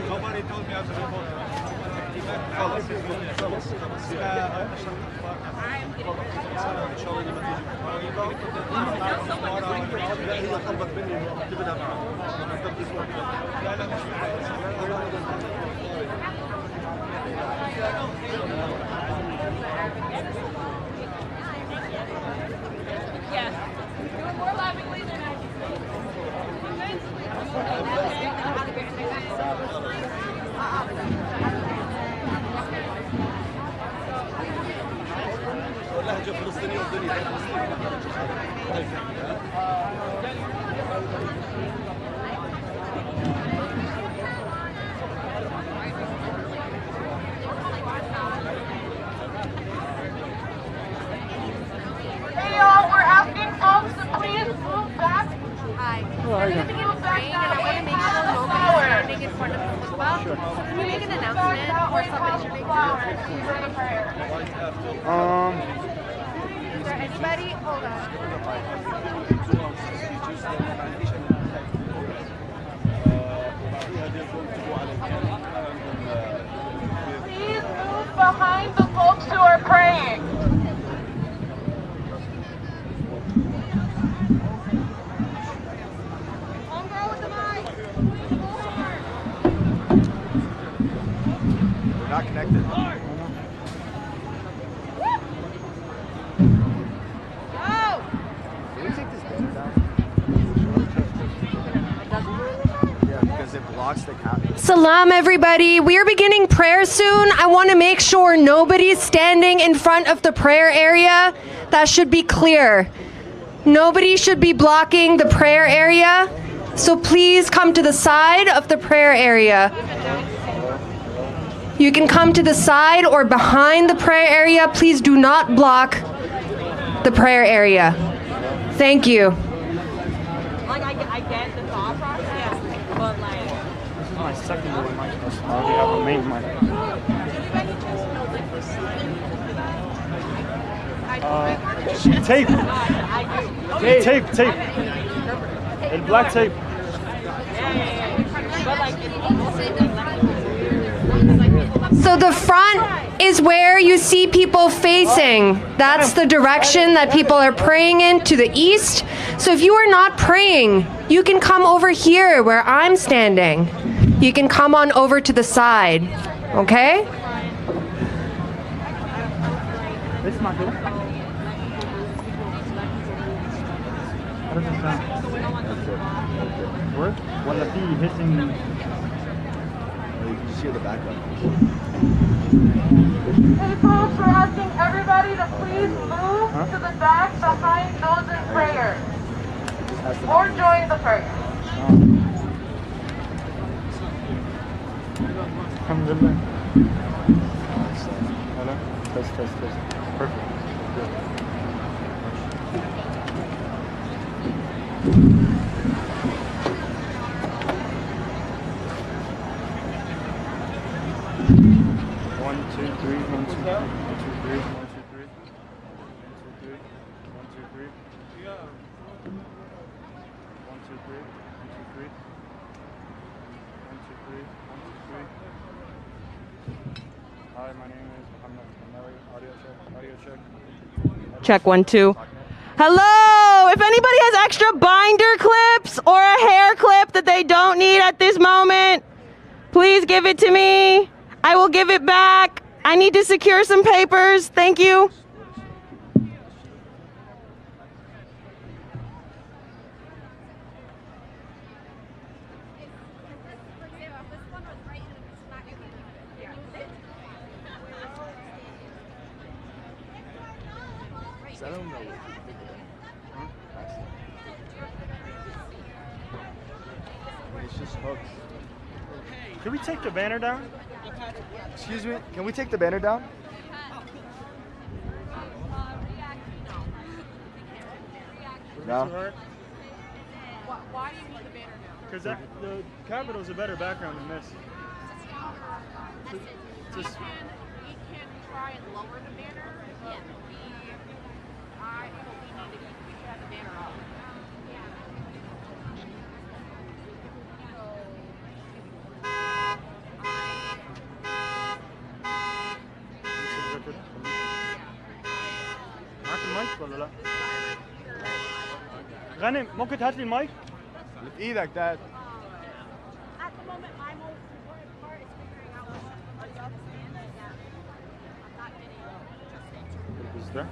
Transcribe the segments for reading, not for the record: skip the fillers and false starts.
Nobody told me I was remote. Yeah. Do it more lovingly than I لهجة فلسطينية وطنية. Hey y'all, we're asking folks to please move back. Hi. Move back And I want to make sure nobody's standing in front of the football. So can you make an announcement or somebody should make flowers it? for the prayer. Is there anybody? Hold on. Please move behind the folks who are praying. We're not connected. Can we take this banner down? Yeah, because it blocks the cap. Salam, everybody. We are beginning prayer soon. I want to make sure nobody's standing in front of the prayer area. That should be clear. Nobody should be blocking the prayer area. So please come to the side of the prayer area. You can come to the side or behind the prayer area. Please do not block the prayer area. Thank you. Like I get the thought process, but like This is my secondary mic. I already have a main mic. Tape. Tape. And black tape. So the front is where you see people facing. That's the direction that people are praying in, to the east. So if you are not praying, you can come over here where I'm standing. You can come on over to the side. Okay? This is not good. How does it sound? Work? Well, if he hitting. You can just hear the backup. hey folks, we're asking everybody to please move to the back behind those in prayer. Or join the prayer. Alhamdulillah. Hello? Test. Perfect. Good. One, two, three. 1, 2, 3. 1, 2, 3. 1, 2, 3. 1, 2, 3. 1, 2, 3. 1, 2, 3. 1, 2, 3. Hi, my name is Muhammad Kameli. Audio check. Check 1, 2. Hello! If anybody has extra binder clips or a hair clip that they don't need at this moment, please give it to me. I will give it back. I need to secure some papers. Thank you. I don't know. It's just hooks. Can we take the banner down? Excuse me, can we take the banner down? No. Why do you need the banner now? Because the Capitol's a better background than this. We can try and lower the banner, but we المايك ولا لا؟ غنم ممكن تهات لي المايك؟ اللي في ايدك ده. At the moment, my most important part is figuring out what's up and I'm not getting Is there?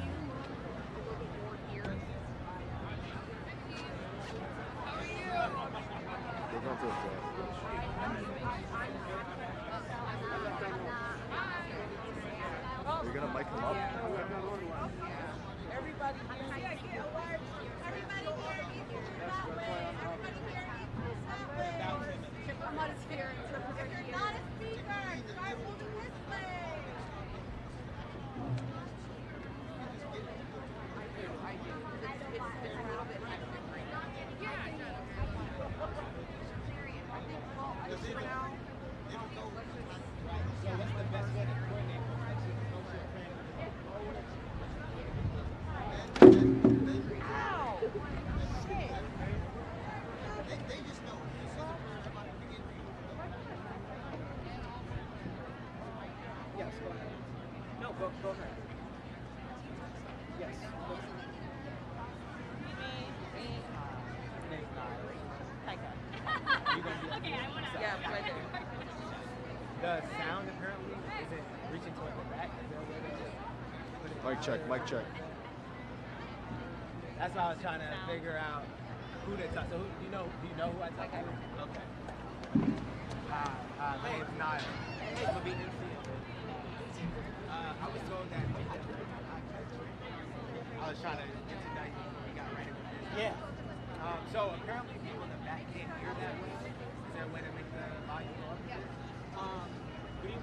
You're gonna mic him up? Go ahead. Yes. Okay, I want to. Yeah, right there. The sound apparently isn't reaching toward the back. Is there a way to put it Mic check, mic check. That's why I was trying to figure out who to talk. So, do you know who I talk to? Okay. My name's Niall. I was told that I was trying to get to know you before we got right into this. Yeah. So apparently people in the back can't hear that well. Is there a way to make the volume up?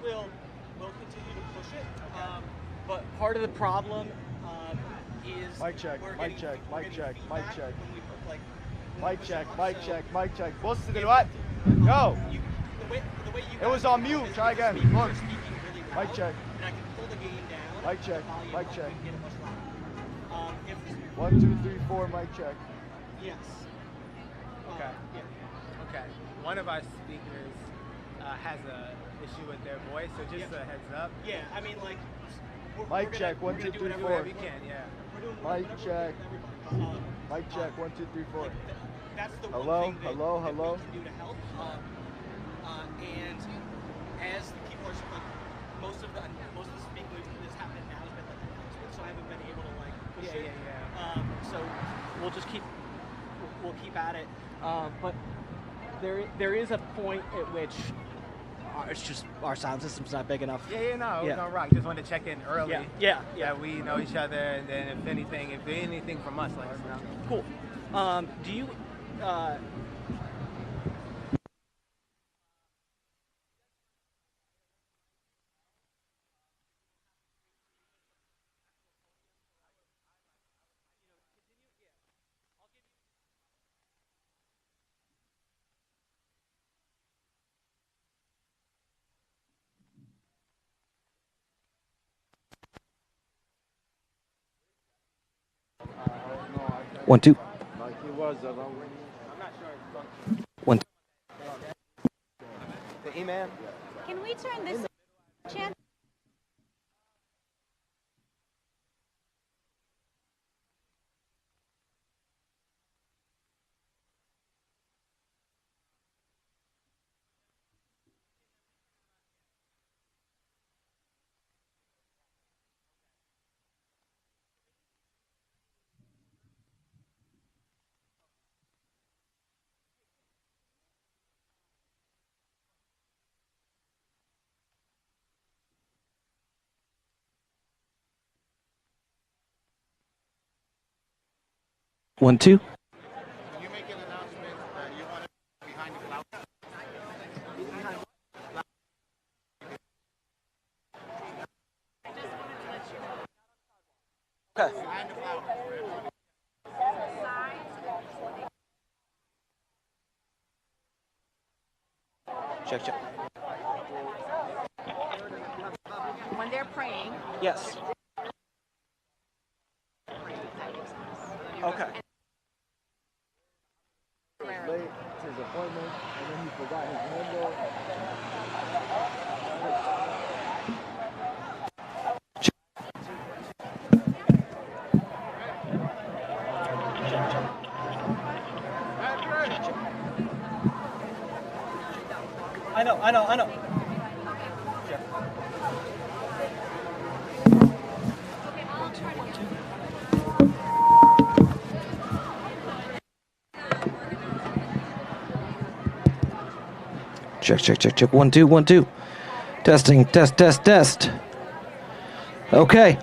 We'll continue to push it. But part of the problem is Mic check, mic check, mic check, mic check. when we put, like, Mic check, mic check, mic check. Bust it, what? Go! the way you It was guys on do mute. is Try you're again. speaking- Look. you're speaking really Mic loud, check. And I can pull the gain down. Mic check, the volume mic up, check. and get it much louder. If 1, 2, 3, 4, mic check. yes. Okay. Yeah. Okay. One of our speakers has a issue with their voice, so just a heads up. Yeah. I mean, like. Mic check, 1, 2, 3, 4. Whatever you can, yeah. Mic check. Mic check, 1, 2, 3, 4. That's the Hello, one thing that, hello, that hello. we can do to help. And as people are like, most of the speaking that's happened now has been like announcement, so I haven't been able to like push it. So we'll just keep at it. But there is a point at which it's just our sound system's not big enough. Yeah, no, it was Yeah. all right. Just wanted to check in early. Yeah. That we know each other, and then if anything from us, let us know. Cool. Do you? One, two. Like he was around. I'm not sure. One, two. The E-man. Can we turn this channel? One, two. Can you make an announcement that you want to behind the cloud? Okay. Behind the cloud. Check. When they're praying. Yes. Okay. Late to his appointment, and then he forgot his handle. I know. Check. 1 2 1 2. Testing. Test. Okay.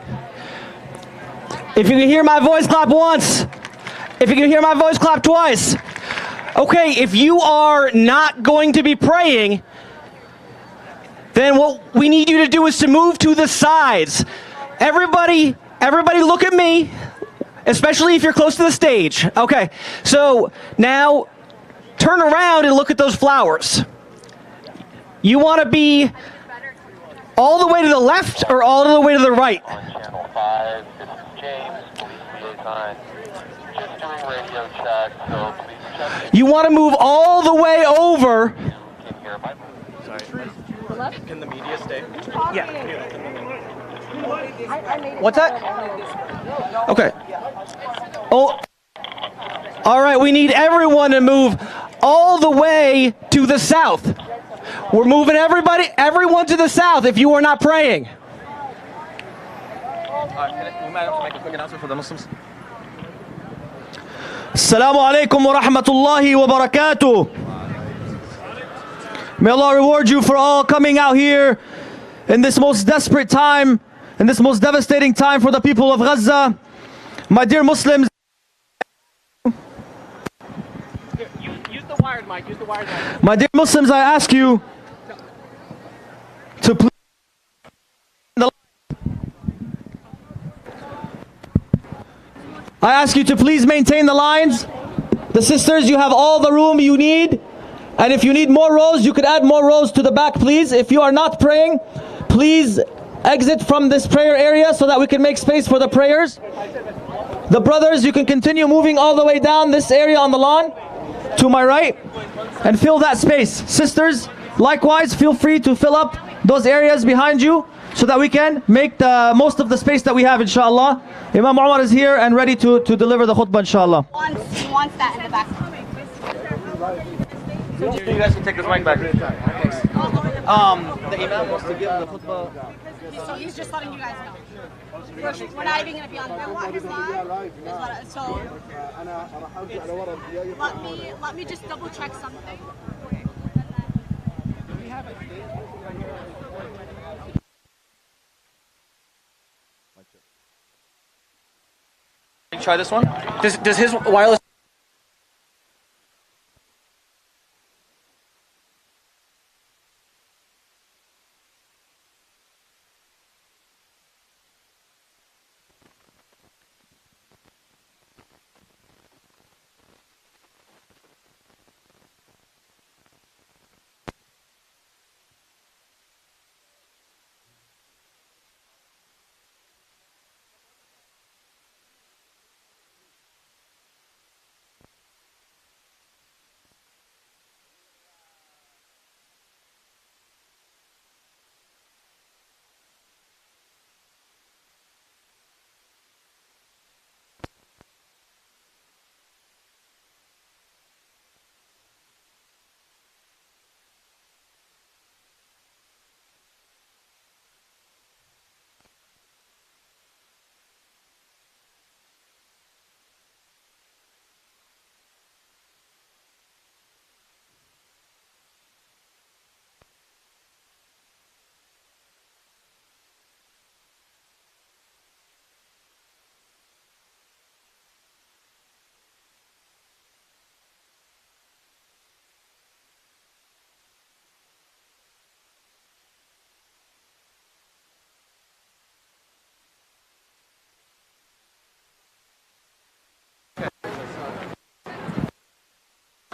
If you can hear my voice, clap once. If you can hear my voice, clap twice. Okay, if you are not going to be praying, then what we need you to do is to move to the sides. Everybody look at me, especially if you're close to the stage. Okay, so now turn around and look at those flowers. You want to be all the way to the left or all the way to the right? On channel 5, this is James, police liaison. Just doing radio check, so please check. You want to move all the way over. Can hear my Sorry. Can the media stay? Yeah. What's that? Okay. Oh. All right, we need everyone to move all the way to the south. We're moving everyone to the south if you are not praying. We might have to make a quick announcement for the Muslims. Assalamu alaikum wa rahmatullahi wa barakatuh. May Allah reward you for all coming out here in this most desperate time, in this most devastating time for the people of Gaza. My dear Muslims, Use the wired mic. my dear Muslims, I ask you to please maintain the lines. The sisters, you have all the room you need. And if you need more rows, you could add more rows to the back, please. If you are not praying, please exit from this prayer area so that we can make space for the prayers. The brothers, you can continue moving all the way down this area on the lawn to my right and fill that space. Sisters, likewise, feel free to fill up those areas behind you so that we can make the most of the space that we have, inshallah. Imam Umar is here and ready to deliver the khutbah, inshallah. He wants that in the back. You guys can take this mic back. The imam wants to give the khutbah. So he's just letting you guys know. We're not even going to be on his live. So let me just double check something. Try this one. Does his wireless?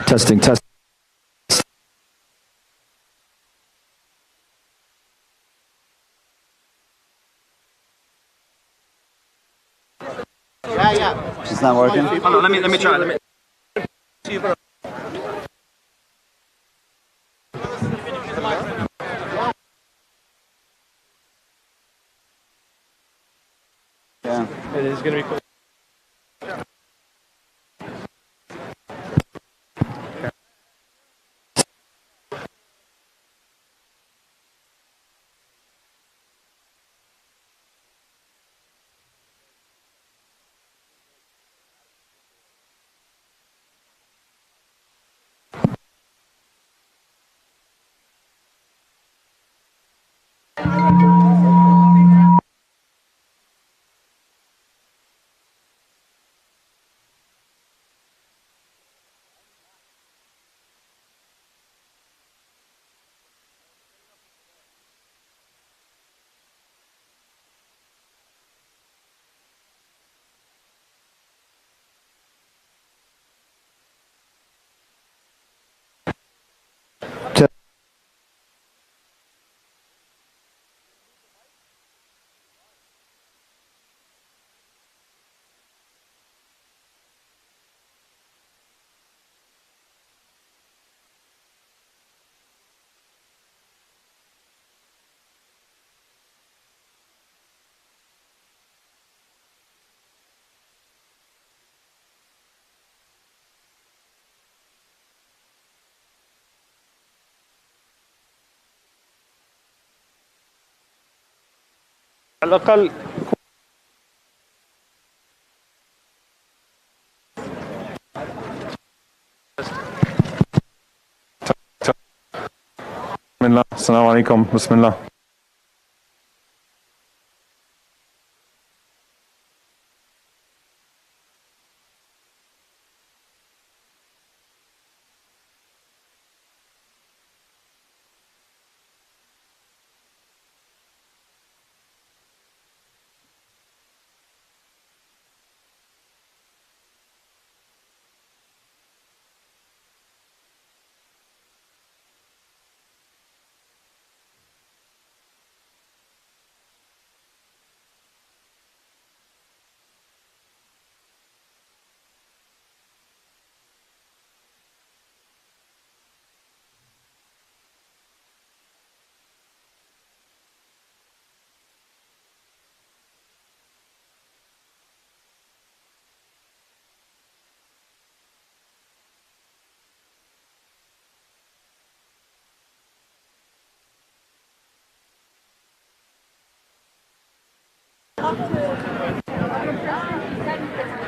Testing. Yeah. It's not working. Hold on, let me try. Yeah. It is gonna be cool. على الأقل بسم الله السلام عليكم بسم الله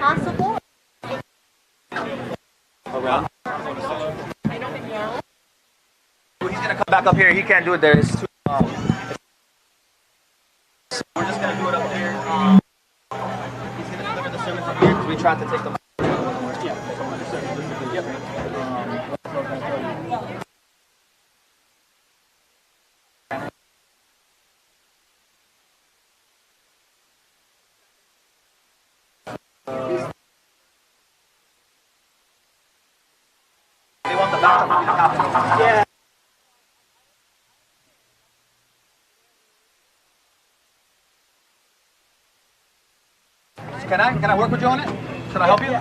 Possible. Around. He's gonna come back up here. He can't do it there. It's too. So we're just gonna do it up here. He's gonna deliver the sermon from here because we tried to take them. They want the back. Yeah. Can I work with you on it? Can I help you?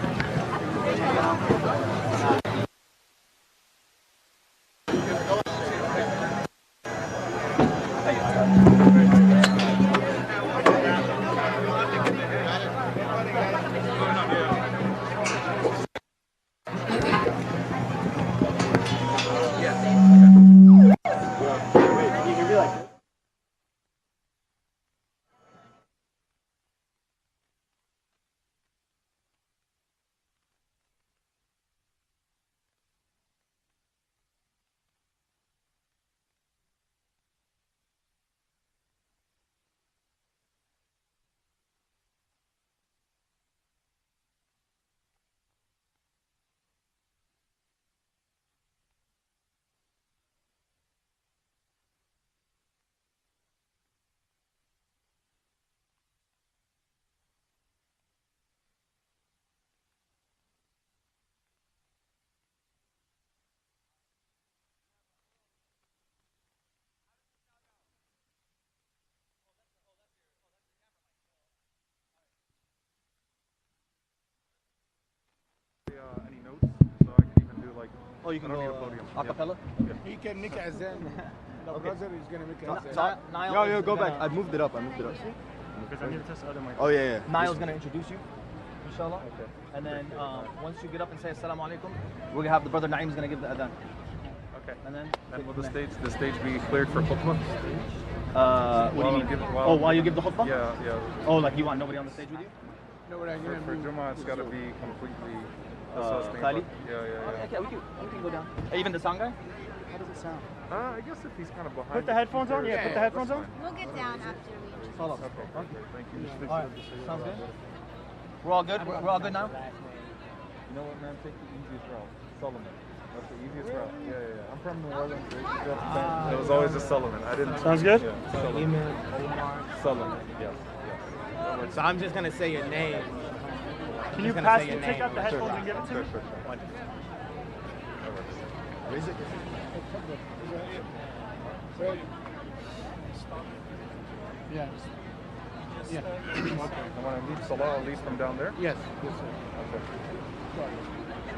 Any notes, so I can even do like. Oh, you can go acapella. He can make a zen. The Okay. brother is gonna make a zen. Niall Go back. gonna- I moved it up. Because I need to test other mics. Oh yeah. Niall's gonna introduce you, inshallah. Okay. And then once you get up and say assalamu alaikum, we're gonna have the brother Naeem's gonna give the adhan. Okay. And then And will the stage be cleared for khutbah? what do you mean? While you give the khutbah? Yeah. Oh, like you want nobody on the stage with you? No, we're not For gonna Jummah, it's got to be completely. Khali? Yeah. Okay, we can go down. Even the sound guy? How does it sound? I guess if he's kind of behind. Put the headphones on? Yeah, put the headphones on. We'll get down after we just. Follow. Okay, thank you. All right, sounds good. We're all good. We're all good now. You know what, man? Take the easiest route. Solomon. That's the easiest route. Yeah. I'm from New Orleans. It was always just Solomon. I didn't. Sounds good. Yeah. Solomon. Solomon. Yes. So I'm just gonna say your name. Can you pass me, take out the headphones and give it to me? Sure. Is it? Yeah. Yeah. And when I leave Salah, I'll leave from down there? Yes. Yes, sir. Okay. So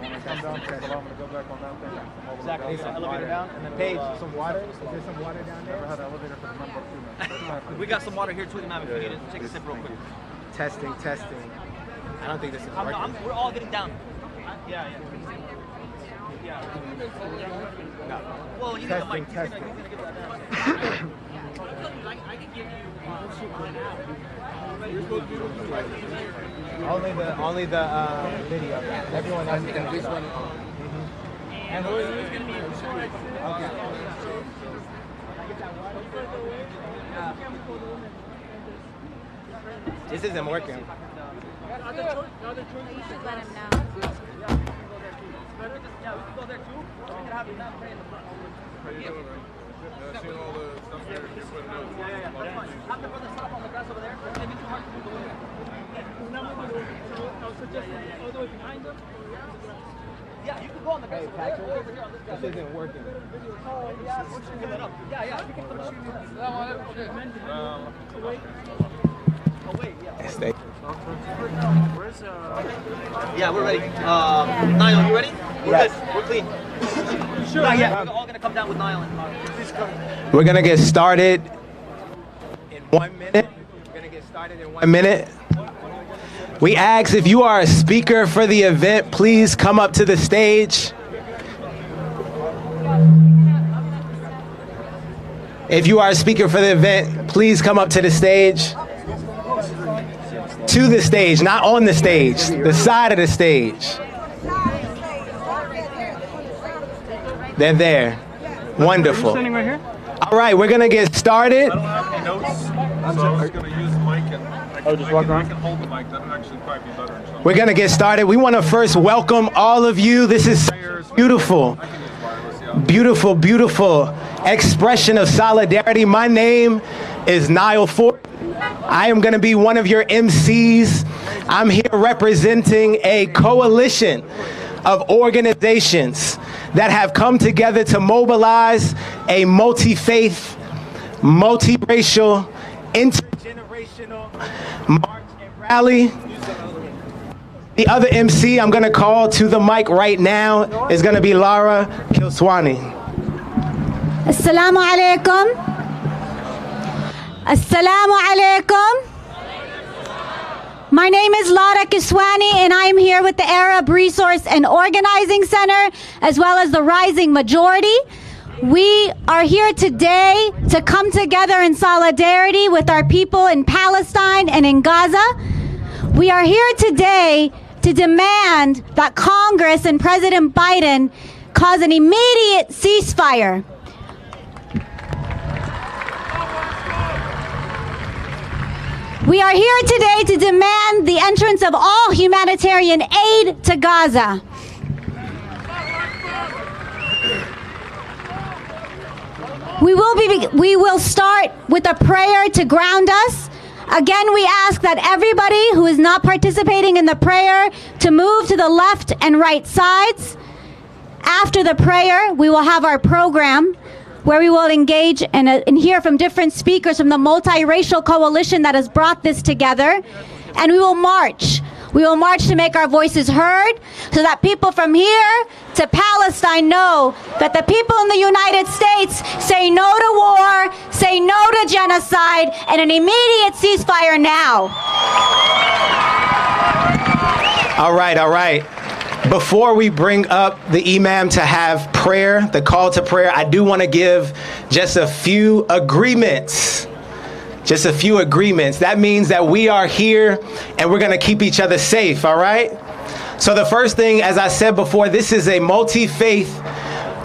when I come down to Salah, I'm going to go back on that thing. All the way Exactly. down. Elevator down, and then Paige. Some water? Is there some water down Never there? had an elevator for the number two, man. We got some water here too, Imam. If you need it, take a sip real quick. Testing. I don't think this is working. We're all getting down. Yeah. Well, you need the mic. He's gonna give that down. Only the video. Everyone else is gonna this one. And who's gonna be okay. This isn't working. You should let him know. Yeah, you can go on the Hey, Patrick, this isn't working. Stay. Yeah, we're ready. Niall, you ready? We're Yes. good. We're clean. Sure. Not yet. We're all gonna come down with Niall. We're gonna get started in 1 minute. We're gonna get started in 1 minute. We ask if you are a speaker for the event, please come up to the stage. If you are a speaker for the event, please come up to the stage. To the stage, not on the stage, the side of the stage. They're there. Wonderful. Standing right here? All right, we're gonna get started. I don't have any notes, so I'm just gonna use the mic and I can hold the mic. That would actually probably be better. We're gonna get started. We want to first welcome all of you. This is beautiful, beautiful, beautiful expression of solidarity. My name is Niall Ford. I am going to be one of your MCs. I'm here representing a coalition of organizations that have come together to mobilize a multi-faith, multi-racial, intergenerational march and rally. The other MC I'm going to call to the mic right now is going to be Lara Kilswani. Assalamu alaikum. Assalamu alaikum. My name is Lara Kiswani and I am here with the Arab Resource and Organizing Center as well as the Rising Majority. We are here today to come together in solidarity with our people in Palestine and in Gaza. We are here today to demand that Congress and President Biden cause an immediate ceasefire. We are here today to demand the entrance of all humanitarian aid to Gaza. We will start with a prayer to ground us. Again, we ask that everybody who is not participating in the prayer to move to the left and right sides. After the prayer, we will have our program where we will engage and hear from different speakers from the multiracial coalition that has brought this together. And we will march. We will march to make our voices heard so that people from here to Palestine know that the people in the United States say no to war, say no to genocide, and an immediate ceasefire now. All right, all right. Before we bring up the imam to have prayer, the call to prayer, I do want to give just a few agreements. Just a few agreements. That means that we are here and we're going to keep each other safe, all right? So the first thing, as I said before, this is a multi-faith,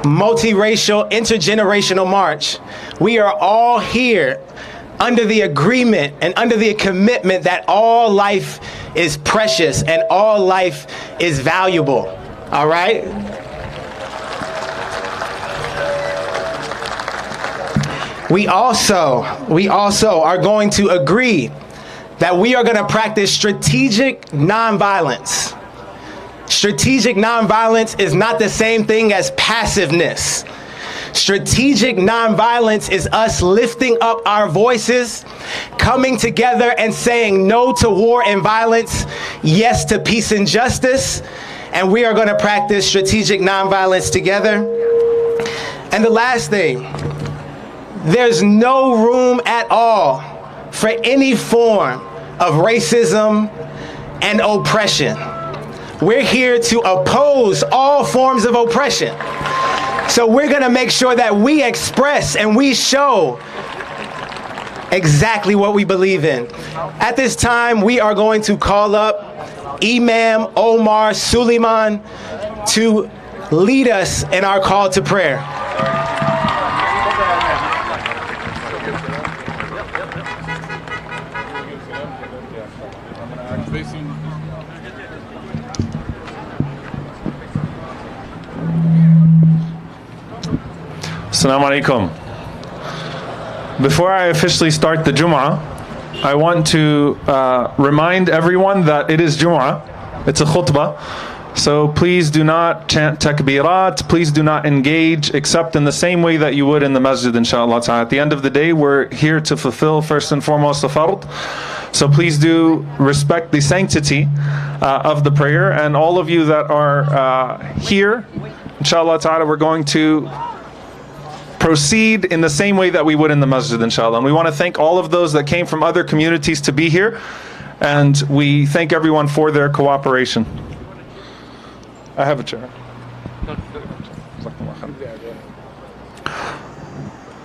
multiracial, intergenerational march. We are all here under the agreement and under the commitment that all life is precious and all life is valuable, all right? We also are going to agree that we are going to practice strategic nonviolence. Strategic nonviolence is not the same thing as passiveness. Strategic nonviolence is us lifting up our voices, coming together and saying no to war and violence, yes to peace and justice, and we are going to practice strategic nonviolence together. And the last thing, there's no room at all for any form of racism and oppression. We're here to oppose all forms of oppression. So we're going to make sure that we express and we show exactly what we believe in. At this time, we are going to call up Imam Omar Suleiman to lead us in our call to prayer. Assalamu alaikum. Before I officially start the Jum'ah, I want to remind everyone that it is Jum'ah. It's a khutbah. So please do not chant takbirat. Please do not engage except in the same way that you would in the masjid, inshallah ta'ala. At the end of the day, we're here to fulfill first and foremost the fard. So please do respect the sanctity of the prayer. And all of you that are here, inshallah ta'ala, we're going to proceed in the same way that we would in the masjid, inshallah. And we want to thank all of those that came from other communities to be here. And we thank everyone for their cooperation. I have a chair.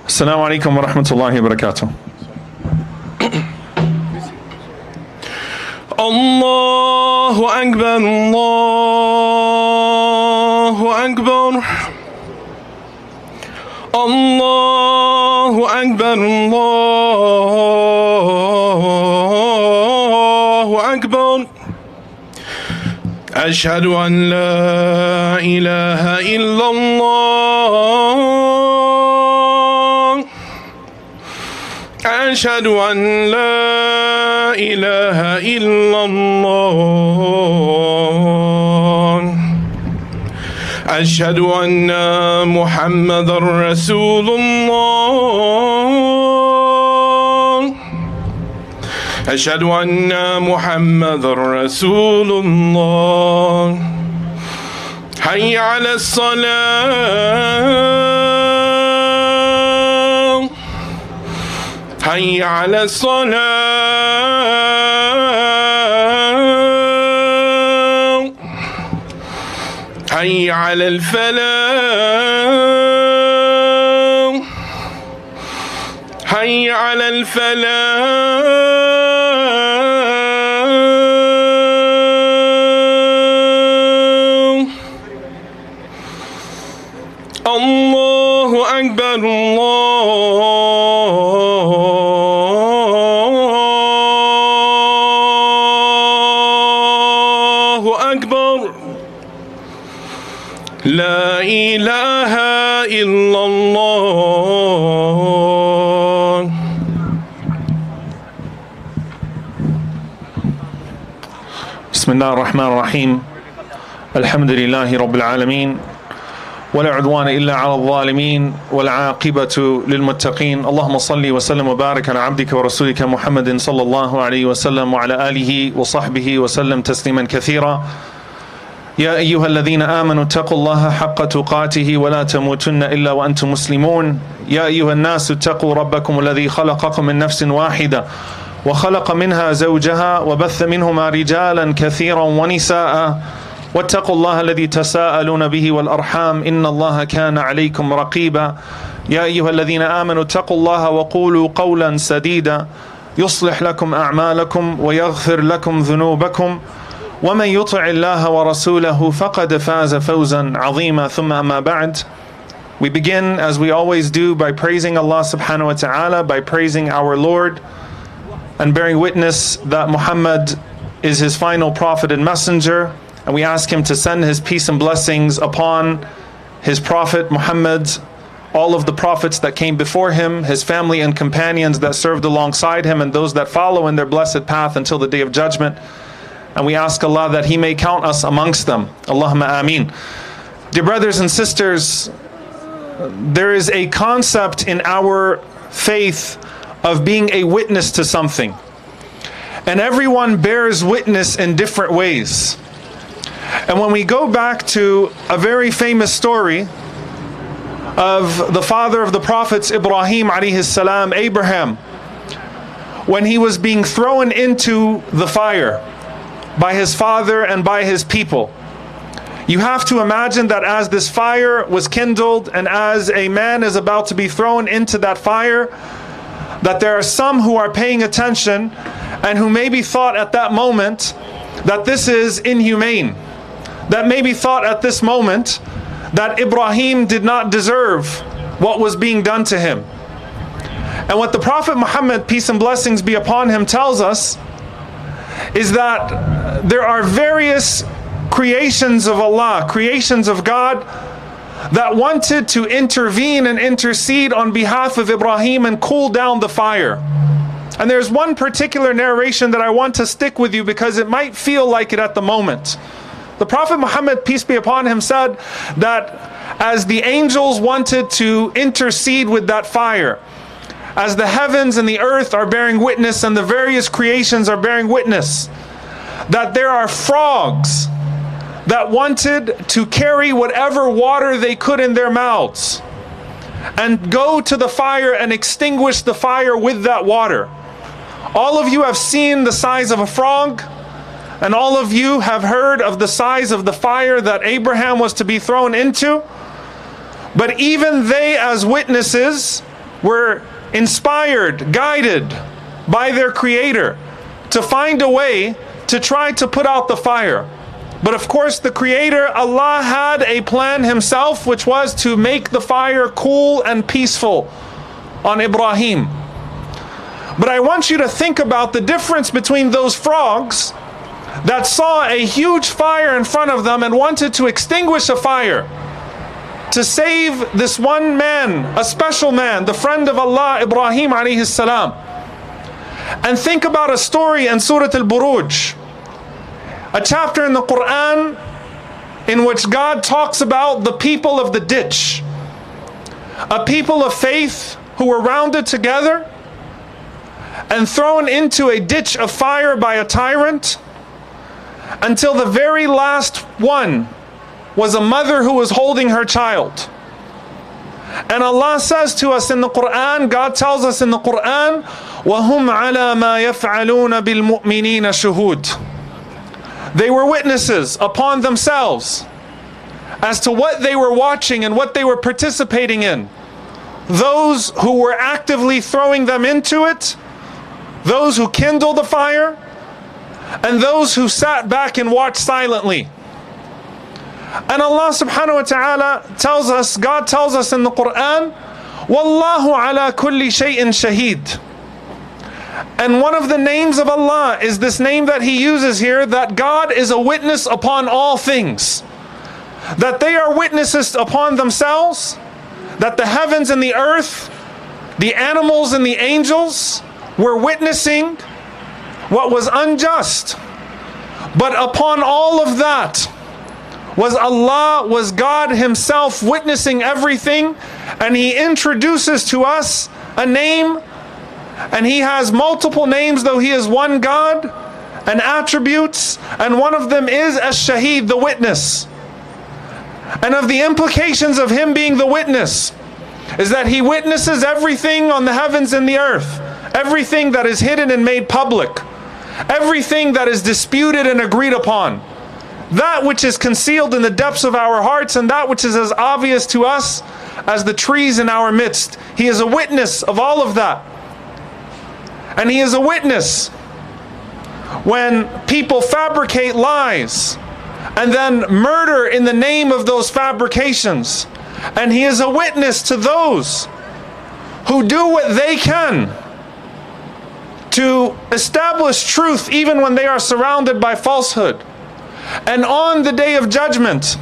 Assalamu alaikum wa rahmatullahi wa barakatuh. Allahu Akbar, Allahu Akbar. Allahu Akbar, Allahu Akbar. أشهد أن لا إله إلا الله. أشهد أن لا إله إلا الله. أشهد أن محمد رسول الله. أشهد أن محمد رسول الله. حي على الصلاة. حي على الصلاة. حي على الفلاح. حي على الفلاح. الله أكبر، الله أكبر. لا إله إلا الله. بسم الله الرحمن الرحيم. الحمد لله رب العالمين، ولا عدوان إلا على الظالمين، والعاقبة للمتقين. اللهم صل وسلم وبارك على عبدك ورسولك محمد صلى الله عليه وسلم وعلى آله وصحبه وسلم تسليما كثيرا. يا أيها الذين آمنوا اتقوا الله حق تقاته ولا تموتن إلا وأنتم مسلمون. يا أيها الناس اتقوا ربكم الذي خلقكم من نفس واحدة وخلق منها زوجها وبث منهما رجالا كثيرا ونساء واتقوا الله الذي تساءلون به والأرحام إن الله كان عليكم رقيبا. يا أيها الذين آمنوا اتقوا الله وقولوا قولا سديدا يصلح لكم أعمالكم ويغفر لكم ذنوبكم ومن يطع الله ورسوله فقد فاز فوزا عظيما. ثم أما بعد. We begin, as we always do, by praising Allah subhanahu wa ta'ala, by praising our Lord and bearing witness that Muhammad is his final prophet and messenger. And we ask him to send his peace and blessings upon his prophet Muhammad, all of the prophets that came before him, his family and companions that served alongside him, and those that follow in their blessed path until the day of judgment. And we ask Allah that he may count us amongst them. Allahumma ameen. Dear brothers and sisters, there is a concept in our faith of being a witness to something. And everyone bears witness in different ways. And when we go back to a very famous story of the father of the prophets, Ibrahim alayhi salam, Abraham, when he was being thrown into the fire by his father and by his people, you have to imagine that as this fire was kindled and as a man is about to be thrown into that fire, that there are some who are paying attention and who maybe thought at that moment that this is inhumane, that maybe thought at this moment that Ibrahim did not deserve what was being done to him. And what the Prophet Muhammad, peace and blessings be upon him, tells us is that there are various creations of Allah, creations of God, that wanted to intervene and intercede on behalf of Ibrahim and cool down the fire. And there's one particular narration that I want to stick with you because it might feel like it at the moment. The Prophet Muhammad, peace be upon him, said that as the angels wanted to intercede with that fire, as the heavens and the earth are bearing witness and the various creations are bearing witness, that there are frogs that wanted to carry whatever water they could in their mouths and go to the fire and extinguish the fire with that water. All of you have seen the size of a frog, and all of you have heard of the size of the fire that Abraham was to be thrown into. But even they as witnesses were inspired, guided by their Creator to find a way to try to put out the fire. But of course the Creator, Allah, had a plan Himself, which was to make the fire cool and peaceful on Ibrahim. But I want you to think about the difference between those frogs that saw a huge fire in front of them and wanted to extinguish a fire to save this one man, a special man, the friend of Allah, Ibrahim alayhi salam. And think about a story in Surah Al-Buruj, a chapter in the Quran in which God talks about the people of the ditch, a people of faith who were rounded together and thrown into a ditch of fire by a tyrant until the very last one was a mother who was holding her child. And Allah says to us in the Quran, God tells us in the Quran, وَهُمْ عَلَى مَا يَفْعَلُونَ بِالْمُؤْمِنِينَ شُهُودٌ. They were witnesses upon themselves as to what they were watching and what they were participating in. Those who were actively throwing them into it, those who kindled the fire, and those who sat back and watched silently. And Allah subhanahu wa ta'ala tells us, God tells us in the Quran, Wallahu ala kulli shay'in shaheed. And one of the names of Allah is this name that He uses here, that God is a witness upon all things. That they are witnesses upon themselves, that the heavens and the earth, the animals and the angels were witnessing what was unjust. But upon all of that was Allah, was God Himself witnessing everything, and He introduces to us a name, and He has multiple names though He is one God, and attributes, and one of them is Ash-Shaheed, the witness. And of the implications of Him being the witness is that He witnesses everything on the heavens and the earth, everything that is hidden and made public, everything that is disputed and agreed upon, that which is concealed in the depths of our hearts, and that which is as obvious to us as the trees in our midst. He is a witness of all of that. And He is a witness when people fabricate lies and then murder in the name of those fabrications. And He is a witness to those who do what they can to establish truth even when they are surrounded by falsehood. And on the day of judgment,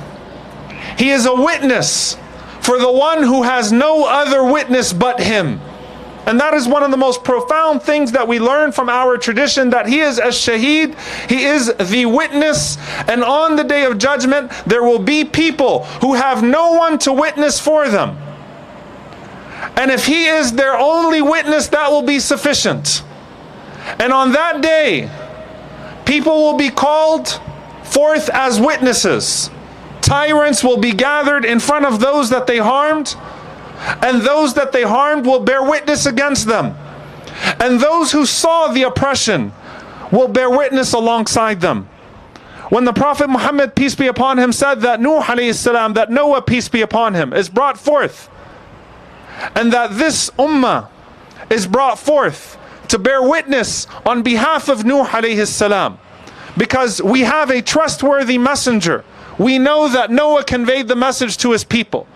He is a witness for the one who has no other witness but Him. And that is one of the most profound things that we learn from our tradition, that He is Ash-Shaheed, He is the witness. And on the day of judgment, there will be people who have no one to witness for them. And if He is their only witness, that will be sufficient. And on that day, people will be called forth as witnesses. Tyrants will be gathered in front of those that they harmed, and those that they harmed will bear witness against them. And those who saw the oppression will bear witness alongside them. When the Prophet Muhammad, peace be upon him, said that Nuh alayhi salam, that Noah, peace be upon him, is brought forth, and that this ummah is brought forth to bear witness on behalf of Nuh alayhi salam. Because we have a trustworthy messenger. We know that Noah conveyed the message to his people.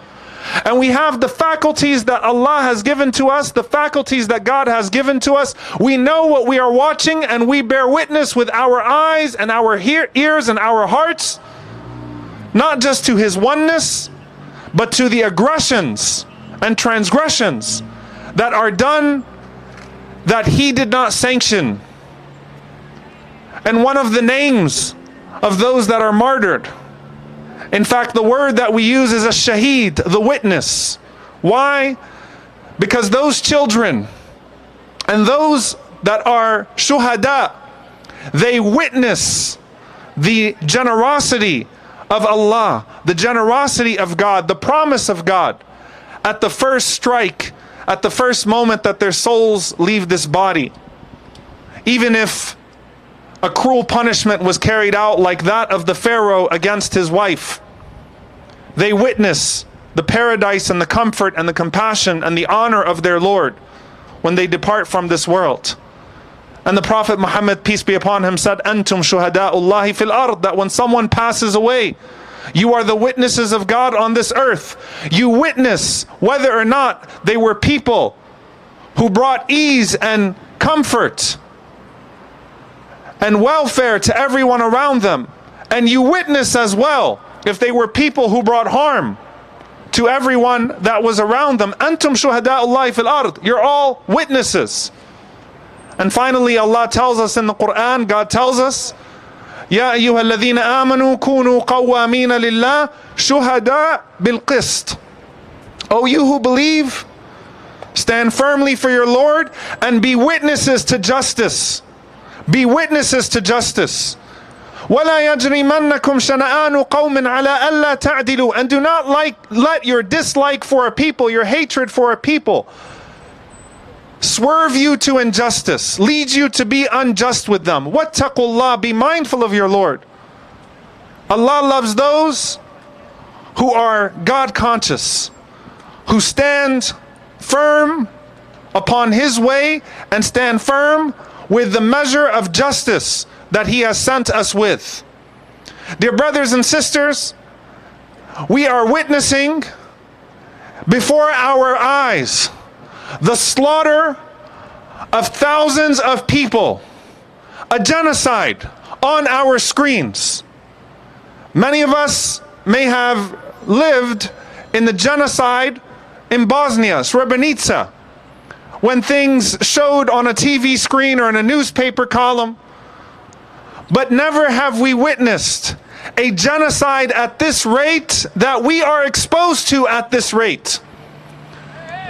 And we have the faculties that Allah has given to us, the faculties that God has given to us. We know what we are watching, and we bear witness with our eyes and our ears and our hearts, not just to his oneness, but to the aggressions and transgressions that are done that he did not sanction. And one of the names of those that are martyred, in fact, the word that we use is a shaheed, the witness. Why? Because those children and those that are shuhada, they witness the generosity of Allah, the generosity of God, the promise of God at the first strike, at the first moment that their souls leave this body. Even if a cruel punishment was carried out like that of the Pharaoh against his wife, they witness the paradise and the comfort and the compassion and the honor of their Lord when they depart from this world. And the Prophet Muhammad, peace be upon him, said, Antum shuhada'ullahi fil ard, that when someone passes away, you are the witnesses of God on this earth. You witness whether or not they were people who brought ease and comfort and welfare to everyone around them. And you witness as well if they were people who brought harm to everyone that was around them. Antum shuhada'ullahi fil ard. You're all witnesses. And finally, Allah tells us in the Quran, God tells us, Ya ayyuha alladhina amanu kunu qawwamina lillah shuhada bil qist. O you who believe, stand firmly for your Lord and be witnesses to justice. Be witnesses to justice. وَلَا يَجْرِمَنَّكُمْ شَنَآنُ قَوْمٍ عَلَىٰ أَلَّا تَعْدِلُوا. And do not let your dislike for a people, your hatred for a people, swerve you to injustice, lead you to be unjust with them. وَاتَّقُوا اللَّهِ. Be mindful of your Lord. Allah loves those who are God conscious, who stand firm upon His way and stand firm with the measure of justice that He has sent us with. Dear brothers and sisters, we are witnessing before our eyes the slaughter of thousands of people, a genocide on our screens. Many of us may have lived in the genocide in Bosnia, Srebrenica, when things showed on a TV screen or in a newspaper column. But never have we witnessed a genocide at this rate that we are exposed to at this rate.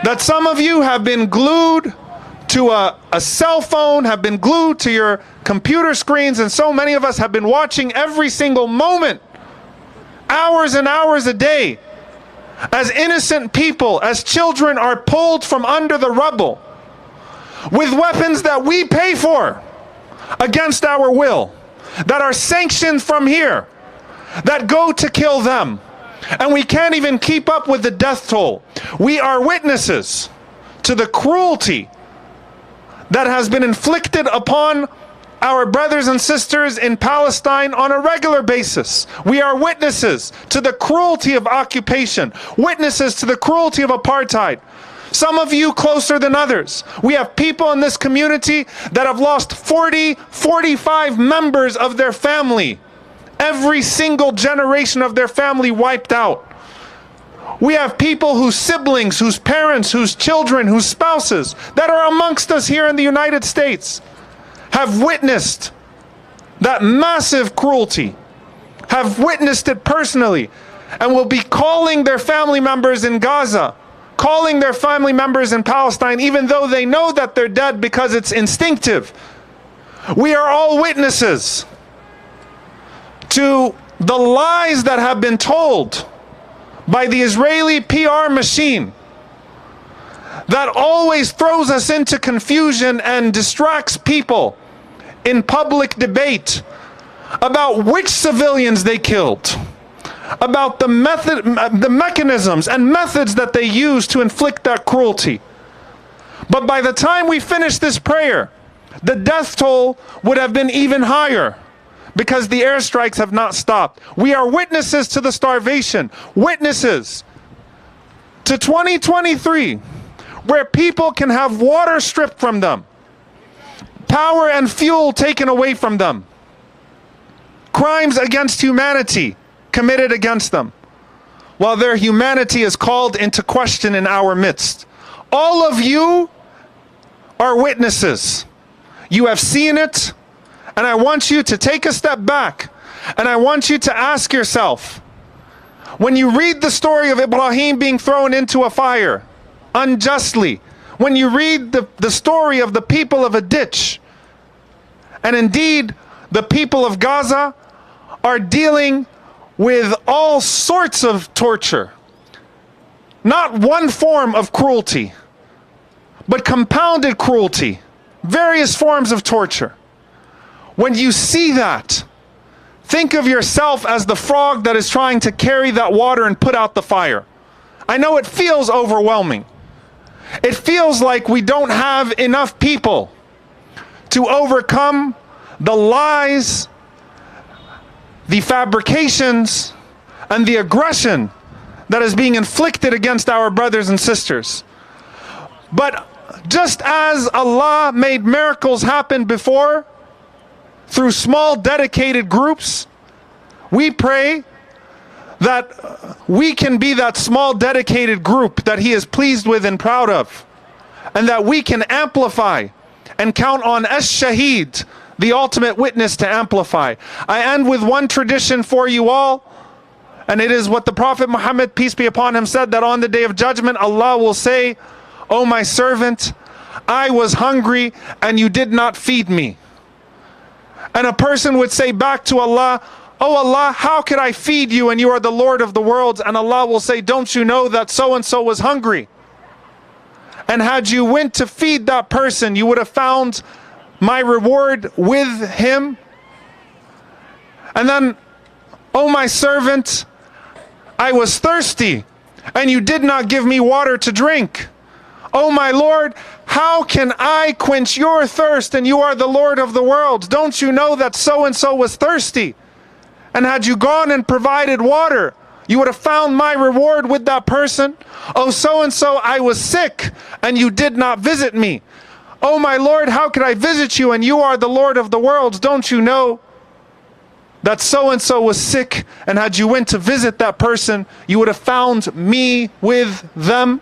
That some of you have been glued to a cell phone, have been glued to your computer screens, and so many of us have been watching every single moment, hours and hours a day, as innocent people, as children are pulled from under the rubble with weapons that we pay for against our will, that are sanctioned from here, that go to kill them. And we can't even keep up with the death toll. We are witnesses to the cruelty that has been inflicted upon our brothers and sisters in Palestine on a regular basis. We are witnesses to the cruelty of occupation, witnesses to the cruelty of apartheid. Some of you closer than others. We have people in this community that have lost 40, 45 members of their family. Every single generation of their family wiped out. We have people whose siblings, whose parents, whose children, whose spouses that are amongst us here in the United States have witnessed that massive cruelty, have witnessed it personally, and will be calling their family members in Gaza, calling their family members in Palestine, even though they know that they're dead because it's instinctive. We are all witnesses to the lies that have been told by the Israeli PR machine that always throws us into confusion and distracts people in public debate about which civilians they killed, about the mechanisms and methods that they use to inflict that cruelty. But by the time we finish this prayer, the death toll would have been even higher because the airstrikes have not stopped. We are witnesses to the starvation, witnesses to 2023, where people can have water stripped from them, power and fuel taken away from them, crimes against humanity committed against them, while their humanity is called into question in our midst. All of you are witnesses. You have seen it, and I want you to take a step back, and I want you to ask yourself, when you read the story of Ibrahim being thrown into a fire unjustly, when you read the story of the people of a ditch, and indeed the people of Gaza are dealing with all sorts of torture, not one form of cruelty, but compounded cruelty, various forms of torture. When you see that, think of yourself as the frog that is trying to carry that water and put out the fire. I know it feels overwhelming. It feels like we don't have enough people to overcome the lies, the fabrications, and the aggression that is being inflicted against our brothers and sisters. But just as Allah made miracles happen before through small dedicated groups, we pray that we can be that small dedicated group that He is pleased with and proud of, and that we can amplify and count on Ash-Shaheed, the ultimate witness, to amplify. I end with one tradition for you all, and it is what the Prophet Muhammad, peace be upon him, said, that on the Day of Judgment Allah will say, "O my servant, I was hungry and you did not feed me." And a person would say back to Allah, "Oh Allah, how could I feed you and you are the Lord of the worlds?" And Allah will say, "Don't you know that so and so was hungry? And had you went to feed that person, you would have found my reward with him." And then, "Oh my servant, I was thirsty and you did not give me water to drink. Oh my Lord, how can I quench your thirst and you are the Lord of the world? Don't you know that so and so was thirsty? And had you gone and provided water, you would have found my reward with that person. Oh so and so, I was sick and you did not visit me. Oh my Lord, how could I visit you and you are the Lord of the worlds? Don't you know that so and so was sick, and had you went to visit that person, you would have found me with them?"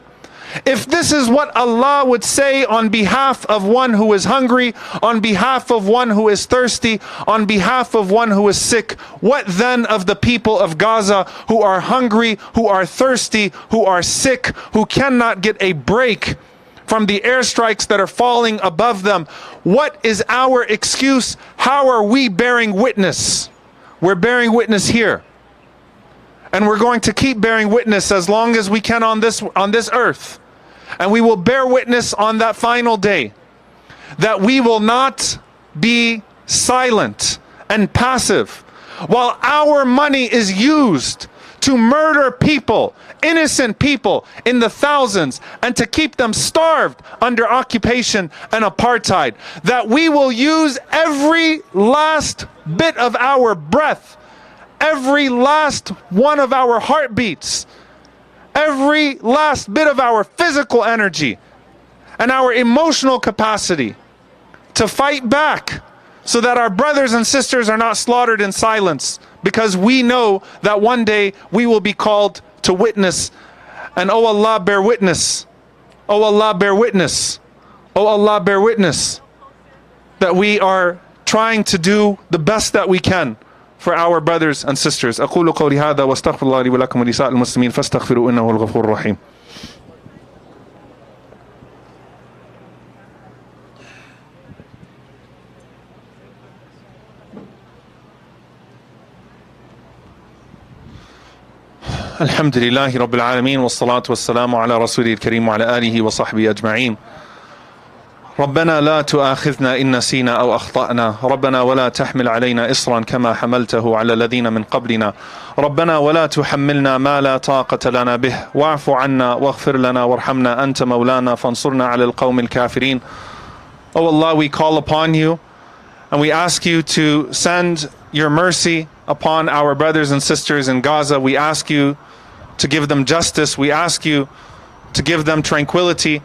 If this is what Allah would say on behalf of one who is hungry, on behalf of one who is thirsty, on behalf of one who is sick, what then of the people of Gaza who are hungry, who are thirsty, who are sick, who cannot get a break from the airstrikes that are falling above them? What is our excuse? How are we bearing witness? We're bearing witness here. And we're going to keep bearing witness as long as we can on this earth. And we will bear witness on that final day that we will not be silent and passive while our money is used to murder people, innocent people in the thousands, and to keep them starved under occupation and apartheid. That we will use every last bit of our breath, every last one of our heartbeats, every last bit of our physical energy and our emotional capacity to fight back so that our brothers and sisters are not slaughtered in silence, because we know that one day we will be called to witness. And oh Allah, bear witness. Oh Allah, bear witness. Oh Allah, bear witness that we are trying to do the best that we can for our brothers and sisters. أقول قولي هذا واستغفر الله لي ولكم ولسائر المسلمين فاستغفروا إنه هو الغفور الرحيم. الحمد لله رب العالمين والصلاة والسلام على رسوله الكريم وعلى آله وصحبه أجمعين. ربنا لا تؤاخذنا إن نسينا أو أخطأنا ربنا ولا تحمل علينا إصرا كما حملته على الذين من قبلنا ربنا ولا تحملنا ما لا طاقة لنا به واعف عنا واغفر لنا وارحمنا أنت مولانا فانصرنا على القوم الكافرين. Oh Allah, we call upon you and we ask you to send your mercy upon our brothers and sisters in Gaza. We ask you to give them justice. We ask you to give them tranquility.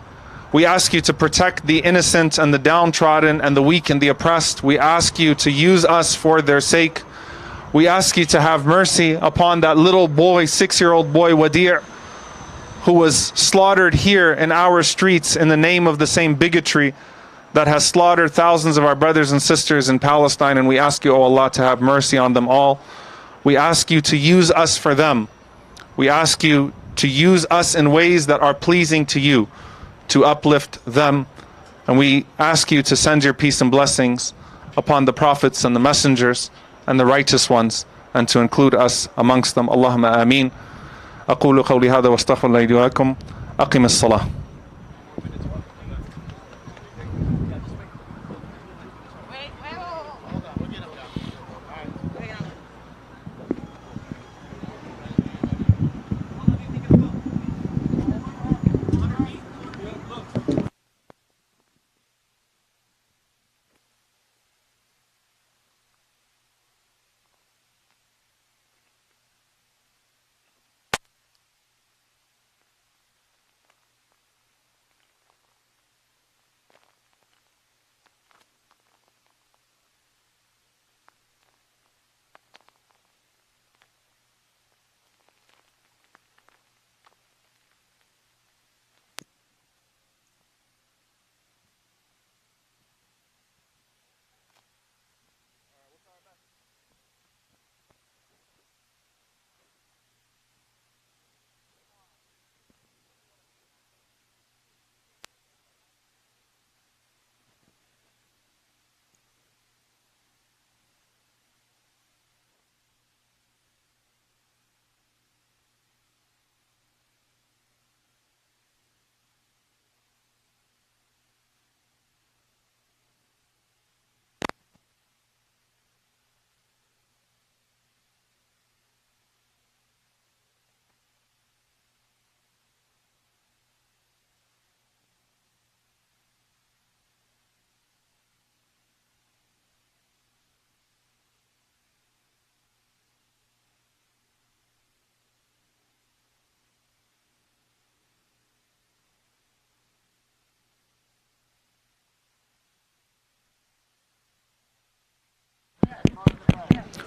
We ask you to protect the innocent and the downtrodden and the weak and the oppressed. We ask you to use us for their sake. We ask you to have mercy upon that little boy, 6-year-old boy, Wadir, who was slaughtered here in our streets in the name of the same bigotry that has slaughtered thousands of our brothers and sisters in Palestine. And we ask you, O Allah, to have mercy on them all. We ask you to use us for them. We ask you to use us in ways that are pleasing to you, to uplift them. And we ask you to send your peace and blessings upon the prophets and the messengers and the righteous ones, and to include us amongst them. Allahumma ameen. أقول قولي هذا واستغفر الله لي ولكم. أقم الصلاة.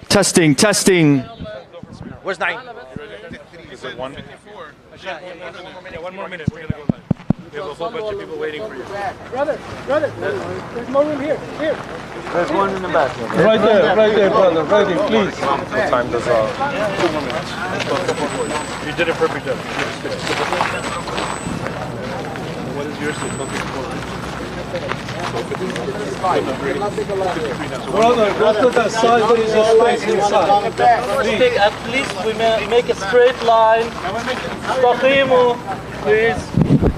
Testing, testing. Where's 9? Is it 1? Yeah, 1 more minute. We're gonna go live. We have a whole bunch of people waiting for you. Brother, there's more room here. There's one in the back. Right there, brother. Right there, please. What time does 2 more minutes. You did a perfect job. What is yours? Brother, go to that side. There is a space inside. At least we make a straight line. Please.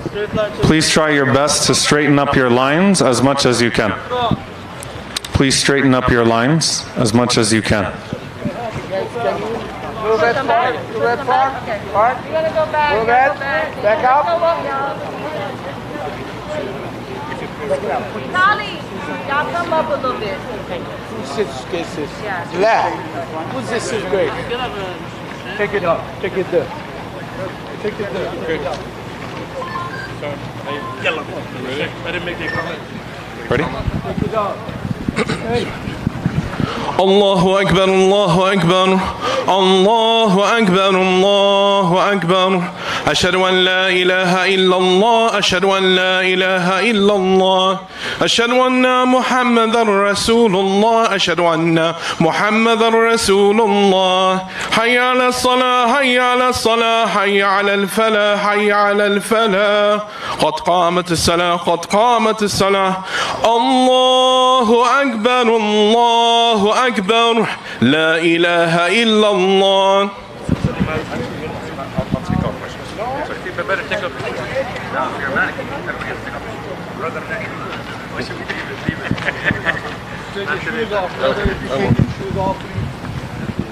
Straight line. Please try your best to straighten up your lines as much as you can. Please straighten up your lines as much as you can. Move it far. Move it far. You're gonna go back. Move it. Back up. Nolly, y'all come up a little bit. Yeah. Who's this is great? Take it up. Take it there. Take it there. Good. Yellow. I didn't make the comment. Ready? Take it up. الله أكبر الله أكبر الله أكبر الله أكبر أشهد أن لا إله إلا الله أشهد أن لا إله إلا الله أشهد أن محمدا رسول الله أشهد أن محمدا رسول الله حي على الصلاة حي على الصلاة حي على الفلاح حي على الفلاح قد قامت الصلاة قد قامت الصلاة الله أكبر الله أكبر لا إله إلا الله. Better take up. Now, if you're a mannequin, everybody has to take up. Take your shoes off, brother. If you take your shoes off, please.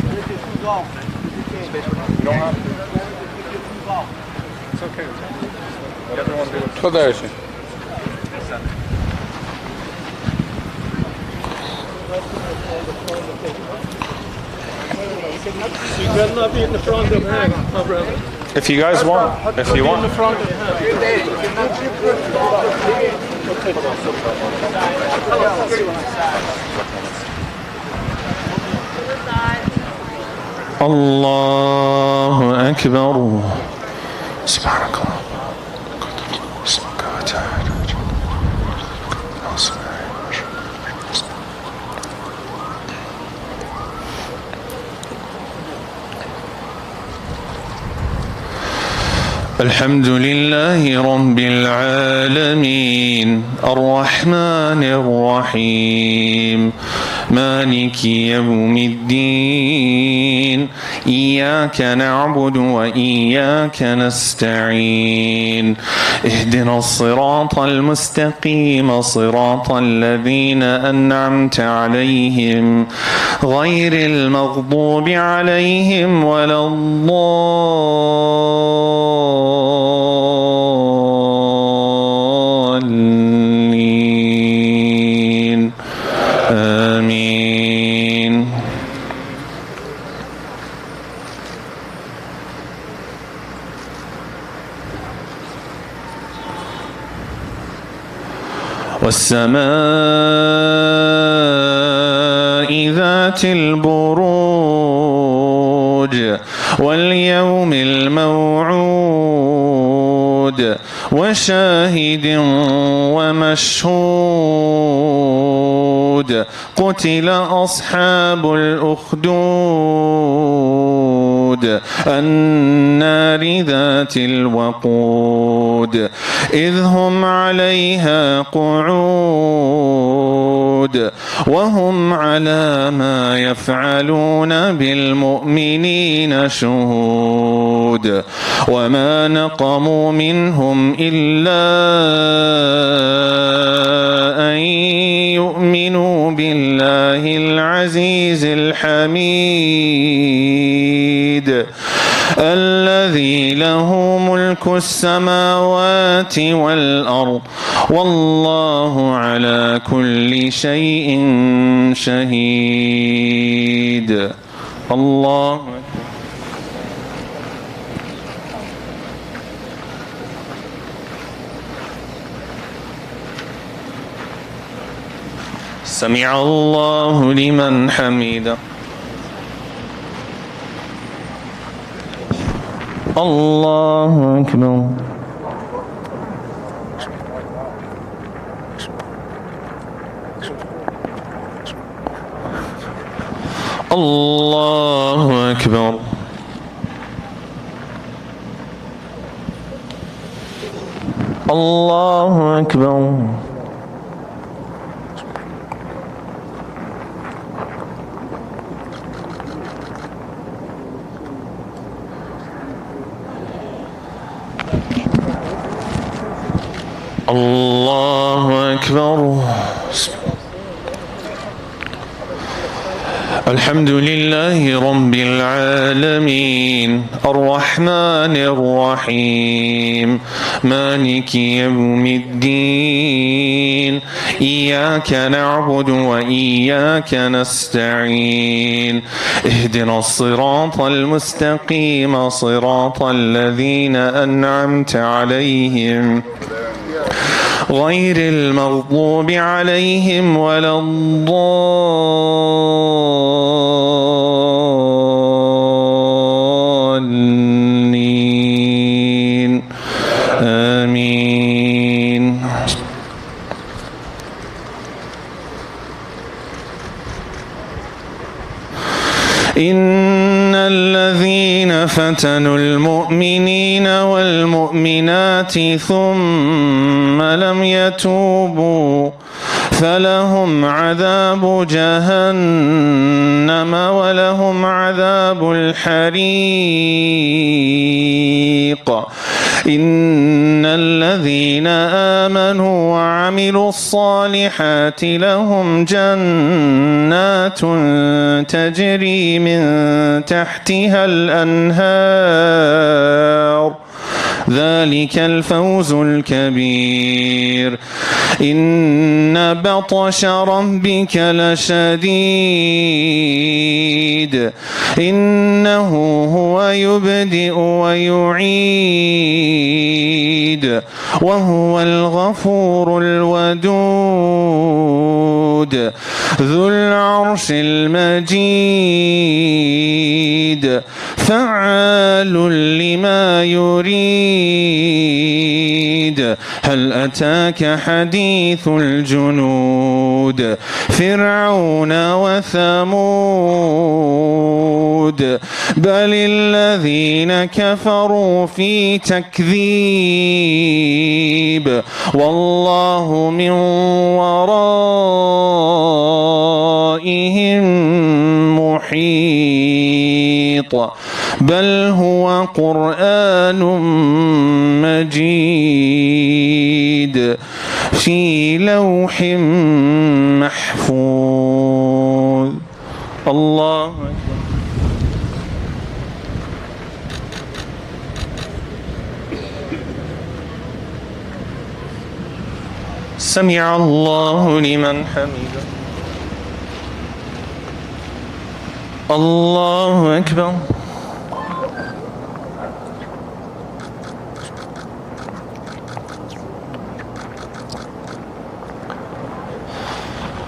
Take your shoes off. You don't have to. Take your shoes off. It's okay. Let everyone do it. اتفضل يا شيخ. You better not be in the front of him, my brother. If you guys want, if you want. الله أكبر سبحانك اللهم اسمك وتعالى الحمد لله رب العالمين الرحمن الرحيم مالك يوم الدين إياك نعبد وإياك نستعين اهدنا الصراط المستقيم صراط الذين أنعمت عليهم غير المغضوب عليهم ولا الضالين آمين. والسماء ذات البروج واليوم الموعود وشاهد ومشهود قتل أصحاب الأخدود النار ذات الوقود إذ هم عليها قعود وهم على ما يفعلون بالمؤمنين شهود وما نقموا منهم إلا أن يؤمنوا بالله العزيز الحميد الذي له ملك السماوات والأرض والله على كل شيء شهيد. الله سمع الله لمن حمده. الله أكبر. الله أكبر. الله أكبر. الله أكبر. الحمد لله رب العالمين الرحمن الرحيم مالك يوم الدين إياك نعبد وإياك نستعين اهدنا الصراط المستقيم صراط الذين أنعمت عليهم غير المغضوب عليهم ولا الضالين آمين. إن الذين فتنوا المؤمنين والمؤمنات ثم لم يتوبوا فلهم عذاب جهنم ولهم عذاب الحريق الطريق إن الذين آمنوا وعملوا الصالحات لهم جنات تجري من تحتها الأنهار ذلك الفوز الكبير إن بطش ربك لشديد إنه هو يبدئ ويعيد وهو الغفور الودود ذو العرش المجيد فعال لما يريد هل أتاك حديث الجنود فرعون وثمود بل الذين كفروا في تكذيب والله من ورائهم محيط بل هو قرآن مجيد في لوح محفوظ الله أكبر سمع الله لمن حمده الله أكبر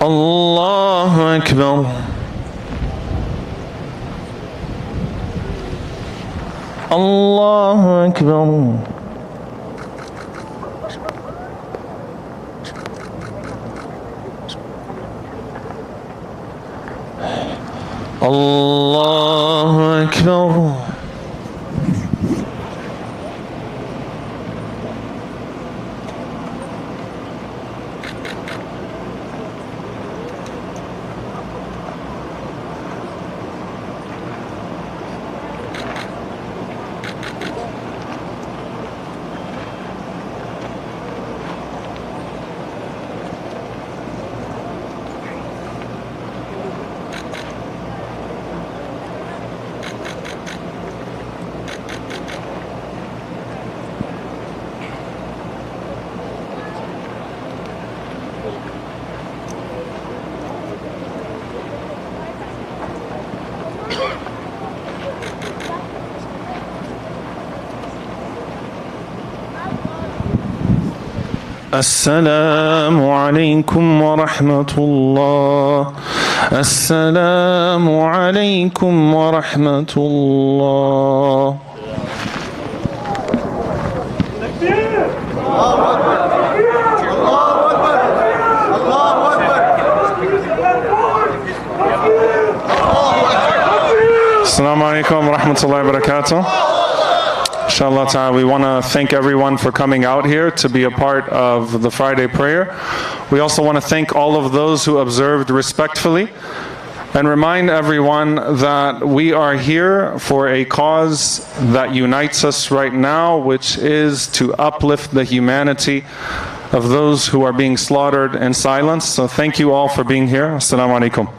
الله أكبر الله أكبر الله أكبر السلام عليكم ورحمة الله السلام عليكم ورحمة الله السلام عليكم ورحمة الله وبركاته. Inshallah ta'ala, we want to thank everyone for coming out here to be a part of the Friday prayer. We also want to thank all of those who observed respectfully and remind everyone that we are here for a cause that unites us right now, which is to uplift the humanity of those who are being slaughtered and silenced. So thank you all for being here. Assalamu alaikum.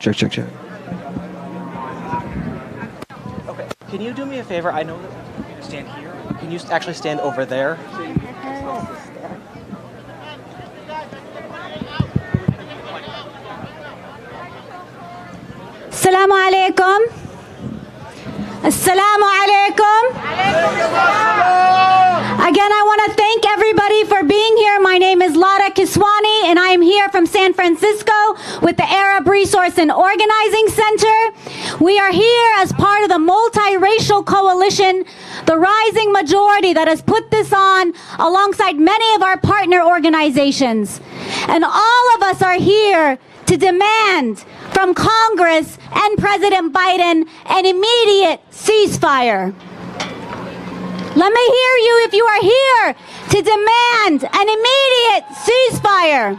Check, check, check. Okay, can you do me a favor? I know that we're going to stand here. Can you actually stand over there? Assalamu alaikum. Assalamu alaikum. Again, I want to thank everybody for being here. My name is Lara Kiswani, and I am here from San Francisco with the Arab Resource and Organizing Center. We are here as part of the multiracial coalition, the rising majority that has put this on alongside many of our partner organizations. And all of us are here to demand from Congress and President Biden an immediate ceasefire. Let me hear you if you are here to demand an immediate ceasefire.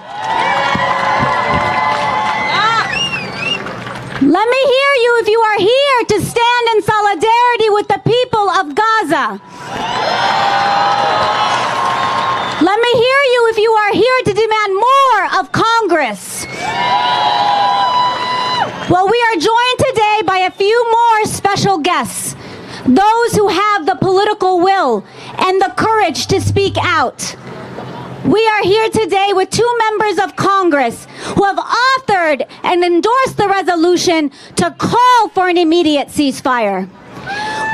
Let me hear you if you are here to stand in solidarity with the people of Gaza. Let me hear you if you are here to demand more of Congress. Well, we are joined today by a few more special guests, those who have the political will and the courage to speak out. We are here today with two members of Congress who have authored and endorsed the resolution to call for an immediate ceasefire.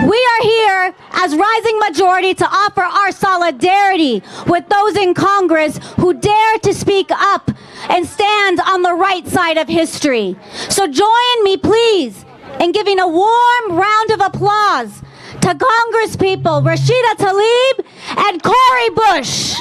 We are here as rising majority to offer our solidarity with those in Congress who dare to speak up and stand on the right side of history. So join me, please, in giving a warm round of applause to Congress people Rashida Tlaib and Cori Bush.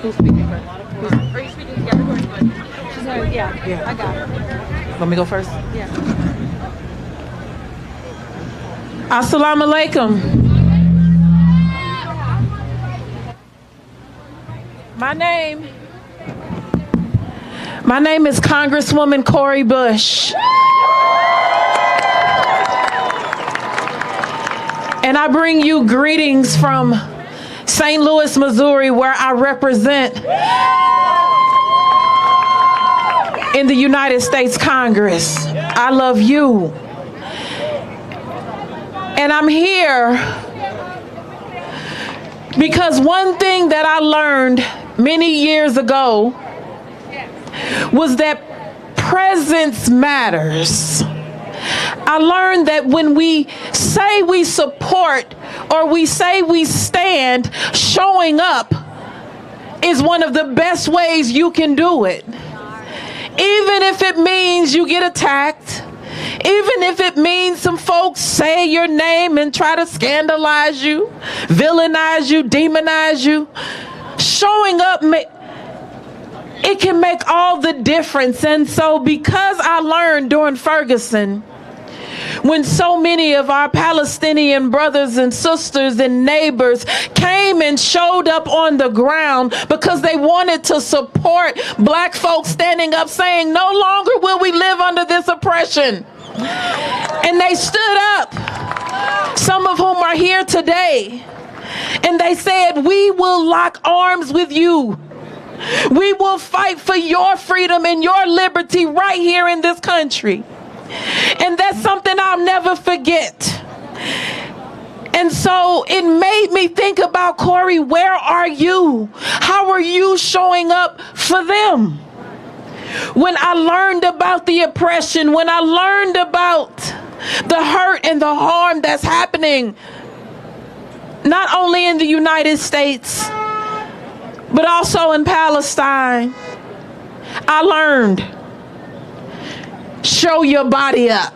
Who's speaking first? Are you speaking together? Yeah, I got it. Want me to go first? Yeah. Assalamu alaikum. My name is Congresswoman Cori Bush. And I bring you greetings from St. Louis, Missouri, where I represent in the United States Congress. I love you. And I'm here because one thing that I learned many years ago was that presence matters. I learned that when we say we support or we say we stand, showing up is one of the best ways you can do it. Even if it means you get attacked, even if it means some folks say your name and try to scandalize you, villainize you, demonize you, showing up, it can make all the difference. And so because I learned during Ferguson, when so many of our Palestinian brothers and sisters and neighbors came and showed up on the ground because they wanted to support black folks standing up saying, no longer will we live under this oppression. And they stood up, some of whom are here today, and they said, we will lock arms with you. We will fight for your freedom and your liberty right here in this country. And that's something I'll never forget. And so it made me think about, Cori, where are you? How are you showing up for them? When I learned about the oppression, when I learned about the hurt and the harm that's happening, not only in the United States, but also in Palestine, I learned, show your body up.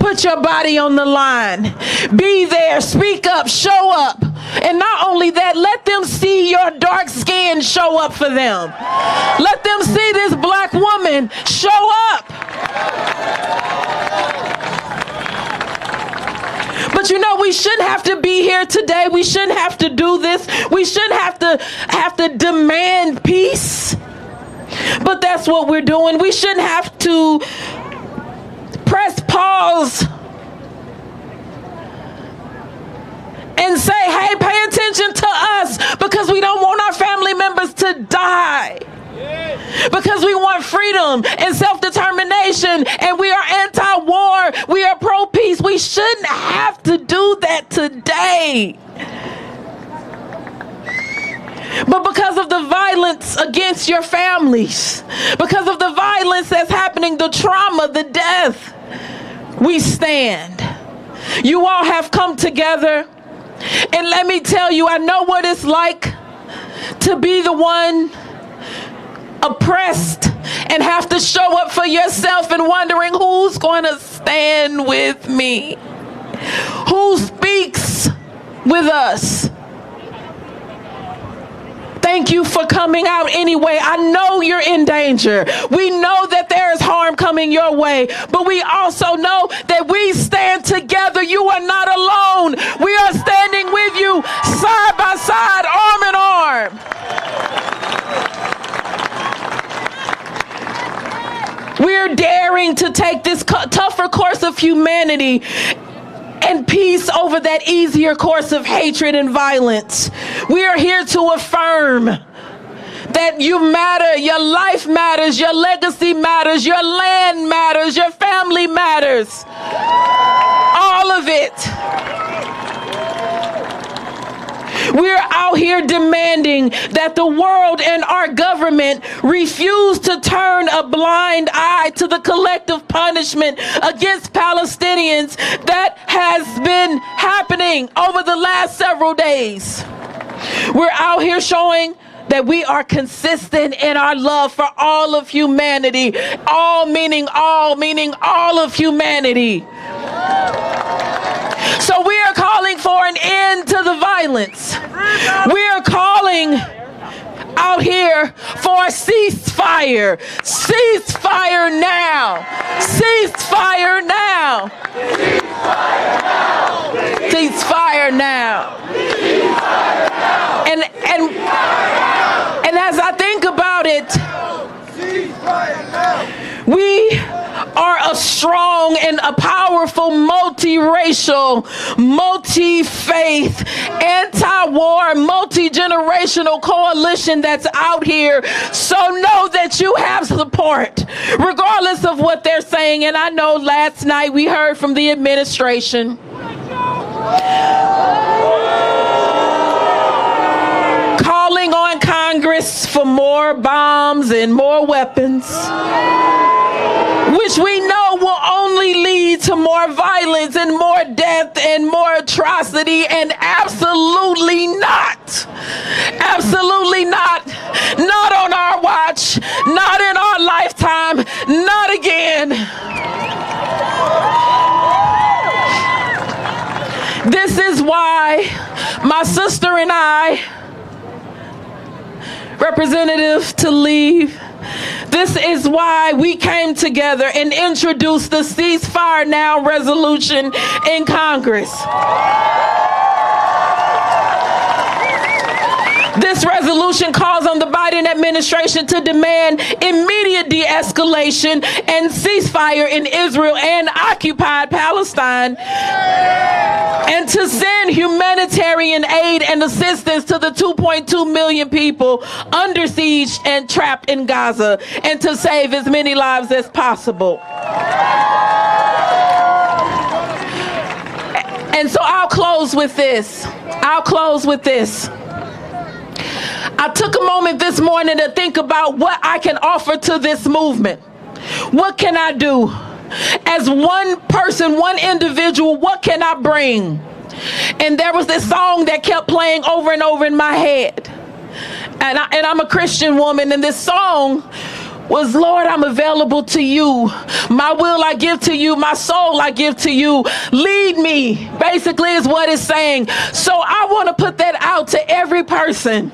Put your body on the line. Be there, speak up, show up. And not only that, let them see your dark skin show up for them. Let them see this black woman show up. But you know, we shouldn't have to be here today. We shouldn't have to do this. We shouldn't have to demand peace. But that's what we're doing. We shouldn't have to press pause and say, hey, pay attention to us, because we don't want our family members to die. Because we want freedom and self-determination, and we are anti-war, we are pro-peace. We shouldn't have to do that today. But because of the violence against your families, because of the violence that's happening, the trauma, the death, we stand. You all have come together. And let me tell you, I know what it's like to be the one oppressed and have to show up for yourself and wondering who's going to stand with me, who speaks with us. Thank you for coming out anyway. I know you're in danger. We know that there is harm coming your way, but we also know that we stand together. You are not alone. We are standing with you side by side, arm in arm. We're daring to take this tougher course of humanity and peace over that easier course of hatred and violence. We are here to affirm that you matter, your life matters, your legacy matters, your land matters, your family matters. All of it. We're out here demanding that the world and our government refuse to turn a blind eye to the collective punishment against Palestinians that has been happening over the last several days. We're out here showing that we are consistent in our love for all of humanity. All meaning all of humanity. So we are calling for an end to the violence. We are calling out here for a ceasefire. Ceasefire now. Ceasefire now. Ceasefire now. And as I think about it, we are a strong and a powerful multiracial, multi-faith, anti-war, multi-generational coalition that's out here. So know that you have support, regardless of what they're saying. And I know last night we heard from the administration calling on Congress for more bombs and more weapons, which we know will only lead to more violence and more death and more atrocity, and absolutely not, not on our watch, not in our lifetime, not again. This is why my sister and I, Representative to leave, this is why we came together and introduced the Ceasefire Now resolution in Congress. This resolution calls on the Biden administration to demand immediate de-escalation and ceasefire in Israel and occupied Palestine, and to send humanitarian aid and assistance to the 2.2 million people under siege and trapped in Gaza, and to save as many lives as possible. And so I'll close with this. I took a moment this morning to think about what I can offer to this movement. What can I do? As one person, one individual, what can I bring? And there was this song that kept playing over and over in my head. And I'm a Christian woman, and this song was, Lord, I'm available to you. My will I give to you. My soul I give to you. Lead me, basically is what it's saying. So I want to put that out to every person.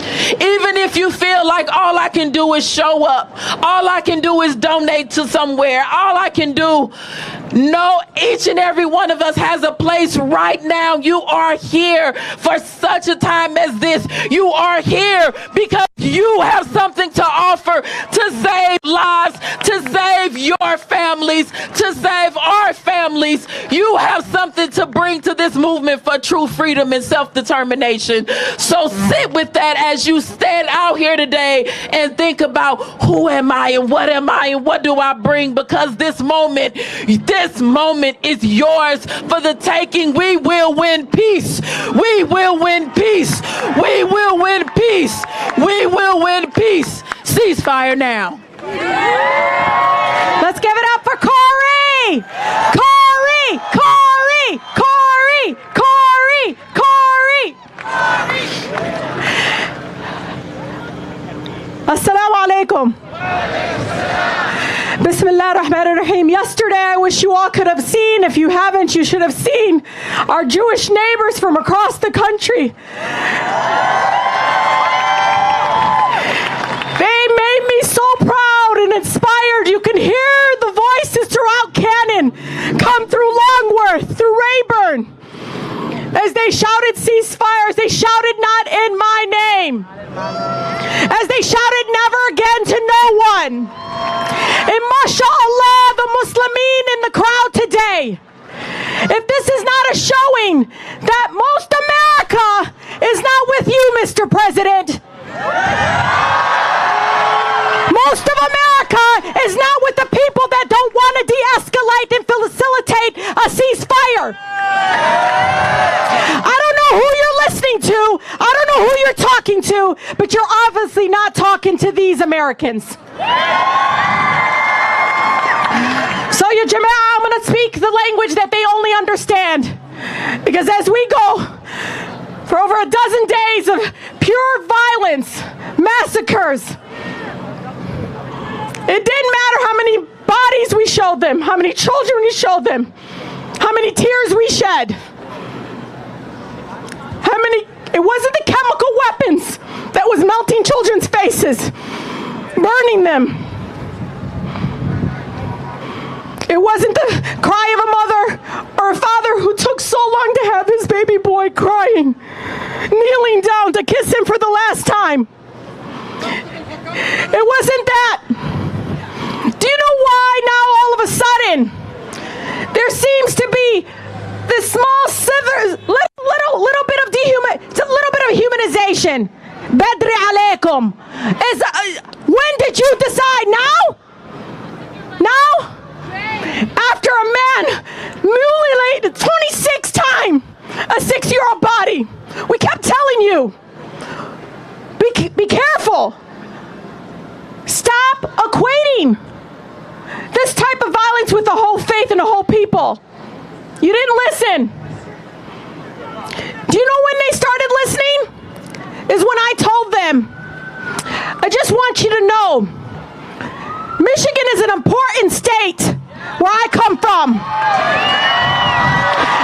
Even if you feel like all I can do is show up, all I can do is donate to somewhere, all I can do, no, each and every one of us has a place right now. You are here for such a time as this. You are here because You have something to offer to save lives, to save your families, to save our families. You have something to bring to this movement for true freedom and self-determination. So sit with that as you stand out here today and think about who am I and what do I bring, because this moment is yours for the taking. We will win peace. We will win peace. We will win peace. We will win peace. Ceasefire now. Let's give it up for Corey! Corey! Corey! Corey! Corey! Corey! Assalamu alaikum. Bismillah ar-Rahman ar-Rahim. Yesterday, I wish you all could have seen. If you haven't, you should have seen our Jewish neighbors from across the country. They made me so proud and inspired. You can hear the voices throughout Cannon come through Longworth, through Rayburn. As they shouted ceasefires, they shouted not in my name. As they shouted never again to no one. And mashallah, the Muslimin in the crowd today. If this is not a showing that most America is not with you, Mr. President. Most of America is not with the people that don't want to de-escalate and facilitate a ceasefire. I don't know who you're listening to. I don't know who you're talking to, but you're obviously not talking to these Americans. So ya Jama'ah, I'm going to speak the language that they only understand. Because as we go for over a dozen days of pure violence, massacres, it didn't matter how many bodies we showed them, how many children we showed them, how many tears we shed. It wasn't the chemical weapons that was melting children's faces, burning them. It wasn't the cry of a mother or a father who took so long to have his baby boy crying, kneeling down to kiss him for the last time. It wasn't that. Do you know why now all of a sudden there seems to be this small little bit of humanization? Badri alaikum. When did you decide? Now? Now? After a man mutilated 26 times a 6-year-old body. We kept telling you, be careful. Stop equating this type of violence with the whole faith and the whole people. You didn't listen. Do you know when they started listening? Is when I told them, I just want you to know, Michigan is an important state where I come from.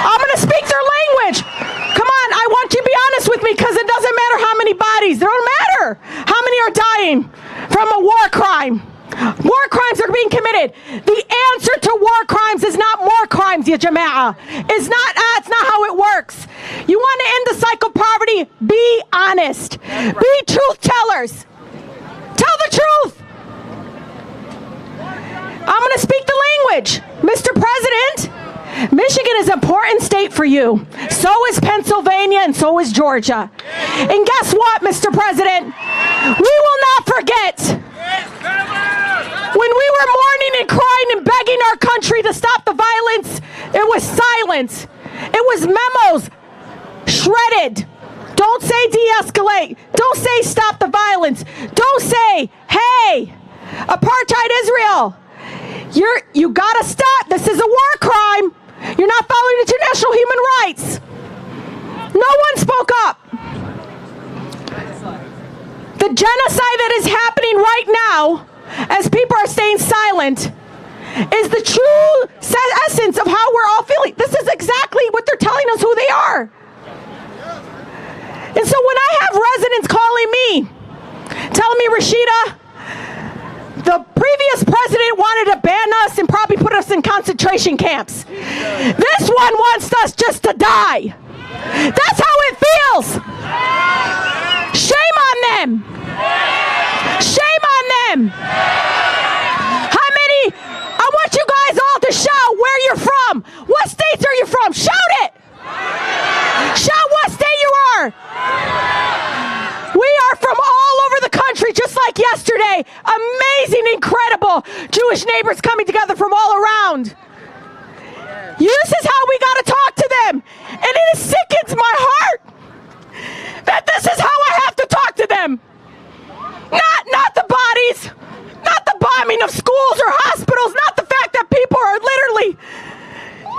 I'm going to speak their language. Come on, I want you to be honest with me, because it doesn't matter how many bodies. It don't matter how many are dying from a war crime. War crimes are being committed. The answer to war crimes is not more crimes, ya Jama'ah. It's not how it works. You want to end the cycle of poverty? Be honest. Be truth tellers. Tell the truth. I'm going to speak the language. Mr. President, Michigan is an important state for you. So is Pennsylvania, and so is Georgia. And guess what, Mr. President? We will not forget. When we were mourning and crying and begging our country to stop the violence, it was silence. It was memos shredded. Don't say de-escalate. Don't say stop the violence. Don't say, hey, apartheid Israel, you gotta stop. This is a war crime. You're not following international human rights. No one spoke up. The genocide that is happening right now, as people are staying silent, is the true essence of how we're all feeling. This is exactly what they're telling us who they are. And so when I have residents calling me, telling me, Rashida, the previous president wanted to ban us and probably put us in concentration camps. This one wants us just to die. That's how it feels. Shame on them. Shame on them. How many? I want you guys all to shout where you're from. What states are you from? Shout it. Shout what state you are. We are from all over the country, just like yesterday. Amazing, incredible Jewish neighbors coming together from all around. This is how we got to talk to them. And it sickens my heart that this is how I have to talk to them. Not the bodies, not the bombing of schools or hospitals, not the fact that people are literally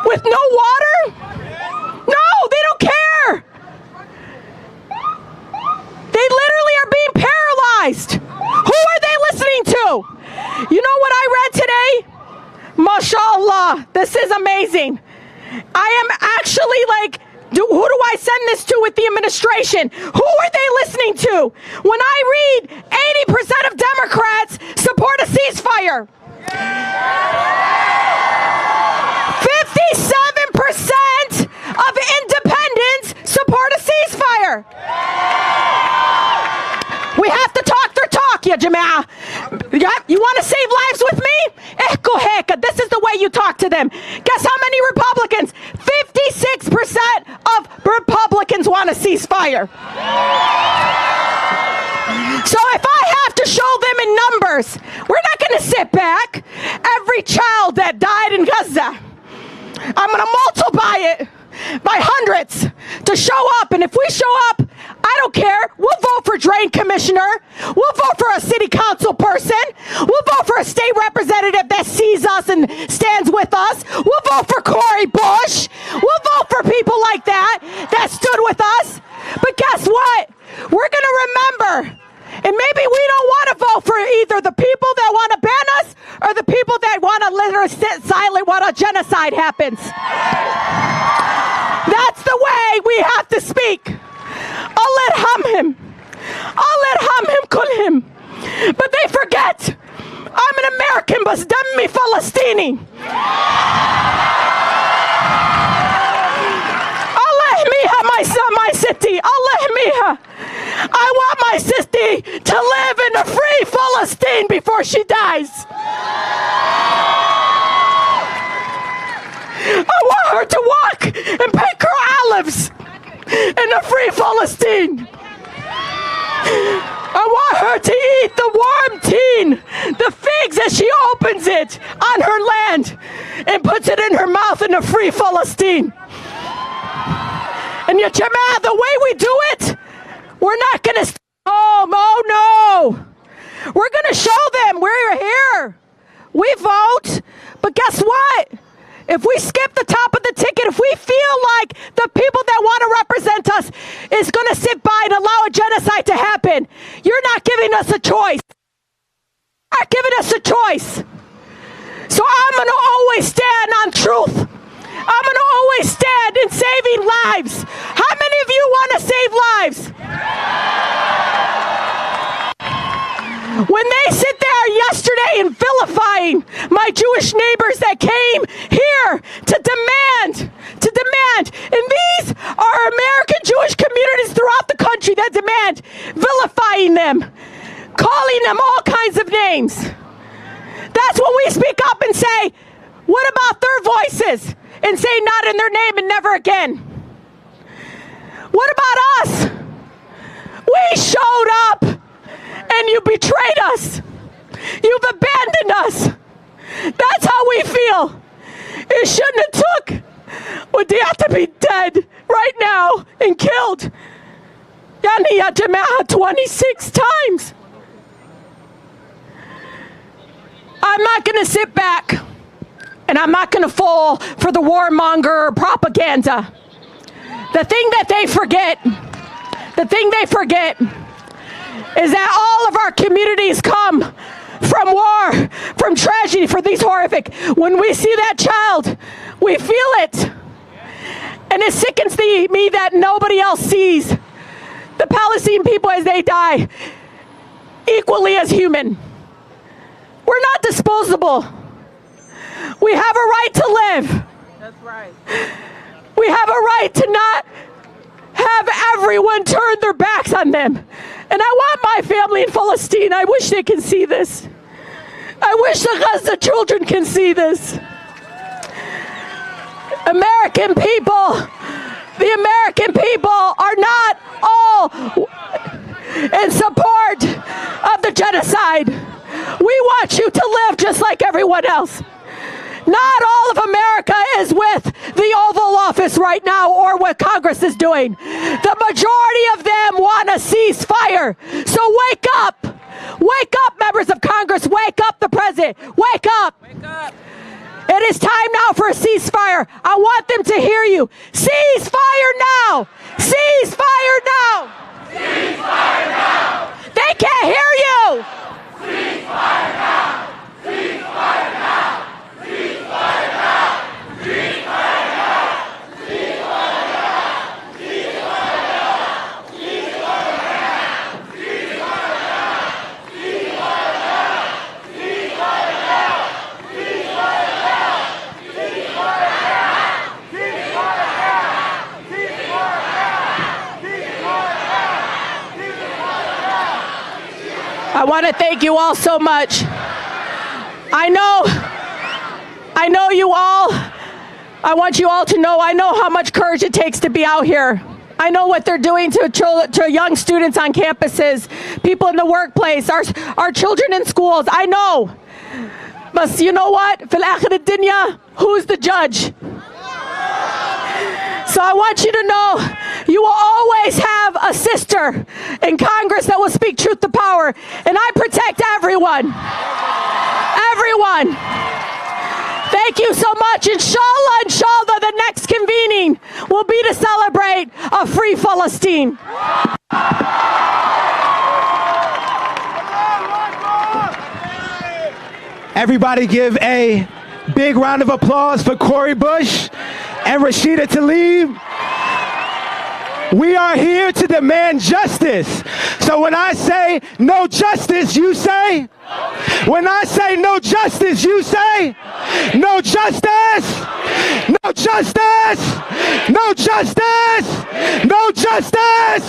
with no water. No, they don't care. They literally are being paralyzed. Who are they listening to? You know what I read today? MashaAllah, this is amazing. I am actually like, who do I send this to with the administration? Who are they listening to? When I read 80% of Democrats support a ceasefire. 57% of independents support a ceasefire. We have to talk their talk, ya Jama'ah. You want to save lives with me? This is the way you talk to them. Guess how many Republicans? 56% of Republicans want a ceasefire. So if I have to show them in numbers, we're not going to sit back. Every child that died in Gaza, I'm going to multiply it by hundreds to show up. And if we show up, I don't care. We'll vote for drain commissioner. We'll vote for a city council person. We'll vote for a state representative that sees us and stands with us. We'll vote for Cori Bush. We'll vote for people like that stood with us. But guess what? We're going to remember. And maybe we don't want to vote for either the people that want to ban us or the people that want to literally sit silent while a genocide happens. That's the way we have to speak. Allah hamhim. Allah hamhim kulhim. But they forget, I'm an American, but dammi Palestini. Allah miha, my city. Allah miha. I want my sister to live in a free Palestine before she dies. I want her to walk and pick her olives in a free Palestine. I want her to eat the warm tea, the figs as she opens it on her land and puts it in her mouth in a free Palestine. And ya Jama'ah, the way we do it, we're not going to stay home. Oh no. We're going to show them we're here. We vote. But guess what? If we skip the top of the ticket, if we feel like the people that want to represent us is going to sit by and allow a genocide to happen, you're not giving us a choice. You're not giving us a choice. So I'm going to always stand on truth. I'm going to always stand in saving lives. How many of you want to save lives? When they sit there yesterday and vilifying my Jewish neighbors that came here to demand, and these are American Jewish communities throughout the country that demand, vilifying them, calling them all kinds of names. That's when we speak up and say, what about their voices? And say not in their name and never again. What about us? We showed up and you betrayed us. You've abandoned us. That's how we feel. It shouldn't have took. Would they have to be dead right now and killed? Yani ya Jama'ah 26 times. I'm not going to sit back. And I'm not going to fall for the warmonger propaganda. The thing they forget is that all of our communities come from war, from tragedy, for these horrific. When we see that child, we feel it. And it sickens me that nobody else sees the Palestinian people as they die equally as human. We're not disposable. We have a right to live. That's right. We have a right to not have everyone turn their backs on them. And I want my family in Palestine. I wish they can see this. I wish the Gaza children can see this. American people, the American people are not all in support of the genocide. We want you to live just like everyone else. Not all of America is with the Oval Office right now or what Congress is doing. The majority of them want a ceasefire. So wake up. Wake up, members of Congress. Wake up, the president. Wake up. Wake up. It is time now for a ceasefire. I want them to hear you. Ceasefire now. Ceasefire now. Ceasefire now. They can't hear you. Ceasefire now. Ceasefire now. Ceasefire now. Ceasefire now. Ceasefire now. Ceasefire now. Ceasefire now. Ceasefire now. Ceasefire now. Ceasefire now. Ceasefire now. Ceasefire now. Ceasefire now. Ceasefire now. I want to thank you all so much. I know you all. I want you all to know I know how much courage it takes to be out here. I know what they're doing to young students on campuses, people in the workplace, our children in schools. I know. But you know what? في الآخر الدنيا, who's the judge? So I want you to know you will always have a sister in Congress that will speak truth to power. And I protect everyone. Everyone. Thank you so much. Inshallah, inshallah, the next convening will be to celebrate a free Palestine. Everybody give a big round of applause for Cori Bush and Rashida Tlaib. We are here to demand justice. So when I say no justice, you say? When I say no justice, you say? No justice! No justice! No justice! No justice!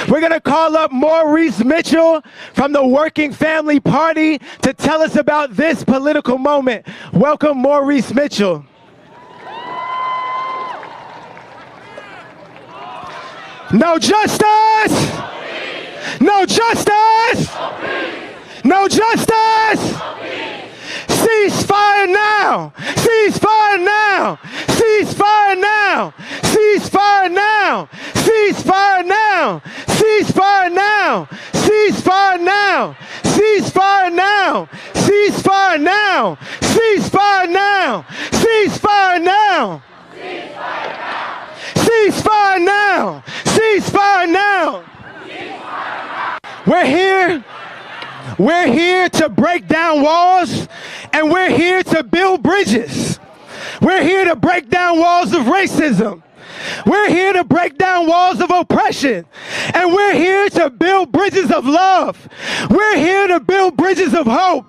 We're going to call up Maurice Mitchell from the Working Family Party to tell us about this political moment. Welcome, Maurice Mitchell. No justice! No justice! No justice! Ceasefire now! Ceasefire now! Ceasefire now! Ceasefire now! Ceasefire now! Ceasefire now! Ceasefire now! Ceasefire now! Ceasefire now! Ceasefire now! Ceasefire now! Ceasefire now! Ceasefire now! We're here to break down walls, and we're here to build bridges. We're here to break down walls of racism. We're here to break down walls of oppression, and we're here to build bridges of love. We're here to build bridges of hope.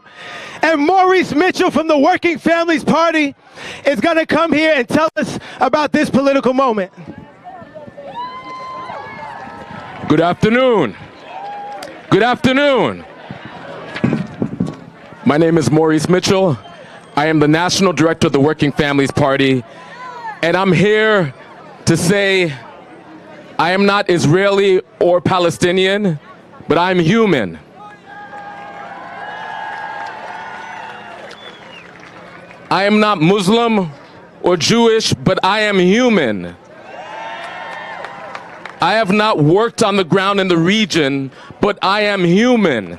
And Maurice Mitchell from the Working Families Party is going to come here and tell us about this political moment. Good afternoon. Good afternoon. My name is Maurice Mitchell. I am the National Director of the Working Families Party, and I'm here to say I am not Israeli or Palestinian, but I'm human. I am not Muslim or Jewish, but I am human. I have not worked on the ground in the region, but I am human.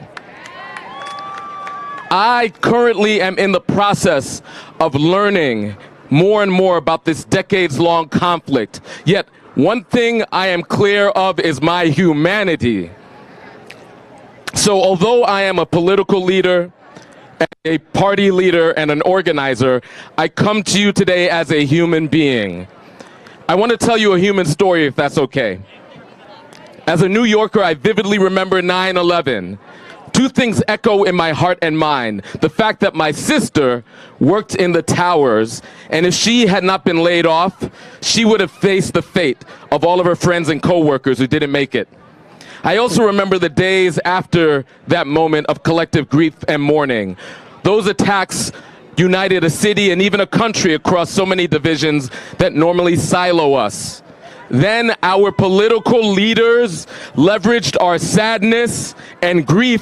I currently am in the process of learning more and more about this decades-long conflict. Yet, one thing I am clear of is my humanity. So although I am a political leader, a party leader, and an organizer, I come to you today as a human being. I want to tell you a human story, if that's okay. As a New Yorker, I vividly remember 9/11. Two things echo in my heart and mind. The fact that my sister worked in the towers, and if she had not been laid off, she would have faced the fate of all of her friends and co-workers who didn't make it. I also remember the days after that moment of collective grief and mourning. Those attacks united a city and even a country across so many divisions that normally silo us. Then our political leaders leveraged our sadness and grief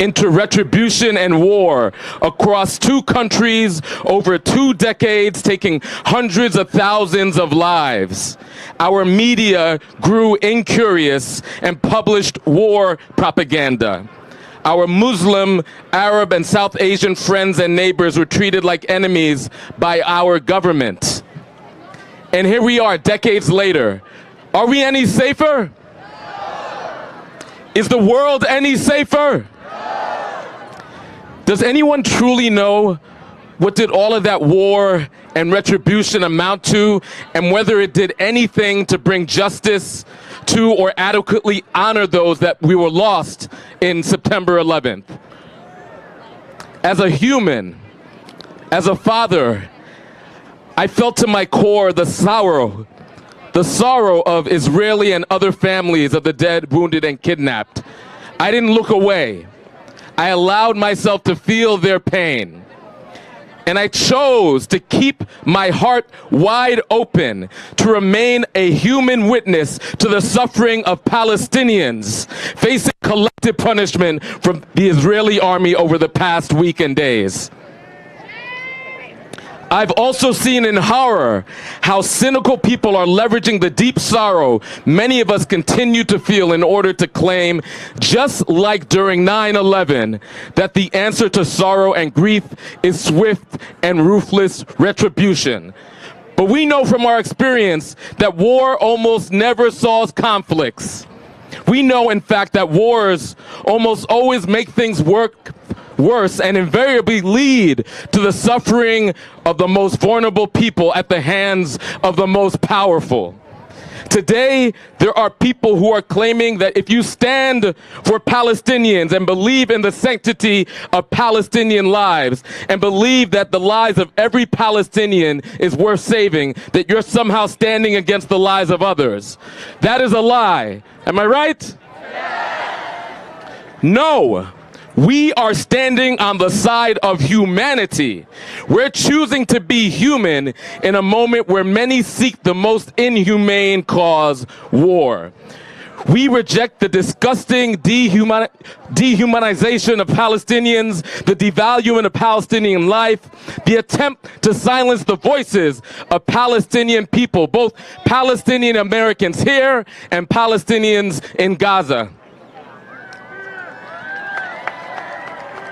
into retribution and war across 2 countries over 2 decades, taking hundreds of thousands of lives. Our media grew incurious and published war propaganda. Our Muslim, Arab, and South Asian friends and neighbors were treated like enemies by our government. And here we are, decades later. Are we any safer? Is the world any safer? Does anyone truly know what did all of that war and retribution amount to, and whether it did anything to bring justice to or adequately honor those that we were lost in September 11th? As a human, as a father, I felt to my core the sorrow of Israeli and other families of the dead, wounded, and kidnapped. I didn't look away. I allowed myself to feel their pain. And I chose to keep my heart wide open to remain a human witness to the suffering of Palestinians facing collective punishment from the Israeli army over the past week and days. I've also seen in horror how cynical people are leveraging the deep sorrow many of us continue to feel in order to claim, just like during 9/11, that the answer to sorrow and grief is swift and ruthless retribution. But we know from our experience that war almost never solves conflicts. We know, in fact, that wars almost always make things worse and invariably lead to the suffering of the most vulnerable people at the hands of the most powerful. Today, there are people who are claiming that if you stand for Palestinians and believe in the sanctity of Palestinian lives and believe that the lives of every Palestinian is worth saving, that you're somehow standing against the lives of others. That is a lie. Am I right? No. We are standing on the side of humanity. We're choosing to be human in a moment where many seek the most inhumane cause, war. We reject the disgusting dehumanization of Palestinians, the devaluing of Palestinian life, the attempt to silence the voices of Palestinian people, both Palestinian Americans here and Palestinians in Gaza,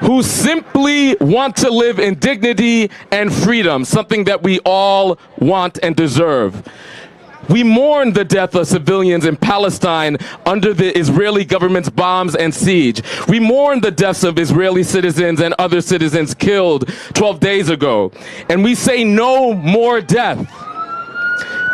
who simply want to live in dignity and freedom, something that we all want and deserve. We mourn the death of civilians in Palestine under the Israeli government's bombs and siege. We mourn the deaths of Israeli citizens and other citizens killed 12 days ago. And we say no more death.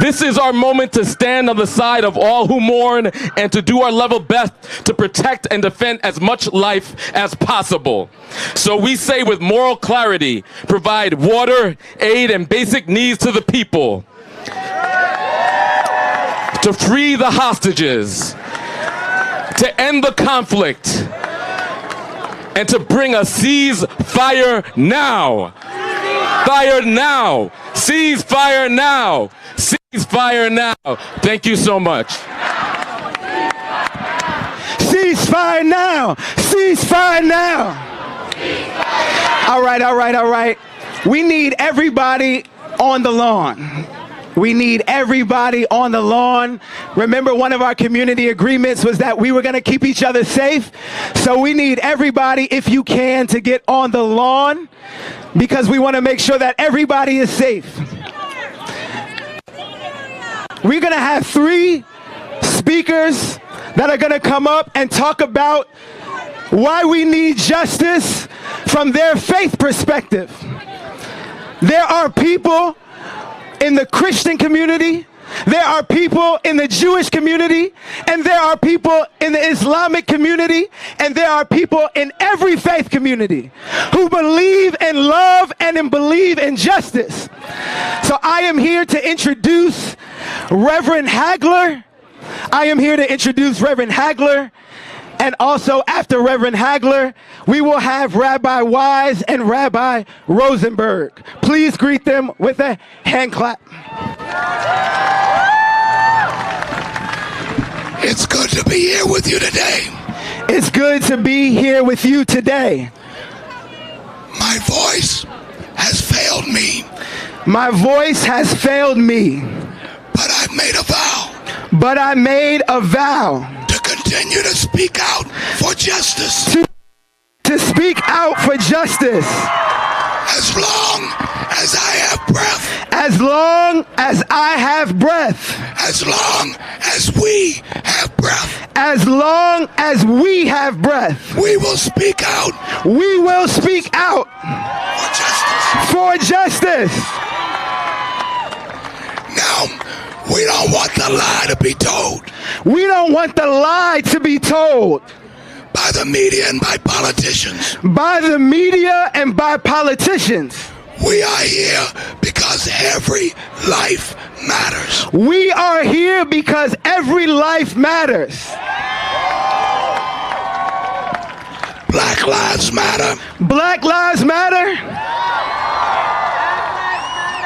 This is our moment to stand on the side of all who mourn and to do our level best to protect and defend as much life as possible. So we say with moral clarity, provide water, aid, and basic needs to the people, to free the hostages, to end the conflict, and to bring a ceasefire now. Fire now. Ceasefire now. Ceasefire now. Thank you so much. Ceasefire now. Ceasefire now. All right. We need everybody on the lawn. We need everybody on the lawn. Remember, one of our community agreements was that we were going to keep each other safe. So we need everybody, if you can, to get on the lawn because we want to make sure that everybody is safe. We're going to have 3 speakers that are going to come up and talk about why we need justice from their faith perspective. There are people in the Christian community, there are people in the Jewish community, and there are people in the Islamic community, and there are people in every faith community who believe and love and believe in justice. So I am here to introduce Reverend Hagler. And also after Reverend Hagler, we will have Rabbi Wise and Rabbi Rosenberg. Please greet them with a hand clap. It's good to be here with you today. It's good to be here with you today. My voice has failed me. My voice has failed me. But I've made a vow. But I made a vow. To continue to speak out for justice. To speak out for justice. As long as I have breath. As long as I have breath. As long as we have breath. As long as we have breath. We will speak out. We will speak out. For justice. Now, we don't want the lie to be told. We don't want the lie to be told. By the media and by politicians. By the media and by politicians. We are here because every life matters. We are here because every life matters. Black lives matter. Black lives matter.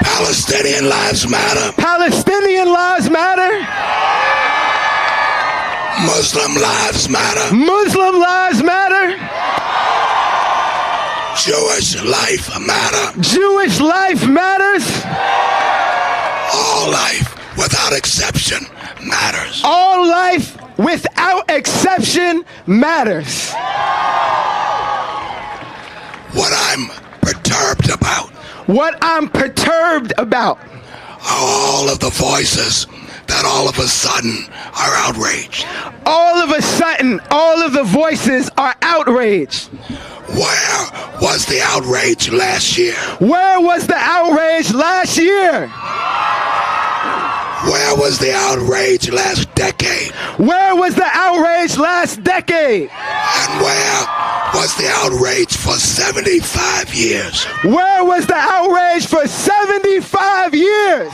Palestinian lives matter. Palestinian lives matter. Muslim lives matter. Muslim lives matter. Jewish life matter. Jewish life matters. All life without exception matters. All life without exception matters. What I'm perturbed about. What I'm perturbed about. All of the voices that all of a sudden are outraged. All of a sudden, all of the voices are outraged. Where was the outrage last year? Where was the outrage last year? Where was the outrage last decade? Where was the outrage last decade? And where was the outrage for 75 years? Where was the outrage for 75 years?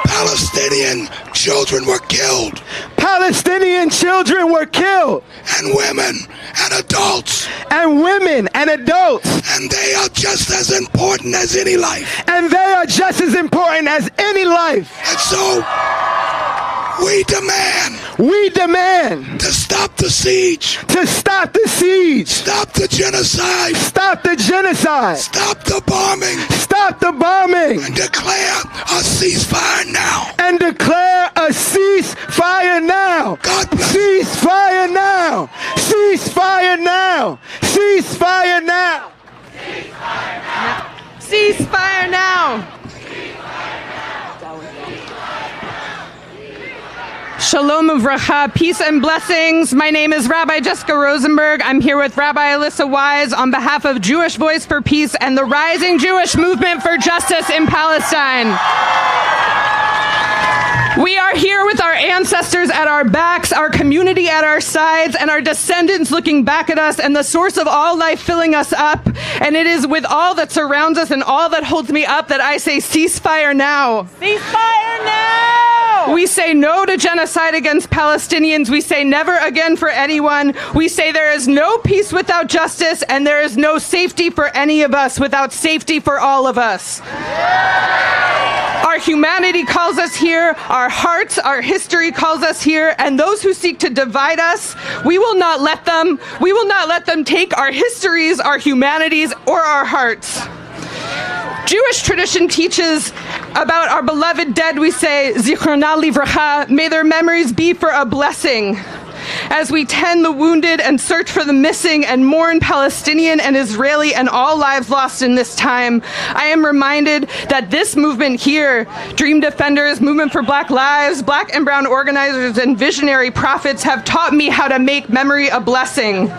Palestinian children were killed. Palestinian children were killed. And women and adults. And women and adults. And they are just as important as any life. And they are just as important as any life. And so, we demand to stop the siege. To stop the siege. Stop the genocide. Stop the genocide. Stop the bombing. Stop the bombing. And declare a ceasefire now. And declare a ceasefire now. God bless. Ceasefire now. Ceasefire now. Ceasefire now. Ceasefire now. Ceasefire now. Shalom uvracha, peace and blessings. My name is Rabbi Jessica Rosenberg. I'm here with Rabbi Alyssa Wise on behalf of Jewish Voice for Peace and the rising Jewish movement for justice in Palestine. We are here with our ancestors at our backs, our community at our sides, and our descendants looking back at us, and the source of all life filling us up. And it is with all that surrounds us and all that holds me up that I say ceasefire now. Ceasefire now! We say no to genocide against Palestinians. We say never again for anyone. We say there is no peace without justice, and there is no safety for any of us without safety for all of us. Our humanity calls us here, our hearts, our history calls us here, and those who seek to divide us, we will not let them take our histories, our humanities, or our hearts. Jewish tradition teaches about our beloved dead. We say, Zichrona livracha, may their memories be for a blessing. As we tend the wounded and search for the missing and mourn Palestinian and Israeli and all lives lost in this time, I am reminded that this movement here, Dream Defenders, Movement for Black Lives, Black and Brown organizers, and visionary prophets have taught me how to make memory a blessing.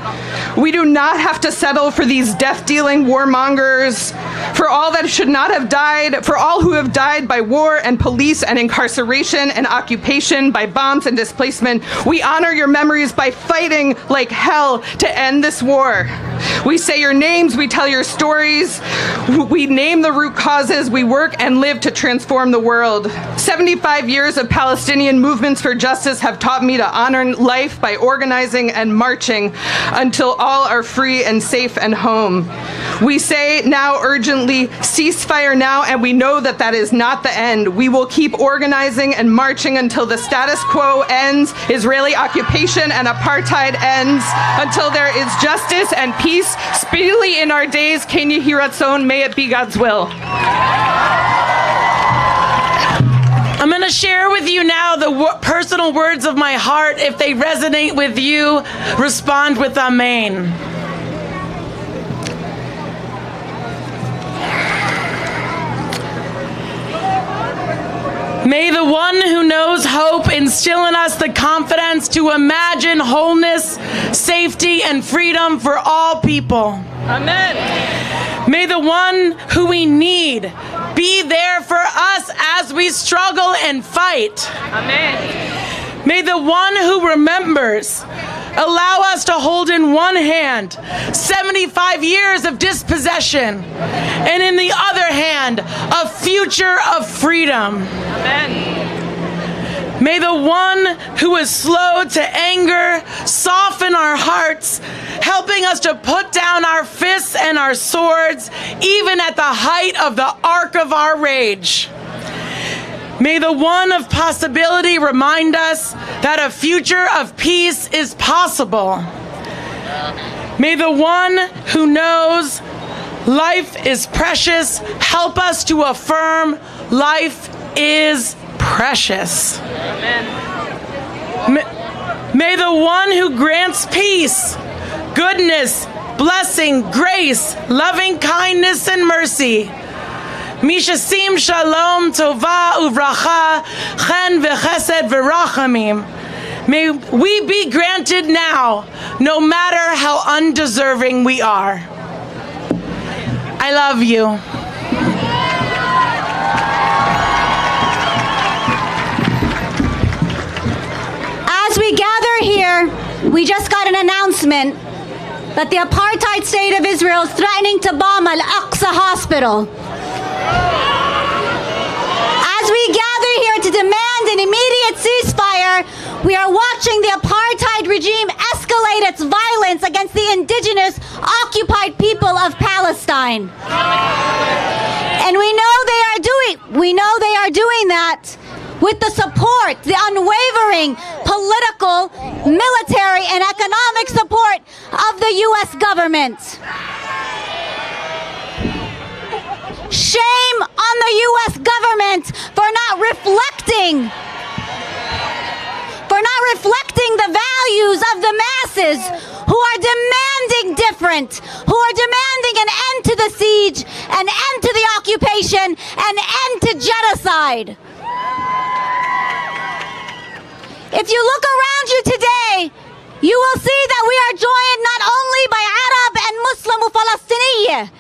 We do not have to settle for these death-dealing warmongers, for all that should not have died, for all who have died by war and police and incarceration and occupation, by bombs and displacement. We honor your memories by fighting like hell to end this war. We say your names, we tell your stories, we name the root causes, we work and live to transform the world. 75 years of Palestinian movements for justice have taught me to honor life by organizing and marching until all are free and safe and home. We say now urgently, ceasefire now, and we know that that is not the end. We will keep organizing and marching until the status quo ends, Israeli occupation and apartheid ends, until there is justice and peace speedily in our days. Ken Yehi Ratzon, may it be God's will. I'm going to share with you now the personal words of my heart. If they resonate with you, respond with Amen. May the one who knows hope instill in us the confidence to imagine wholeness, safety, and freedom for all people. Amen. May the one who we need be there for us as we struggle and fight. Amen. May the one who remembers allow us to hold in one hand 75 years of dispossession, and in the other hand, a future of freedom. Amen. May the one who is slow to anger soften our hearts, helping us to put down our fists and our swords, even at the height of the arc of our rage. May the one of possibility remind us that a future of peace is possible. May the one who knows life is precious help us to affirm life is precious. Amen. May the one who grants peace, goodness, blessing, grace, loving kindness, and mercy, Mishasim shalom tova uvracha chen v'chesed v'rachamim. May we be granted now, no matter how undeserving we are. I love you. As we gather here, we just got an announcement that the apartheid state of Israel is threatening to bomb Al-Aqsa Hospital. As we gather here to demand an immediate ceasefire, we are watching the apartheid regime escalate its violence against the indigenous occupied people of Palestine. And we know they are doing that with the support, the unwavering political, military, and economic support of the U.S. government. Shame on the U.S. government for not reflecting the values of the masses who are demanding different, who are demanding an end to the siege, an end to the occupation, an end to genocide. If you look around you today, you will see that we are joined not only by Arab and Muslim Palestinian.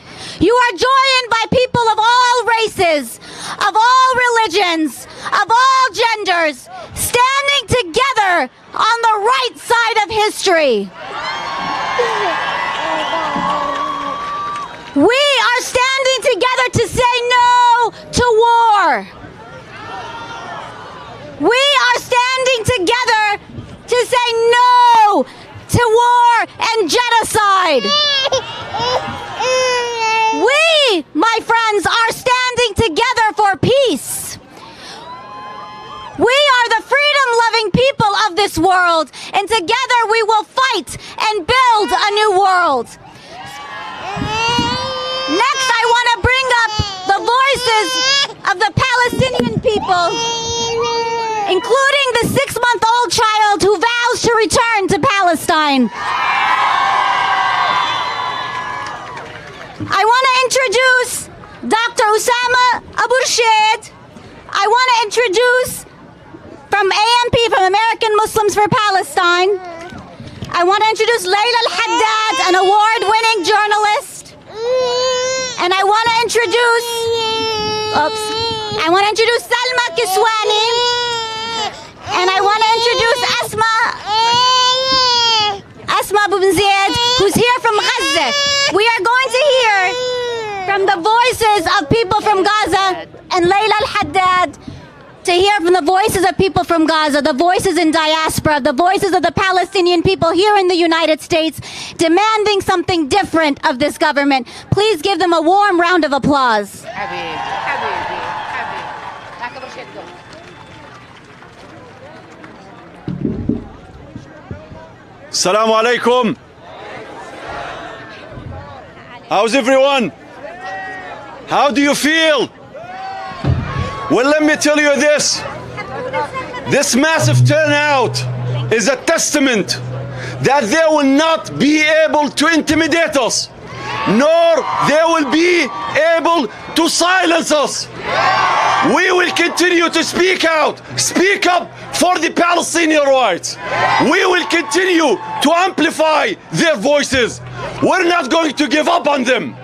You are joined by people of all races, of all religions, of all genders, standing together on the right side of history. We are standing together to say no to war. We are standing together to say no to war and genocide. We, my friends, are standing together for peace. We are the freedom-loving people of this world, and together we will fight and build a new world. Next, I want to bring up the voices of the Palestinian people, including the 6-month-old child who vows to return to Palestine. I want to introduce Dr. Usama Abu Rashid. I want to introduce from AMP, from American Muslims for Palestine. I want to introduce Layla Al-Haddad, an award-winning journalist. And I want to introduce, Salma Kiswani. And I want to introduce Asma Asma Abu Ziyad, who's here from Gaza. We are going to hear from the voices of people from Gaza, and Layla Al-Haddad, to hear from the voices of people from Gaza, the voices in diaspora, the voices of the Palestinian people here in the United States, demanding something different of this government. Please give them a warm round of applause. Assalamu alaikum. How's everyone? How do you feel? Well, let me tell you this. This massive turnout is a testament that they will not be able to intimidate us, nor they will be able to silence us. We will continue to speak out, speak up for the Palestinian rights. We will continue to amplify their voices. We're not going to give up on them.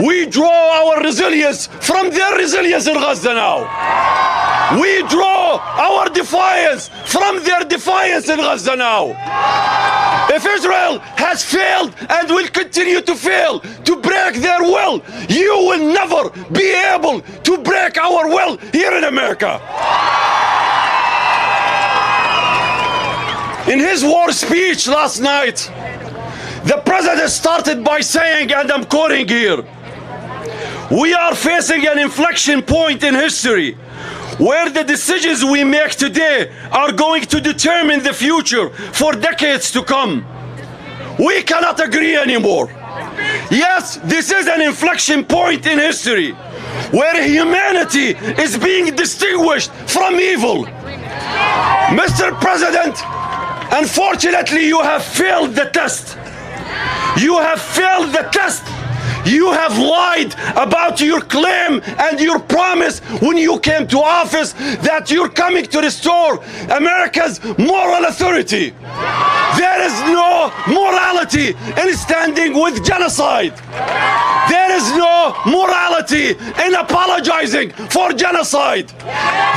We draw our resilience from their resilience in Gaza now. We draw our defiance from their defiance in Gaza now. If Israel has failed and will continue to fail to break their will, you will never be able to break our will here in America. In his war speech last night, the president started by saying, and I'm quoting here, "We are facing an inflection point in history where the decisions we make today are going to determine the future for decades to come." We cannot agree anymore. Yes, this is an inflection point in history where humanity is being distinguished from evil. Mr. President, unfortunately, you have failed the test. You have failed the test. You have lied about your claim and your promise when you came to office that you're coming to restore America's moral authority. There is no morality in standing with genocide. There is no morality in apologizing for genocide.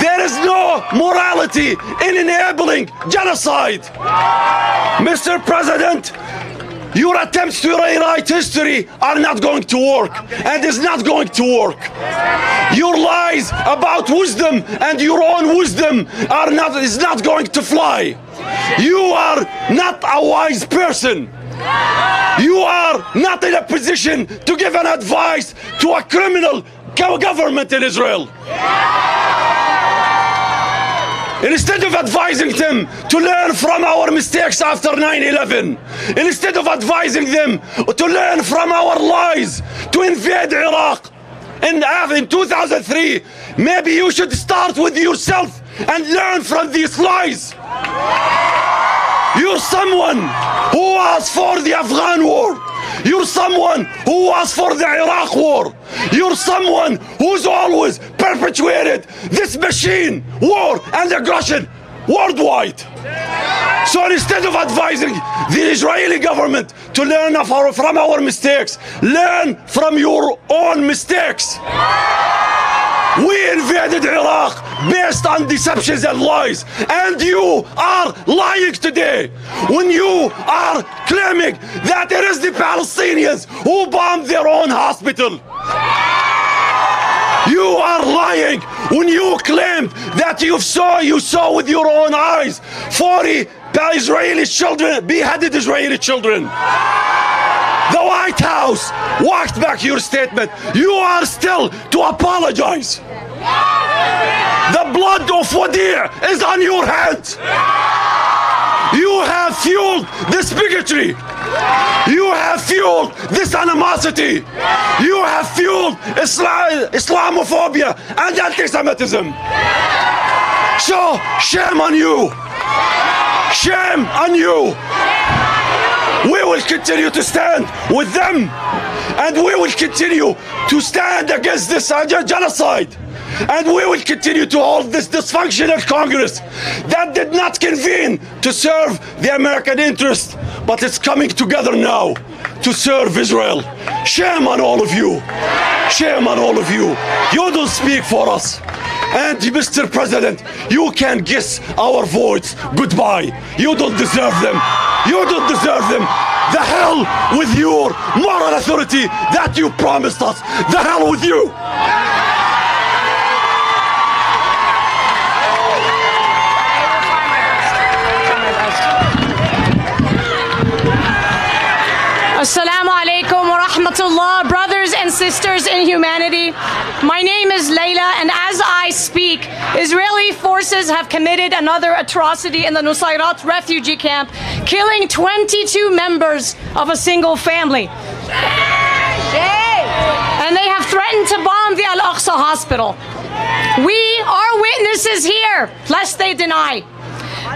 There is no morality in enabling genocide. Mr. President, your attempts to rewrite history are not going to work, and is not going to work. Your lies about wisdom and your own wisdom is not going to fly. You are not a wise person. You are not in a position to give an advice to a criminal government in Israel. Instead of advising them to learn from our mistakes after 9/11, instead of advising them to learn from our lies to invade Iraq in 2003, maybe you should start with yourself and learn from these lies. You're someone who was for the Afghan war. You're someone who was for the Iraq war. You're someone who's always perpetuated this machine, war and aggression worldwide. So instead of advising the Israeli government to learn from our mistakes, learn from your own mistakes. We invaded Iraq based on deceptions and lies, and you are lying today when you are claiming that it is the Palestinians who bombed their own hospital. You are lying when you claimed that you saw with your own eyes 40 Israeli children, beheaded Israeli children. The White House walked back your statement. You are still to apologize. The blood of Wadir is on your hands. You have fueled this bigotry. You have fueled this animosity. You have fueled Islamophobia and anti-Semitism. So shame on you. Shame on you. We will continue to stand with them, and we will continue to stand against this genocide. And we will continue to hold this dysfunctional Congress that did not convene to serve the American interest, but it's coming together now to serve Israel. Shame on all of you. Shame on all of you. You don't speak for us. And Mr. President, you can kiss our votes goodbye. You don't deserve them. You don't deserve them. The hell with your moral authority that you promised us. The hell with you. Assalamu alaikum wa rahmatullah, brothers and sisters in humanity. My name is Layla, and as I speak, Israeli forces have committed another atrocity in the Nusayrat refugee camp, killing 22 members of a single family. And they have threatened to bomb the Al-Aqsa hospital. We are witnesses here, lest they deny.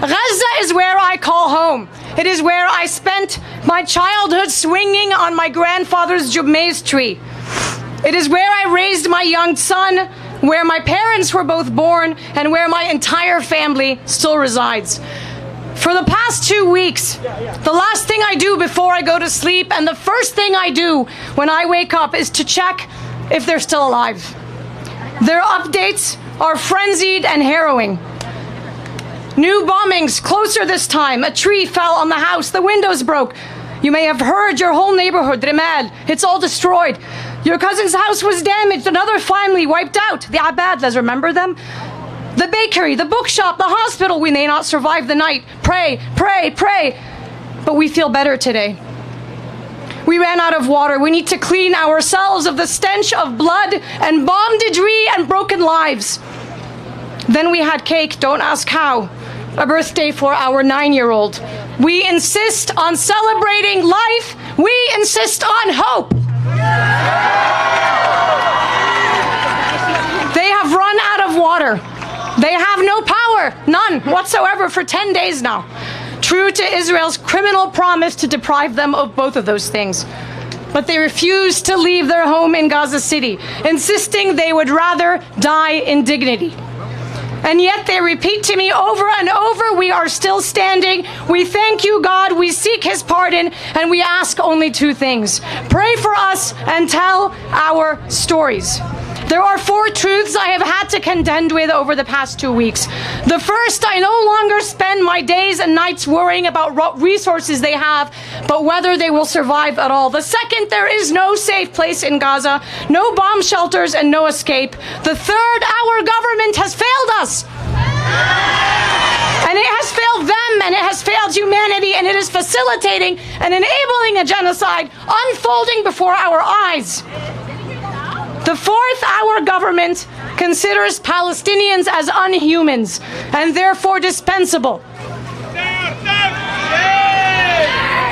Gaza is where I call home. It is where I spent my childhood swinging on my grandfather's maize tree. It is where I raised my young son, where my parents were both born, and where my entire family still resides. For the past 2 weeks, the last thing I do before I go to sleep and the first thing I do when I wake up is to check if they're still alive. Their updates are frenzied and harrowing. New bombings, closer this time. A tree fell on the house, the windows broke. You may have heard your whole neighborhood, Rimal, it's all destroyed. Your cousin's house was damaged, another family wiped out. The Abadlas, remember them? The bakery, the bookshop, the hospital, we may not survive the night. Pray, pray, pray. But we feel better today. We ran out of water. We need to clean ourselves of the stench of blood and bomb debris and broken lives. Then we had cake, don't ask how. A birthday for our 9-year-old. We insist on celebrating life. We insist on hope. They have run out of water. They have no power, none whatsoever for 10 days now. True to Israel's criminal promise to deprive them of both of those things. But they refuse to leave their home in Gaza City, insisting they would rather die in dignity. And yet they repeat to me over and over, we are still standing. We thank you, God. We seek his pardon. And we ask only 2 things. Pray for us and tell our stories. There are 4 truths I have had to contend with over the past 2 weeks. The first, I no longer spend my days and nights worrying about what resources they have, but whether they will survive at all. The second, there is no safe place in Gaza, no bomb shelters and no escape. The third, our government has failed us. And it has failed them, and it has failed humanity, and it is facilitating and enabling a genocide unfolding before our eyes. The fourth, our government considers Palestinians as unhumans and therefore dispensable.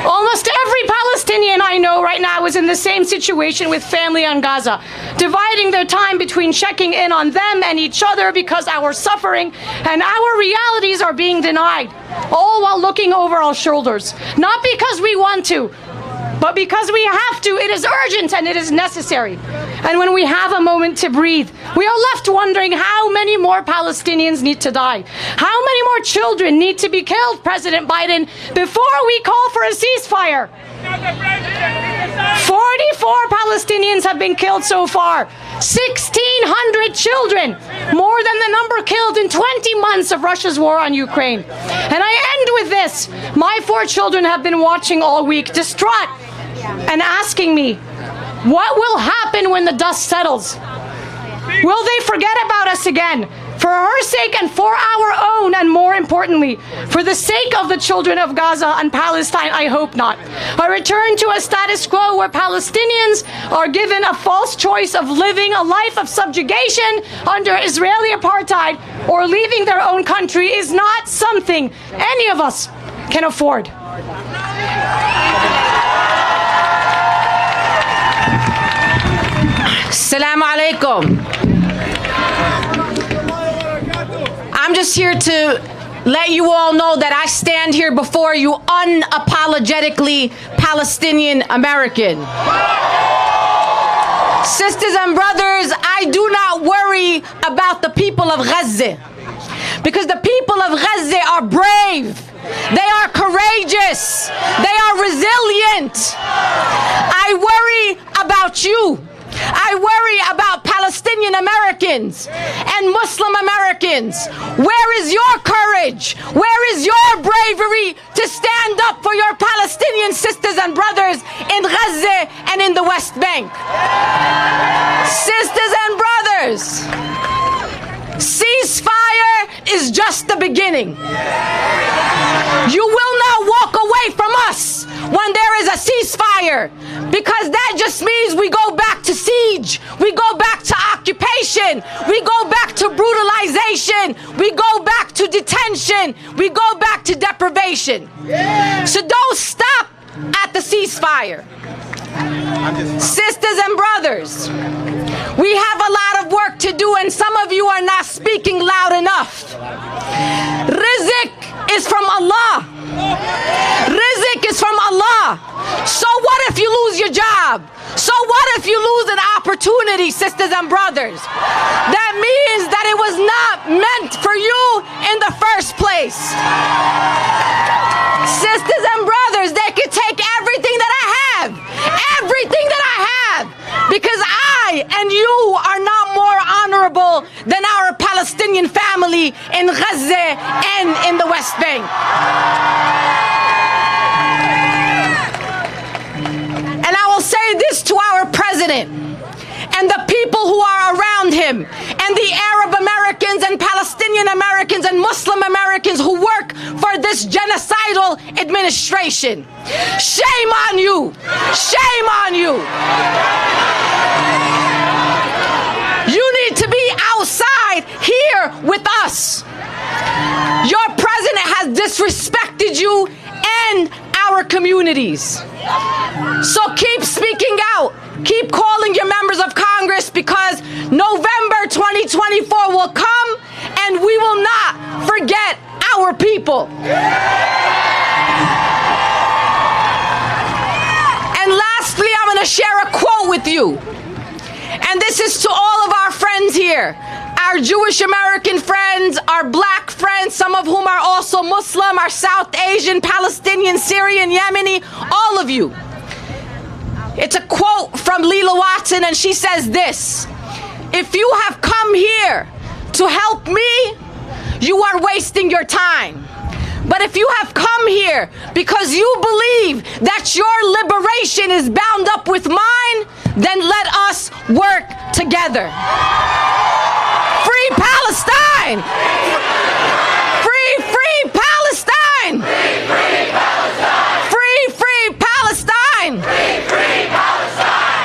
Almost every Palestinian I know right now is in the same situation with family on Gaza, dividing their time between checking in on them and each other because our suffering and our realities are being denied, all while looking over our shoulders. Not because we want to, but because we have to. It is urgent and it is necessary. And when we have a moment to breathe, we are left wondering how many more Palestinians need to die. How many more children need to be killed, President Biden, before we call for a ceasefire? 44 Palestinians have been killed so far. 1,600 children, more than the number killed in 20 months of Russia's war on Ukraine. And I end with this. My 4 children have been watching all week, distraught, and asking me, what will happen when the dust settles? Will they forget about us again? For her sake and for our own, and more importantly, for the sake of the children of Gaza and Palestine, I hope not. A return to a status quo where Palestinians are given a false choice of living a life of subjugation under Israeli apartheid or leaving their own country is not something any of us can afford. Assalamu alaikum. I'm just here to let you all know that I stand here before you unapologetically Palestinian American. Sisters and brothers, I do not worry about the people of Gaza, because the people of Gaza are brave. They are courageous. They are resilient. I worry about you. I worry about Palestinian Americans and Muslim Americans. Where is your courage? Where is your bravery to stand up for your Palestinian sisters and brothers in Gaza and in the West Bank? Sisters and brothers, ceasefire is just the beginning. You will not walk away from us when there is a ceasefire, because that just means we go back to siege, we go back to occupation, we go back to brutalization, we go back to detention, we go back to deprivation. So don't stop at the ceasefire. Sisters and brothers, we have a lot of work to do, and some of you are not speaking loud enough. Rizq is from Allah. Rizq is from Allah. So what if you lose your job? So what if you lose an opportunity, sisters and brothers? That means that it was not meant for you in the first place. Sisters and brothers, they can take everything that I have. Everything that I have. Because I and you are not more honorable than our Palestinian family in Gaza and in the West Bank. And I will say this to our president and the people who are around him and the Arab Americans and Palestinian Americans and Muslim Americans who work for this genocidal administration. Shame on you! Shame on you! You need to be outside here with us. Your president has disrespected you and our communities. So keep speaking out. Keep calling your members of Congress, because November 2024 will come and we will not forget our people. And lastly, I'm going to share a quote with you. And this is to all of our friends here, our Jewish American friends, our black friends, some of whom are also Muslim, our South Asian, Palestinian, Syrian, Yemeni, all of you. It's a quote from Leela Watson, and she says this: if you have come here to help me, you are wasting your time. But if you have come here because you believe that your liberation is bound up with mine, then let us work together. Free Palestine! Free, free Palestine! Free, free Palestine! Free, free Palestine! Free, free Palestine!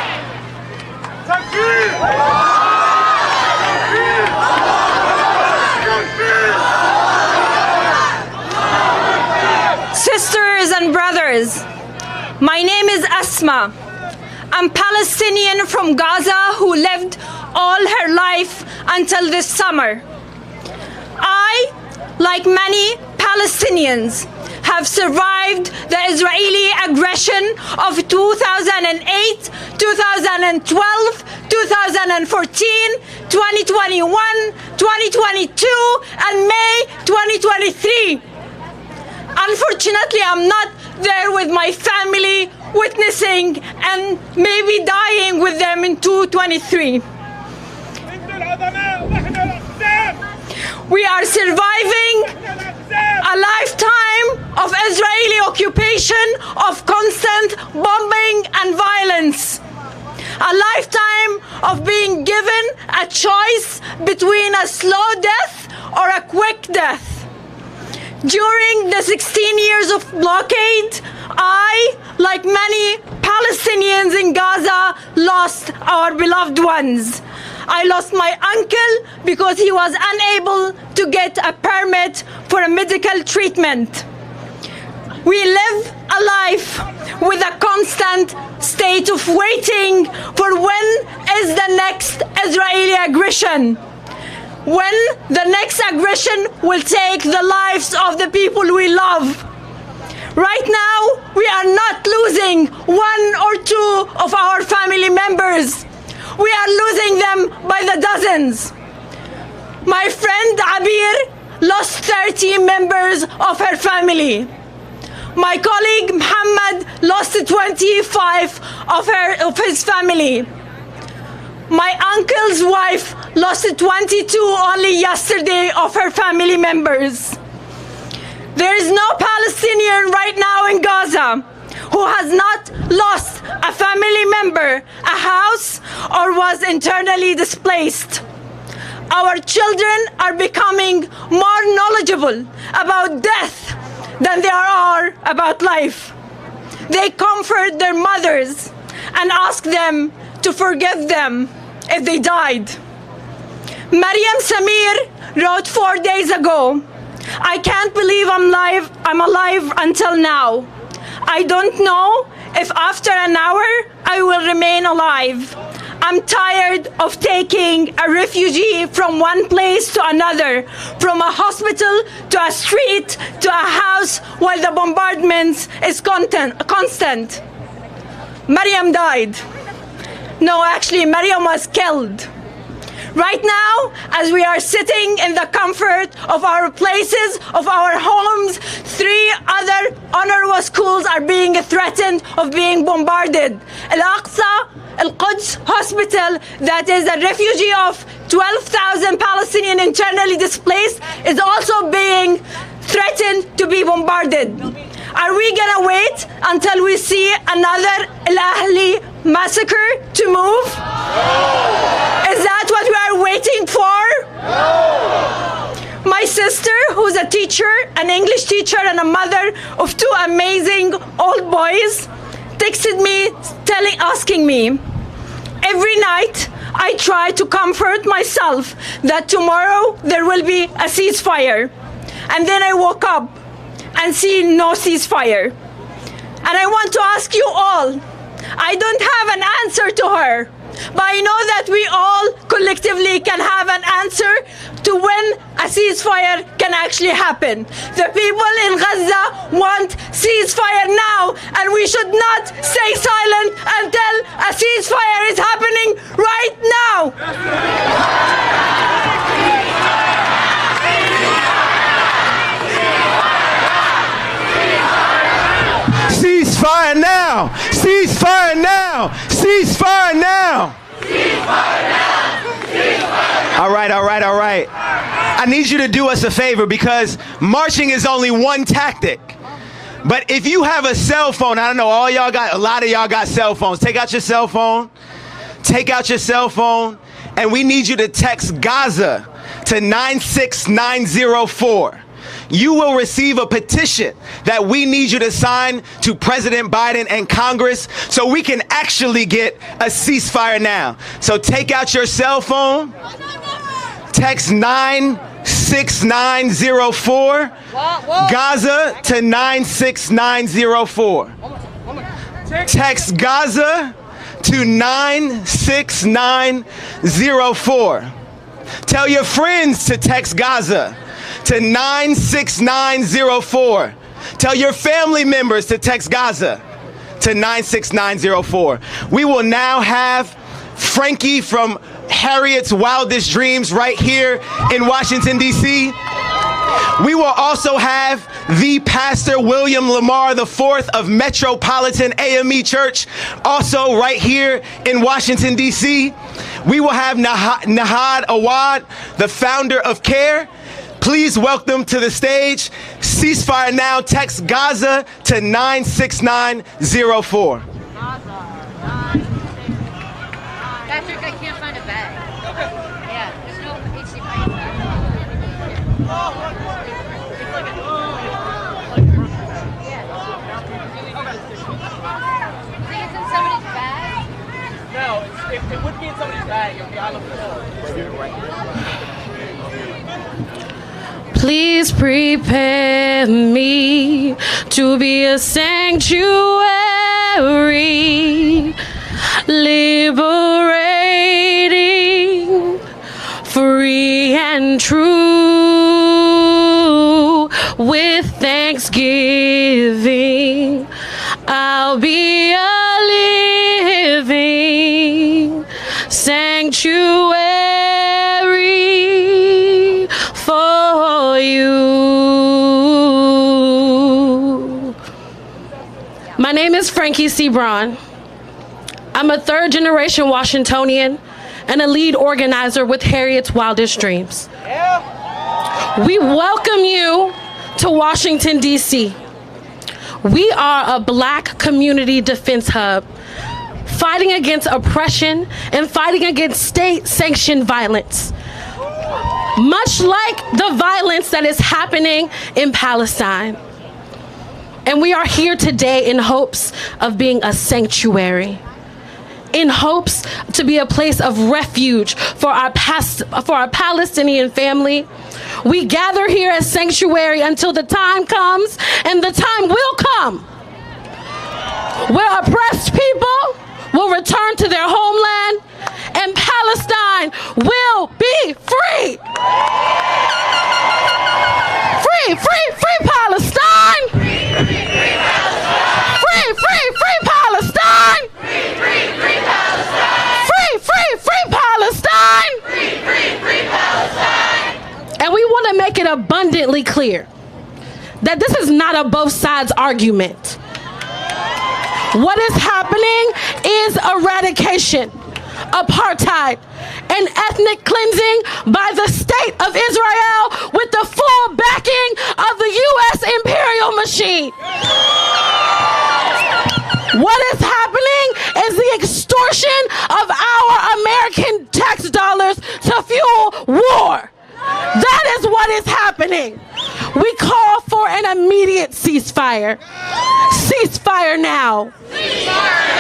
Sisters and brothers, my name is Asma. I'm Palestinian from Gaza who lived all her life until this summer. I, like many Palestinians, have survived the Israeli aggression of 2008, 2012, 2014, 2021, 2022, and May 2023. Unfortunately, I'm not there with my family, witnessing and maybe dying with them in 2023. We are surviving a lifetime of Israeli occupation, of constant bombing and violence. A lifetime of being given a choice between a slow death or a quick death. During the 16 years of blockade, I, like many Palestinians in Gaza, lost our beloved ones. I lost my uncle because he was unable to get a permit for a medical treatment. We live a life with a constant state of waiting for when is the next Israeli aggression. When the next aggression will take the lives of the people we love. Right now, we are not losing one or two of our family members. We are losing them by the dozens. My friend Abir lost 30 members of her family. My colleague Muhammad lost 25 of his family. My uncle's wife lost 22 only yesterday of her family members. There is no Palestinian right now in Gaza who has not lost a family member, a house, or was internally displaced. Our children are becoming more knowledgeable about death than they are about life. They comfort their mothers and ask them to forgive them if they died. Maryam Samir wrote 4 days ago, "I can't believe I'm alive until now. I don't know if after an hour I will remain alive. I'm tired of taking a refugee from one place to another, from a hospital to a street to a house while the bombardments is constant." Maryam died. No, actually, Maryam was killed. Right now, as we are sitting in the comfort of our places, of our homes, 3 other UNRWA schools are being threatened of being bombarded. Al-Aqsa, Al-Quds Hospital, that is a refugee of 12,000 Palestinian internally displaced, is also being threatened to be bombarded. Are we gonna wait until we see another Al-Ahli massacre to move? Is that what we are waiting for? My sister, who's a teacher, an English teacher and a mother of 2 amazing old boys, texted me asking me, every night I try to comfort myself that tomorrow there will be a ceasefire. And then I woke up and see no ceasefire. And I want to ask you all, I don't have an answer to her, but I know that we all collectively can have an answer to when a ceasefire can actually happen. The people in Gaza want ceasefire now, and we should not stay silent until a ceasefire is happening right now. Ceasefire now! Ceasefire now! Ceasefire now! Ceasefire now! Ceasefire! All right, all right, all right. I need you to do us a favor because marching is only one tactic. But if you have a cell phone, I don't know, a lot of y'all got cell phones. Take out your cell phone. Take out your cell phone. And we need you to text Gaza to 96904. You will receive a petition that we need you to sign to President Biden and Congress so we can actually get a ceasefire now. So take out your cell phone, text 96904, Gaza to 96904. Text Gaza to 96904. Tell your friends to text Gaza to 96904. Tell your family members to text Gaza to 96904. We will now have Frankie from Harriet's Wildest Dreams right here in Washington, D.C. We will also have the Pastor William Lamar IV of Metropolitan AME Church, also right here in Washington, D.C. We will have Nahad Awad, the founder of CARE. Please welcome to the stage. Ceasefire now. Text Gaza to 96904. Patrick, I can't find a bag. Yeah, there's no HDMI. Think it's in somebody's bag? No, it would be in somebody's bag. It would be on the floor. Please prepare me to be a sanctuary, liberating, free and true. With thanksgiving, I'll be a living sanctuary for you. My name is Frankie C. Braun. I'm a third-generation Washingtonian, and a lead organizer with Harriet's wildest dreams. We welcome you to Washington, D.C. We are a Black community defense hub, fighting against oppression and fighting against state-sanctioned violence, much like the violence that is happening in Palestine. And we are here today in hopes of being a sanctuary, in hopes to be a place of refuge for our Palestinian family. We gather here as sanctuary until the time comes, and the time will come, where oppressed people will return to their homeland and Palestine will be free. Free, free, free Palestine. Free, free, free Palestine. Free, free, free Palestine. Free, free, free Palestine. Free, free, free Palestine. And we want to make it abundantly clear that this is not a both sides argument. What is happening is eradication, apartheid, and ethnic cleansing by the state of Israel with the full backing of the U.S. imperial machine. What is happening is the extortion of our American tax dollars to fuel war. That is what is happening. We call for an immediate ceasefire. Ceasefire now. Ceasefire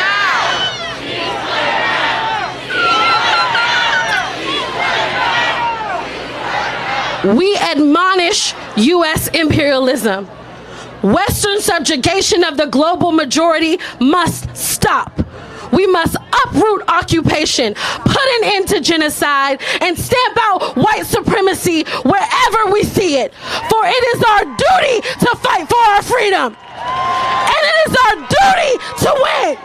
now. We admonish U.S. imperialism. Western subjugation of the global majority must stop. We must uproot occupation, put an end to genocide, and stamp out white supremacy wherever we see it. For it is our duty to fight for our freedom. And it is our duty to win.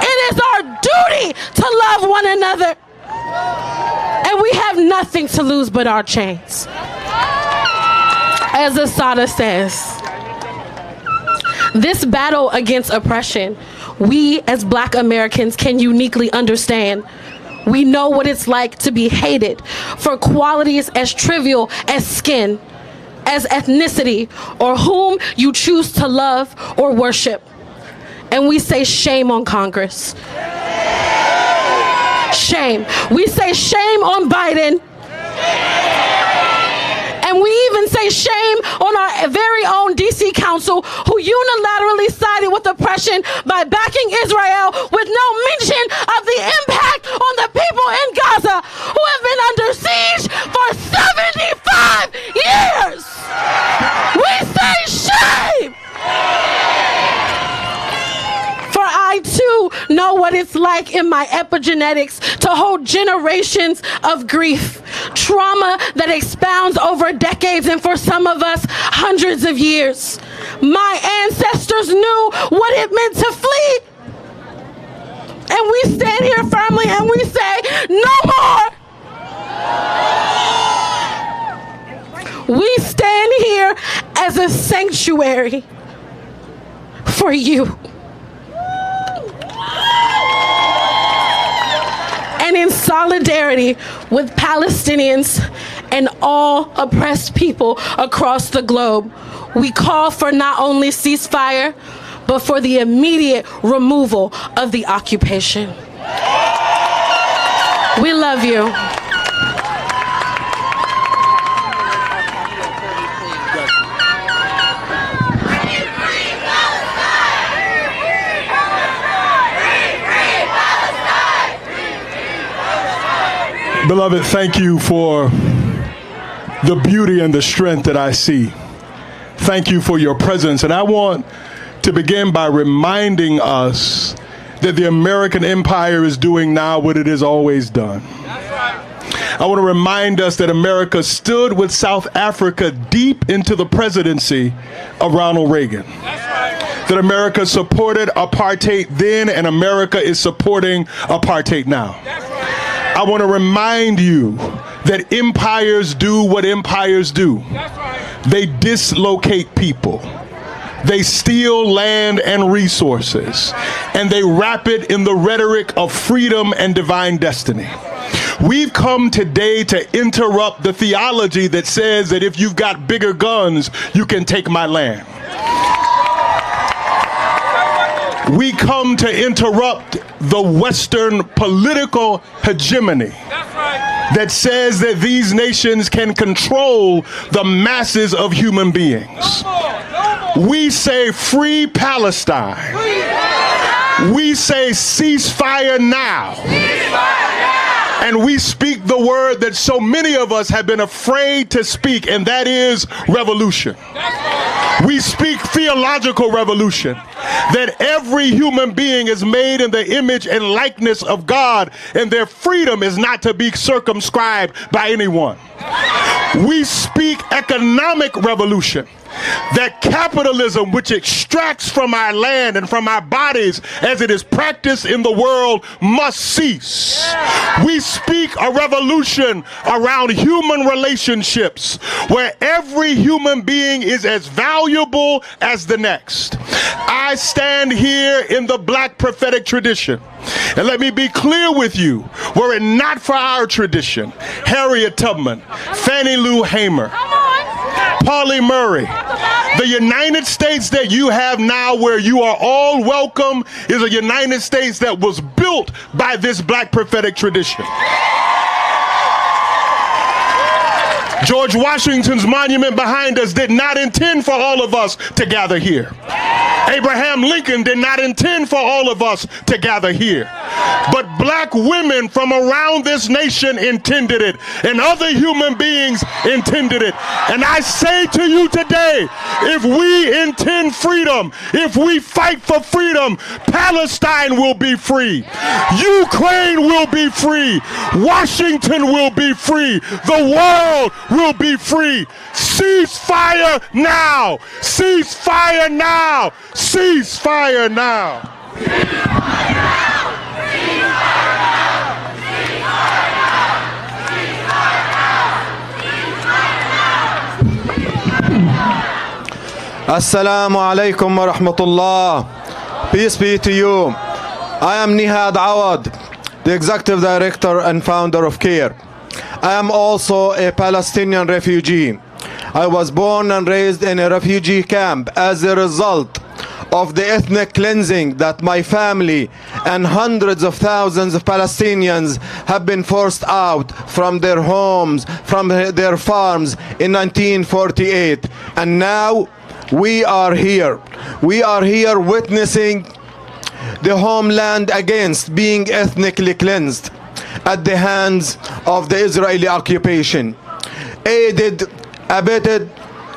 It is our duty to love one another. And we have nothing to lose but our chains. As Asada says, this battle against oppression, we as Black Americans can uniquely understand. We know what it's like to be hated for qualities as trivial as skin, as ethnicity, or whom you choose to love or worship. And we say shame on Congress. Shame. We say shame on Biden. And we even say shame on our very own DC Council, who unilaterally sided with oppression by backing Israel with no mention of the impact on the people in Gaza who have been under siege for 75 years. We say shame. For I too know what it's like in my epigenetics to hold generations of grief, trauma that expounds over decades and for some of us hundreds of years. My ancestors knew what it meant to flee. And we stand here firmly and we say, no more. We stand here as a sanctuary for you. And in solidarity with Palestinians and all oppressed people across the globe, we call for not only ceasefire, but for the immediate removal of the occupation. We love you. Beloved, thank you for the beauty and the strength that I see. Thank you for your presence. And I want to begin by reminding us that the American empire is doing now what it has always done. I want to remind us that America stood with South Africa deep into the presidency of Ronald Reagan. That America supported apartheid then, and America is supporting apartheid now. I want to remind you that empires do what empires do. They dislocate people. They steal land and resources, and they wrap it in the rhetoric of freedom and divine destiny. We've come today to interrupt the theology that says that if you've got bigger guns, you can take my land. We come to interrupt the Western political hegemony that says that these nations can control the masses of human beings. We say free Palestine. We say ceasefire now. And we speak the word that so many of us have been afraid to speak, and that is revolution. We speak theological revolution, that every human being is made in the image and likeness of God, and their freedom is not to be circumscribed by anyone. We speak economic revolution, that capitalism, which extracts from our land and from our bodies as it is practiced in the world, must cease. We speak a revolution around human relationships where every human being is as valuable as the next. I stand here in the black prophetic tradition, and let me be clear with you, were it not for our tradition, Harriet Tubman, Fannie Lou Hamer, Pauli Murray, the United States that you have now, where you are all welcome, is a United States that was built by this black prophetic tradition. George Washington's monument behind us did not intend for all of us to gather here. Abraham Lincoln did not intend for all of us to gather here. But black women from around this nation intended it, and other human beings intended it. And I say to you today, if we intend freedom, if we fight for freedom, Palestine will be free. Ukraine will be free. Washington will be free. The world will be free. Ceasefire now! Ceasefire now! Ceasefire now! Assalamu alaikum wa rahmatullah. Peace be to you. I am Nihad Awad, the Executive Director and Founder of CARE. I am also a Palestinian refugee. I was born and raised in a refugee camp as a result of the ethnic cleansing that my family and hundreds of thousands of Palestinians have been forced out from their homes, from their farms in 1948. And now we are here. We are here witnessing the homeland against being ethnically cleansed at the hands of the Israeli occupation. Aided, abetted,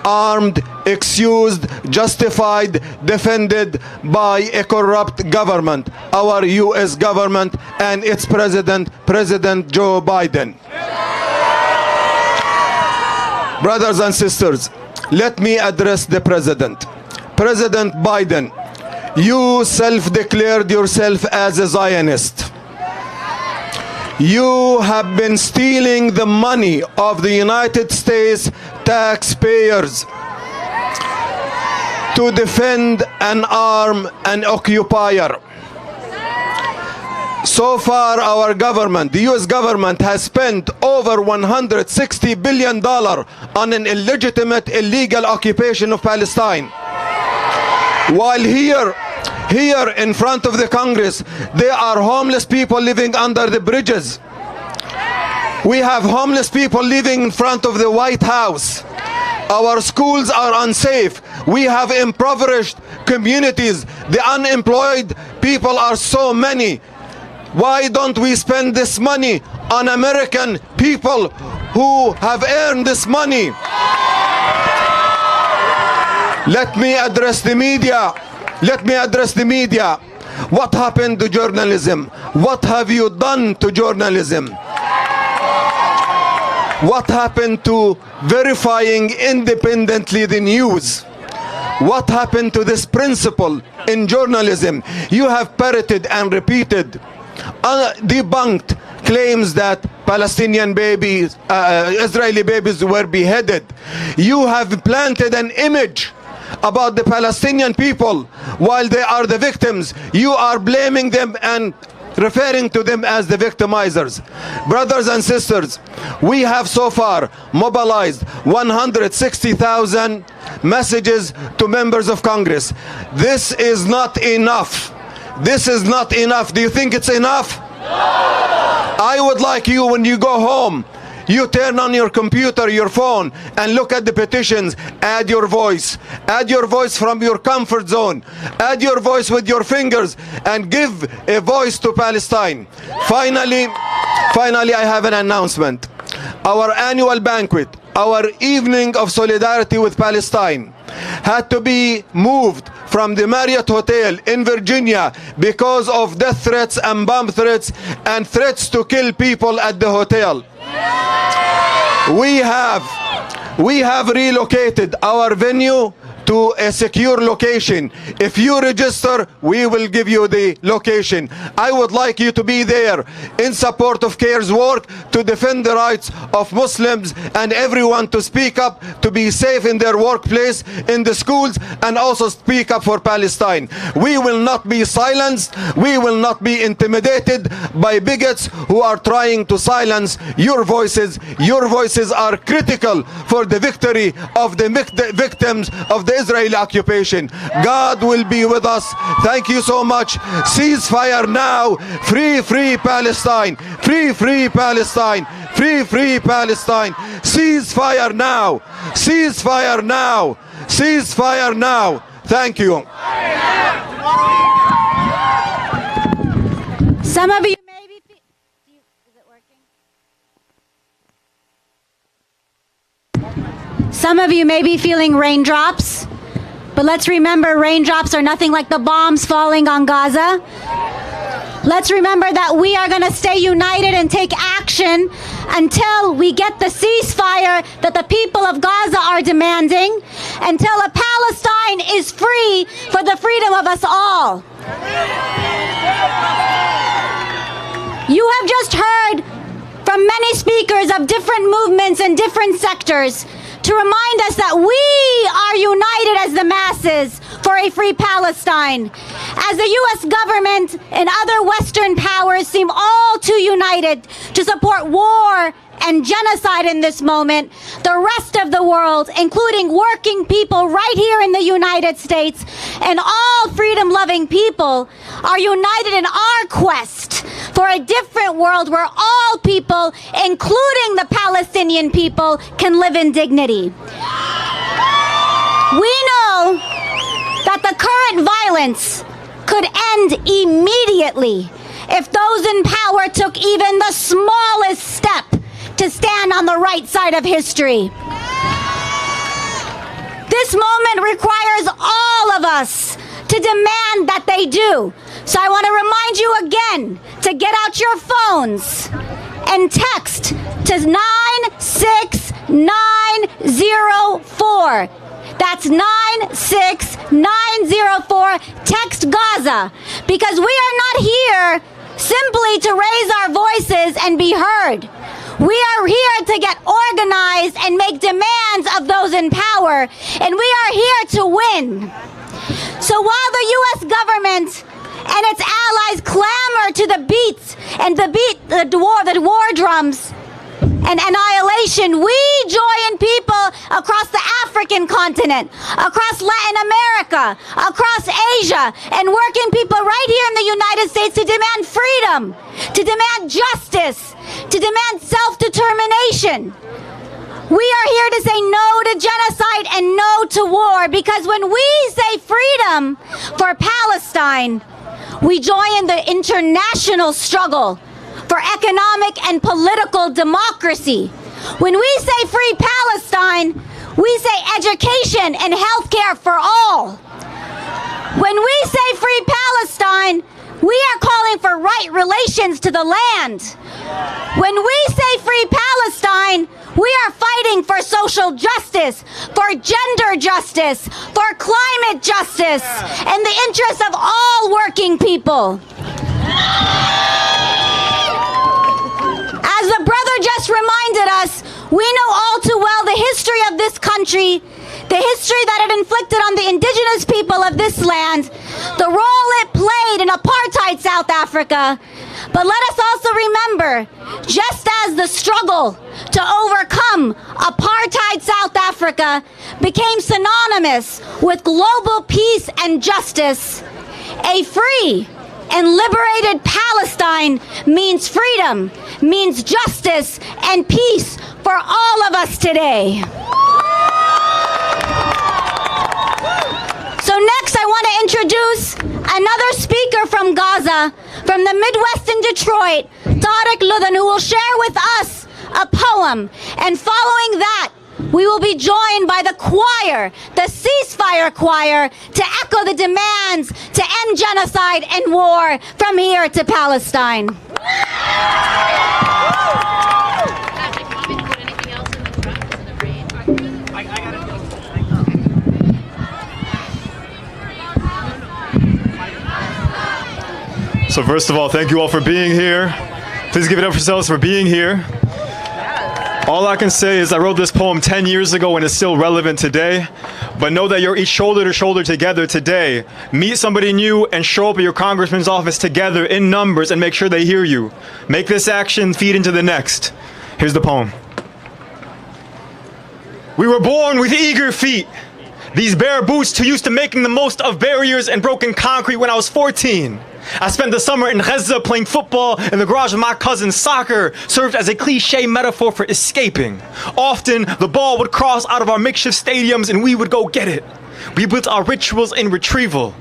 armed, excused, justified, defended by a corrupt government, our US government and its president, President Joe Biden. Brothers and sisters, let me address the president. President Biden, you self-declared yourself as a Zionist. You have been stealing the money of the United States taxpayers to defend and arm an occupier. So far, our government, the US government, has spent over $160 billion on an illegitimate, illegal occupation of Palestine. While here in front of the Congress, there are homeless people living under the bridges. We have homeless people living in front of the White House. Our schools are unsafe. We have impoverished communities. The unemployed people are so many. Why don't we spend this money on American people who have earned this money? Let me address the media. Let me address the media. What happened to journalism? What have you done to journalism? What happened to verifying independently the news? What happened to this principle in journalism? You have parroted and repeated, debunked claims that Palestinian babies, Israeli babies were beheaded. You have planted an image about the Palestinian people while they are the victims. You are blaming them and referring to them as the victimizers. Brothers and sisters, we have so far mobilized 160,000 messages to members of Congress. This is not enough. This is not enough. Do you think it's enough? I would like you, when you go home, you turn on your computer, your phone, and look at the petitions. Add your voice. Add your voice from your comfort zone. Add your voice with your fingers and give a voice to Palestine. Finally, I have an announcement. Our annual banquet, our evening of solidarity with Palestine, had to be moved from the Marriott Hotel in Virginia because of death threats and bomb threats and threats to kill people at the hotel. We have relocated our venue to a secure location. If you register, we will give you the location. I would like you to be there in support of CARE's work to defend the rights of Muslims and everyone to speak up, to be safe in their workplace, in the schools, and also speak up for Palestine. We will not be silenced. We will not be intimidated by bigots who are trying to silence your voices. Your voices are critical for the victory of the victims of the Israeli occupation. God will be with us. Thank you so much. Ceasefire now. Free, free Palestine. Free, free Palestine. Free, free Palestine. Ceasefire now. Ceasefire now. Ceasefire now. Thank you. Some of you may be... Is it working? Some of you may be feeling raindrops, but let's remember raindrops are nothing like the bombs falling on Gaza. Let's remember that we are going to stay united and take action until we get the ceasefire that the people of Gaza are demanding, until a Palestine is free for the freedom of us all. You have just heard from many speakers of different movements and different sectors to remind us that we are united as the masses for a free Palestine. As the U.S. government and other Western powers seem all too united to support war and genocide in this moment, the rest of the world, including working people right here in the United States and all freedom-loving people, are united in our quest for a different world where all people, including the Palestinian people, can live in dignity. We know that the current violence could end immediately if those in power took even the smallest step to stand on the right side of history. This moment requires all of us to demand that they do. So I want to remind you again to get out your phones and text to 96904. That's 96904. Text Gaza, because we are not here simply to raise our voices and be heard. We are here to get organized and make demands of those in power, and we are here to win. So while the U.S. government and its allies clamor to the beats and the war drums and annihilation, we join people across the African continent, across Latin America, across Asia, and working people right here in the United States to demand freedom, to demand justice, to demand self-determination. We are here to say no to genocide and no to war, because when we say freedom for Palestine, we join the international struggle for economic and political democracy. When we say free Palestine, we say education and healthcare for all. When we say free Palestine, we are calling for right relations to the land. When we say free Palestine, we are fighting for social justice, for gender justice, for climate justice, and the interests of all working people. As the brother just reminded us, we know all too well the history of this country the history that it inflicted on the indigenous people of this land, the role it played in apartheid South Africa. But let us also remember, just as the struggle to overcome apartheid South Africa became synonymous with global peace and justice, a free and liberated Palestine means freedom, means justice and peace for all of us today. So next I want to introduce another speaker from Gaza, from the Midwest in Detroit, Tariq Ludhan, who will share with us a poem. And following that, we will be joined by the choir, the Ceasefire Choir, to echo the demands to end genocide and war from here to Palestine. So first of all, thank you all for being here. Please give it up for yourselves for being here. All I can say is I wrote this poem 10 years ago and it's still relevant today. But know that you're each shoulder to shoulder together today. Meet somebody new and show up at your congressman's office together in numbers and make sure they hear you. Make this action feed into the next. Here's the poem. We were born with eager feet. These bare boots too used to making the most of barriers and broken concrete when I was 14. I spent the summer in Gaza playing football in the garage of my cousin. Soccer served as a cliche metaphor for escaping. Often, the ball would cross out of our makeshift stadiums and we would go get it. We built our rituals in retrieval.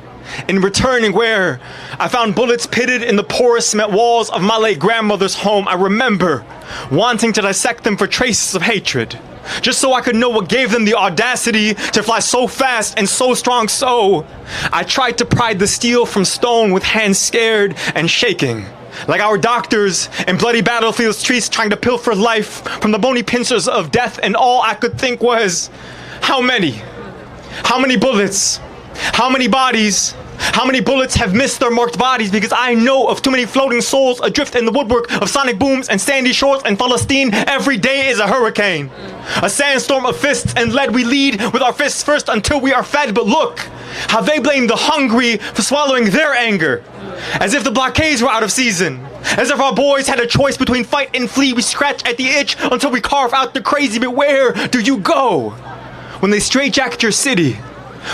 In returning where I found bullets pitted in the porous cement walls of my late grandmother's home, I remember wanting to dissect them for traces of hatred. Just so I could know what gave them the audacity to fly so fast and so strong. So I tried to pry the steel from stone with hands scared and shaking. Like our doctors in bloody battlefield streets trying to pilfer life from the bony pincers of death, and all I could think was, how many? How many bullets? How many bodies? How many bullets have missed their marked bodies? Because I know of too many floating souls adrift in the woodwork of sonic booms and sandy shores in Palestine. Every day is a hurricane. A sandstorm of fists and lead. We lead with our fists first until we are fed. But look, how they blame the hungry for swallowing their anger. As if the blockades were out of season. As if our boys had a choice between fight and flee. We scratch at the itch until we carve out the crazy. But where do you go when they straitjacket your city?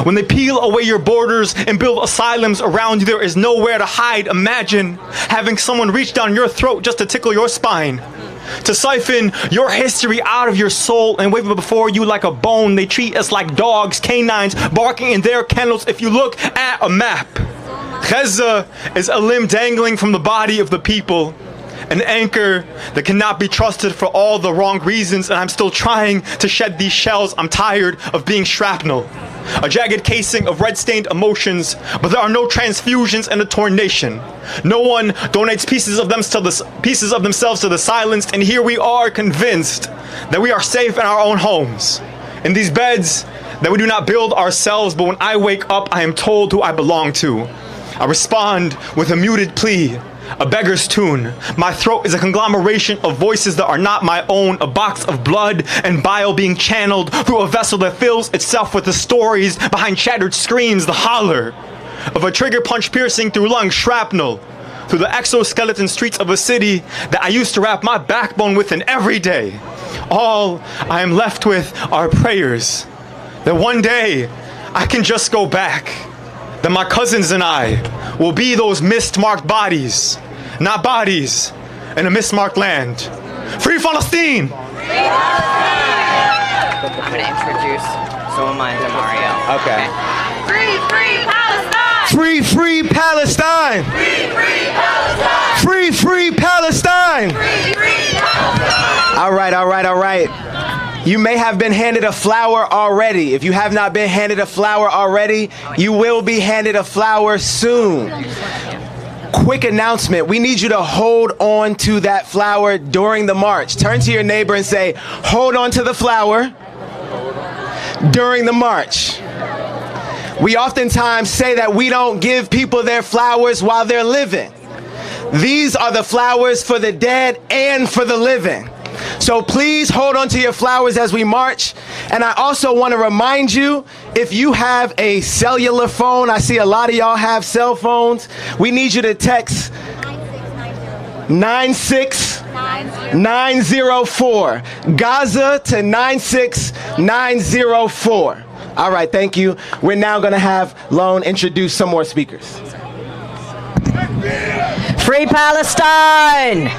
When they peel away your borders and build asylums around you, there is nowhere to hide. Imagine having someone reach down your throat just to tickle your spine. To siphon your history out of your soul and wave it before you like a bone. They treat us like dogs, canines, barking in their kennels. If you look at a map, Gaza is a limb dangling from the body of the people. An anchor that cannot be trusted for all the wrong reasons, and I'm still trying to shed these shells. I'm tired of being shrapnel. A jagged casing of red-stained emotions, but there are no transfusions in a torn nation. No one donates pieces of themselves to the silenced, and here we are convinced that we are safe in our own homes. In these beds that we do not build ourselves, but when I wake up, I am told who I belong to. I respond with a muted plea. A beggar's tune. My throat is a conglomeration of voices that are not my own. A box of blood and bile being channeled through a vessel that fills itself with the stories behind shattered screams. The holler of a trigger punch piercing through lung shrapnel. Through the exoskeleton streets of a city that I used to wrap my backbone with every day. All I am left with are prayers that one day I can just go back. That my cousins and I will be those mismarked bodies, not bodies in a mismarked land. Free Palestine! I'm going to introduce some of mine to Mario. Okay. Free Palestine! Free Palestine! Free Palestine! All right. You may have been handed a flower already. If you have not been handed a flower already, you will be handed a flower soon. Quick announcement. We need you to hold on to that flower during the march. Turn to your neighbor and say, hold on to the flower during the march. We oftentimes say that we don't give people their flowers while they're living. These are the flowers for the dead and for the living. So please hold on to your flowers as we march. And I also want to remind you, if you have a cellular phone, I see a lot of y'all have cell phones, we need you to text 96904. Gaza to 96904. All right, thank you. We're now going to have Lone introduce some more speakers. Free Palestine!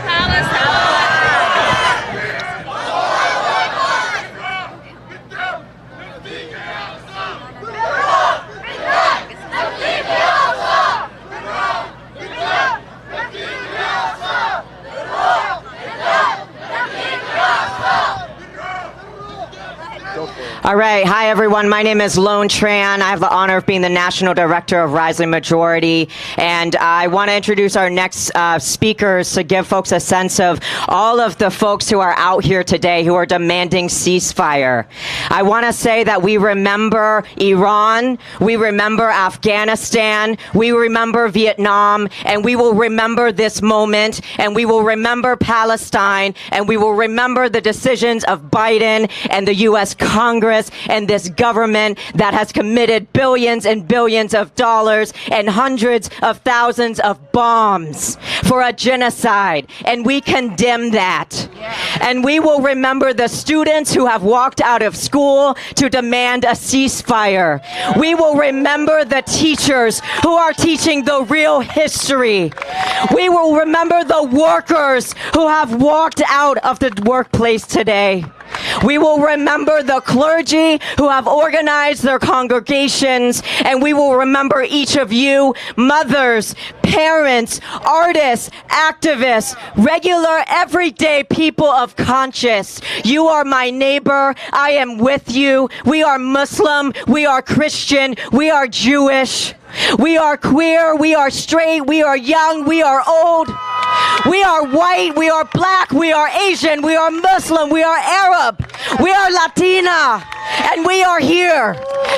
All right. Hi, everyone. My name is Lone Tran. I have the honor of being the National Director of Rising Majority. And I want to introduce our next speakers to give folks a sense of all of the folks who are out here today who are demanding ceasefire. I want to say that we remember Iran, we remember Afghanistan, we remember Vietnam, and we will remember this moment, and we will remember Palestine, and we will remember the decisions of Biden and the U.S. Congress and this government that has committed billions and billions of dollars and hundreds of thousands of bombs for a genocide. And we condemn that. And we will remember the students who have walked out of school to demand a ceasefire. We will remember the teachers who are teaching the real history. We will remember the workers who have walked out of the workplace today. We will remember the clergy who have organized their congregations, and we will remember each of you, mothers, parents, artists, activists, regular, everyday people of conscience. You are my neighbor. I am with you. We are Muslim. We are Christian. We are Jewish. We are queer. We are straight. We are young. We are old. We are white. We are black. We are Asian. We are Muslim. We are Arab. We are Latina. And we are here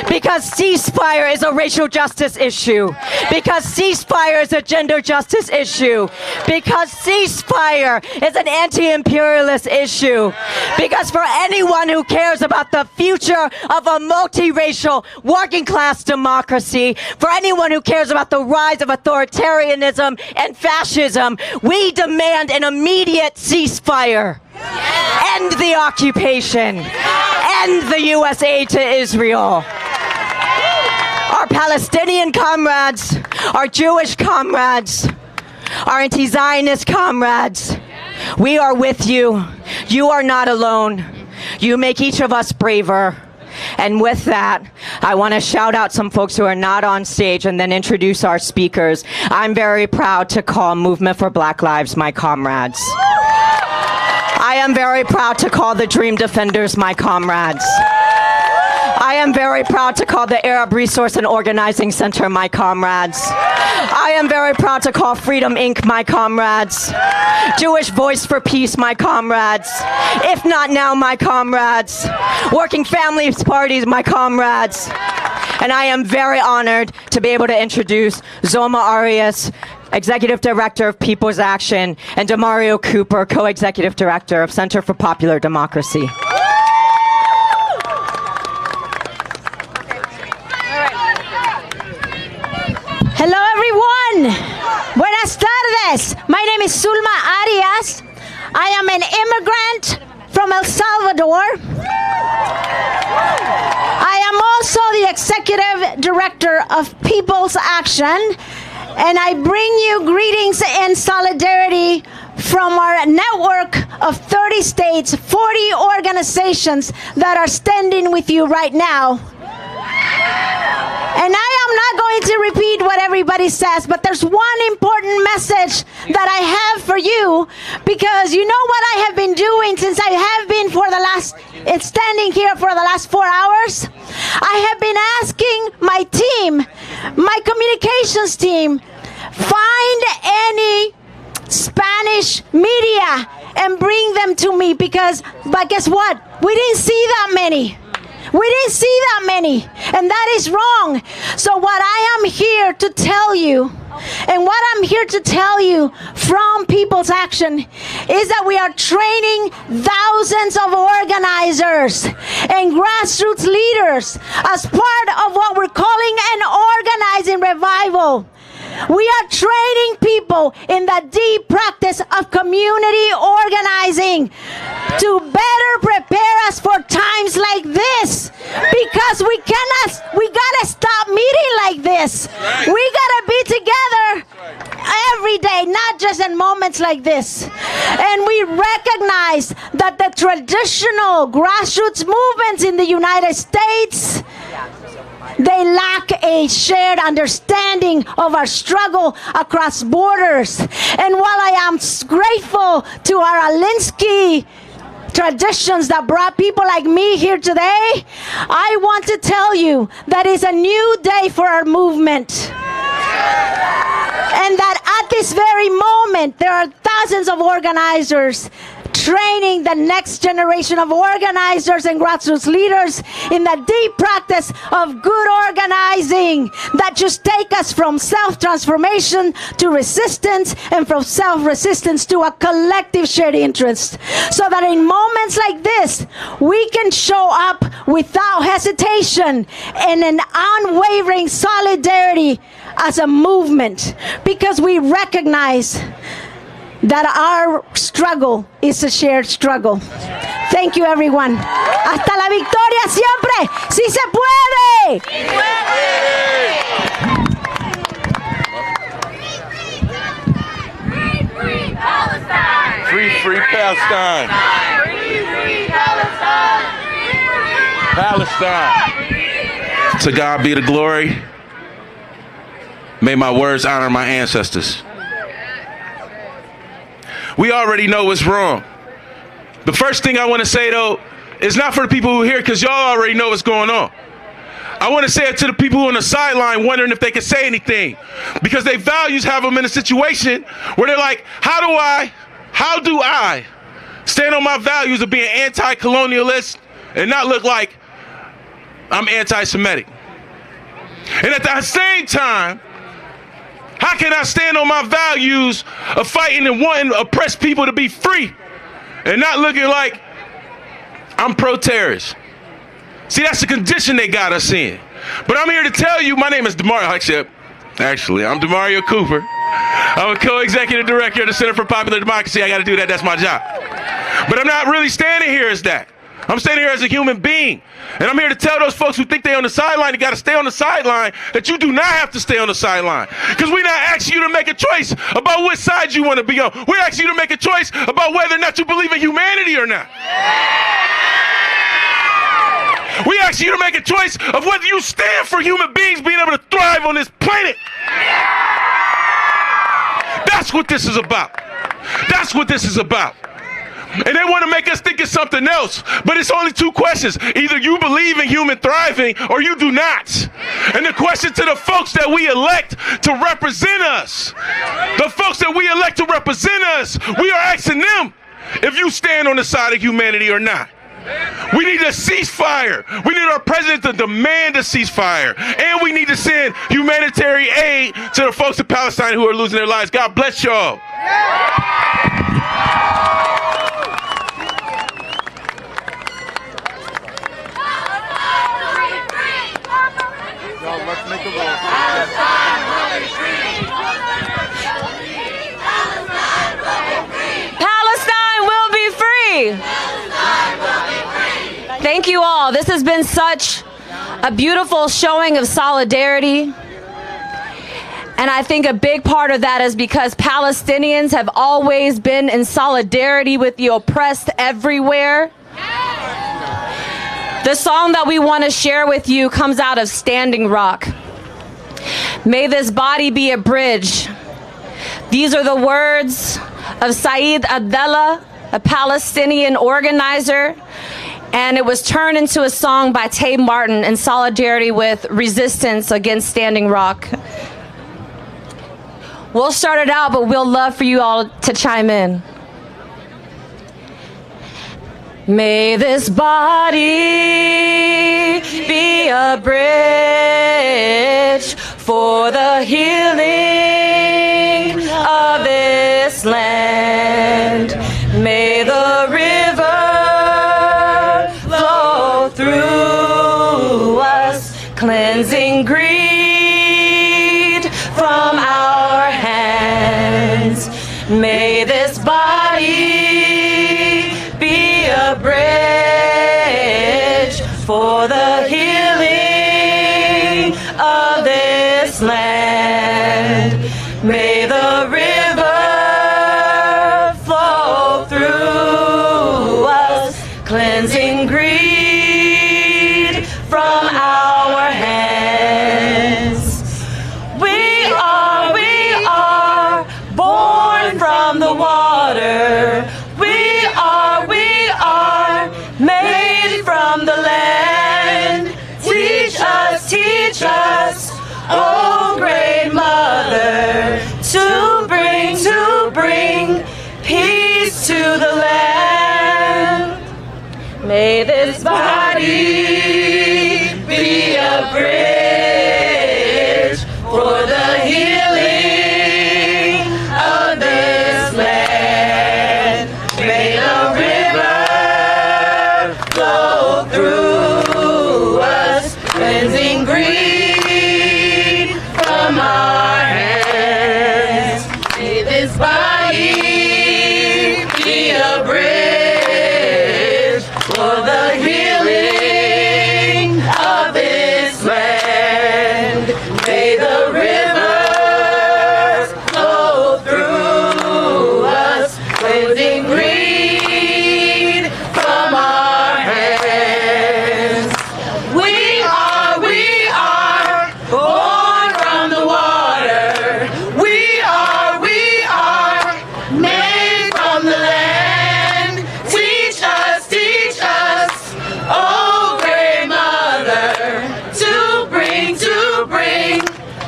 because ceasefire is a racial justice issue, because ceasefire is a gender justice issue, because ceasefire is an anti-imperialist issue, because for anyone who cares about the future of a multiracial working class democracy, for anyone who cares about the rise of authoritarianism and fascism, we demand an immediate ceasefire. End the occupation. End the U.S. aid to Israel. Our Palestinian comrades, our Jewish comrades, our anti-Zionist comrades, we are with you. You are not alone. You make each of us braver. And with that, I want to shout out some folks who are not on stage and then introduce our speakers. I'm very proud to call Movement for Black Lives my comrades. I am very proud to call the Dream Defenders my comrades. I am very proud to call the Arab Resource and Organizing Center my comrades. I am very proud to call Freedom Inc. my comrades. Jewish Voice for Peace my comrades. If Not Now my comrades. Working Families Parties my comrades. And I am very honored to be able to introduce Zoma Arias, Executive Director of People's Action, and Demario Cooper, Co-Executive Director of Center for Popular Democracy. Hello, everyone. Buenas tardes. My name is Zulma Arias. I am an immigrant from El Salvador. I am also the Executive Director of People's Action, and I bring you greetings and solidarity from our network of 30 states, 40 organizations that are standing with you right now. And I am not going to repeat what everybody says, but there's one important message that I have for you, because you know what I have been doing since I have been standing here for the last 4 hours? I have been asking my team, my communications team, find any Spanish media and bring them to me, but guess what? We didn't see that many. We didn't see that many, and that is wrong. So what I am here to tell you And what I'm here to tell you from People's Action is that we are training thousands of organizers and grassroots leaders as part of what we're calling an organizing revival. We are training people in the deep practice of community organizing to better prepare us for times like this, because we gotta stop meeting like this. We gotta be together every day, not just in moments like this. And we recognize that the traditional grassroots movements in the United States, they lack a shared understanding of our struggle across borders. And while I am grateful to our Alinsky traditions that brought people like me here today, I want to tell you that it's a new day for our movement. And that at this very moment, there are thousands of organizers training the next generation of organizers and grassroots leaders in the deep practice of good organizing that just take us from self-transformation to resistance, and from self-resistance to a collective shared interest, so that in moments like this, we can show up without hesitation and an unwavering solidarity as a movement, because we recognize that our struggle is a shared struggle. Thank you, everyone. Hasta la victoria siempre. ¡Sí se puede! ¡Sí puede! Free Palestine! Free Palestine! Free Palestine! Palestine! To God be the glory. May my words honor my ancestors. We already know what's wrong. The first thing I want to say, though, is not for the people who are here, because y'all already know what's going on. I want to say it to the people who are on the sideline wondering if they can say anything, because their values have them in a situation where they're like, how do I stand on my values of being anti-colonialist and not look like I'm anti-Semitic? And at the same time, how can I stand on my values of fighting and wanting oppressed people to be free and not looking like I'm pro-terrorist? See, that's the condition they got us in. But I'm here to tell you, my name is DeMario. Actually, I'm DeMario Cooper. I'm a co-executive director of the Center for Popular Democracy. I got to do that. That's my job. But I'm not really standing here as that. I'm standing here as a human being. And I'm here to tell those folks who think they're on the sideline, you got to stay on the sideline, that you do not have to stay on the sideline. Because we're not asking you to make a choice about what side you want to be on. We're asking you to make a choice about whether or not you believe in humanity or not. We ask you to make a choice of whether you stand for human beings being able to thrive on this planet. That's what this is about. That's what this is about. And they want to make us think it's something else. But it's only two questions. Either you believe in human thriving or you do not. And the question to the folks that we elect to represent us, the folks that we elect to represent us, we are asking them if you stand on the side of humanity or not. We need a ceasefire. We need our president to demand a ceasefire. And we need to send humanitarian aid to the folks in Palestine who are losing their lives. God bless y'all. Let's make a vote. Palestine will be free. Thank you all. This has been such a beautiful showing of solidarity. And I think a big part of that is because Palestinians have always been in solidarity with the oppressed everywhere. The song that we want to share with you comes out of Standing Rock. May this body be a bridge. These are the words of Saeed Abdallah, a Palestinian organizer, and it was turned into a song by Tay Martin in solidarity with resistance against Standing Rock. We'll start it out, but we'll love for you all to chime in. May this body be a bridge for the healing this land. May the river flow through us, cleansing greed from our hands. May this body be a bridge for the healing of this land. May the river flow through us, cleansing greed from our hands. We are born from the water. We are made from the land. Teach us, oh great mother, to bring peace to the land. May this body be a bridge for the healing of this land. May the river flow through us, cleansing greed from our hands. May this body be a bridge for the healing of this land. May the rivers flow through us, cleansing greed from our hands. We are born from the water. We are made from the land. Teach us, oh great mother, to bring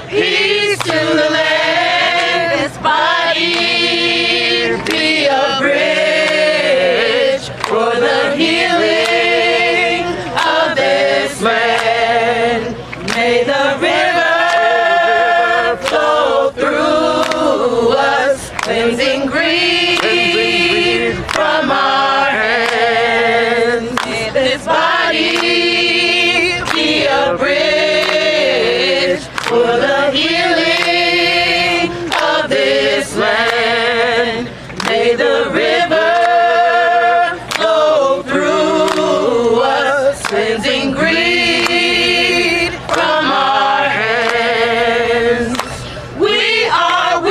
peace to the land. This body be a bridge for the healing of this land. May the river flow through us, cleansing greed from our hands. May this body be a bridge for the healing of this land. May the river flow through us, cleansing greed from our hands. We are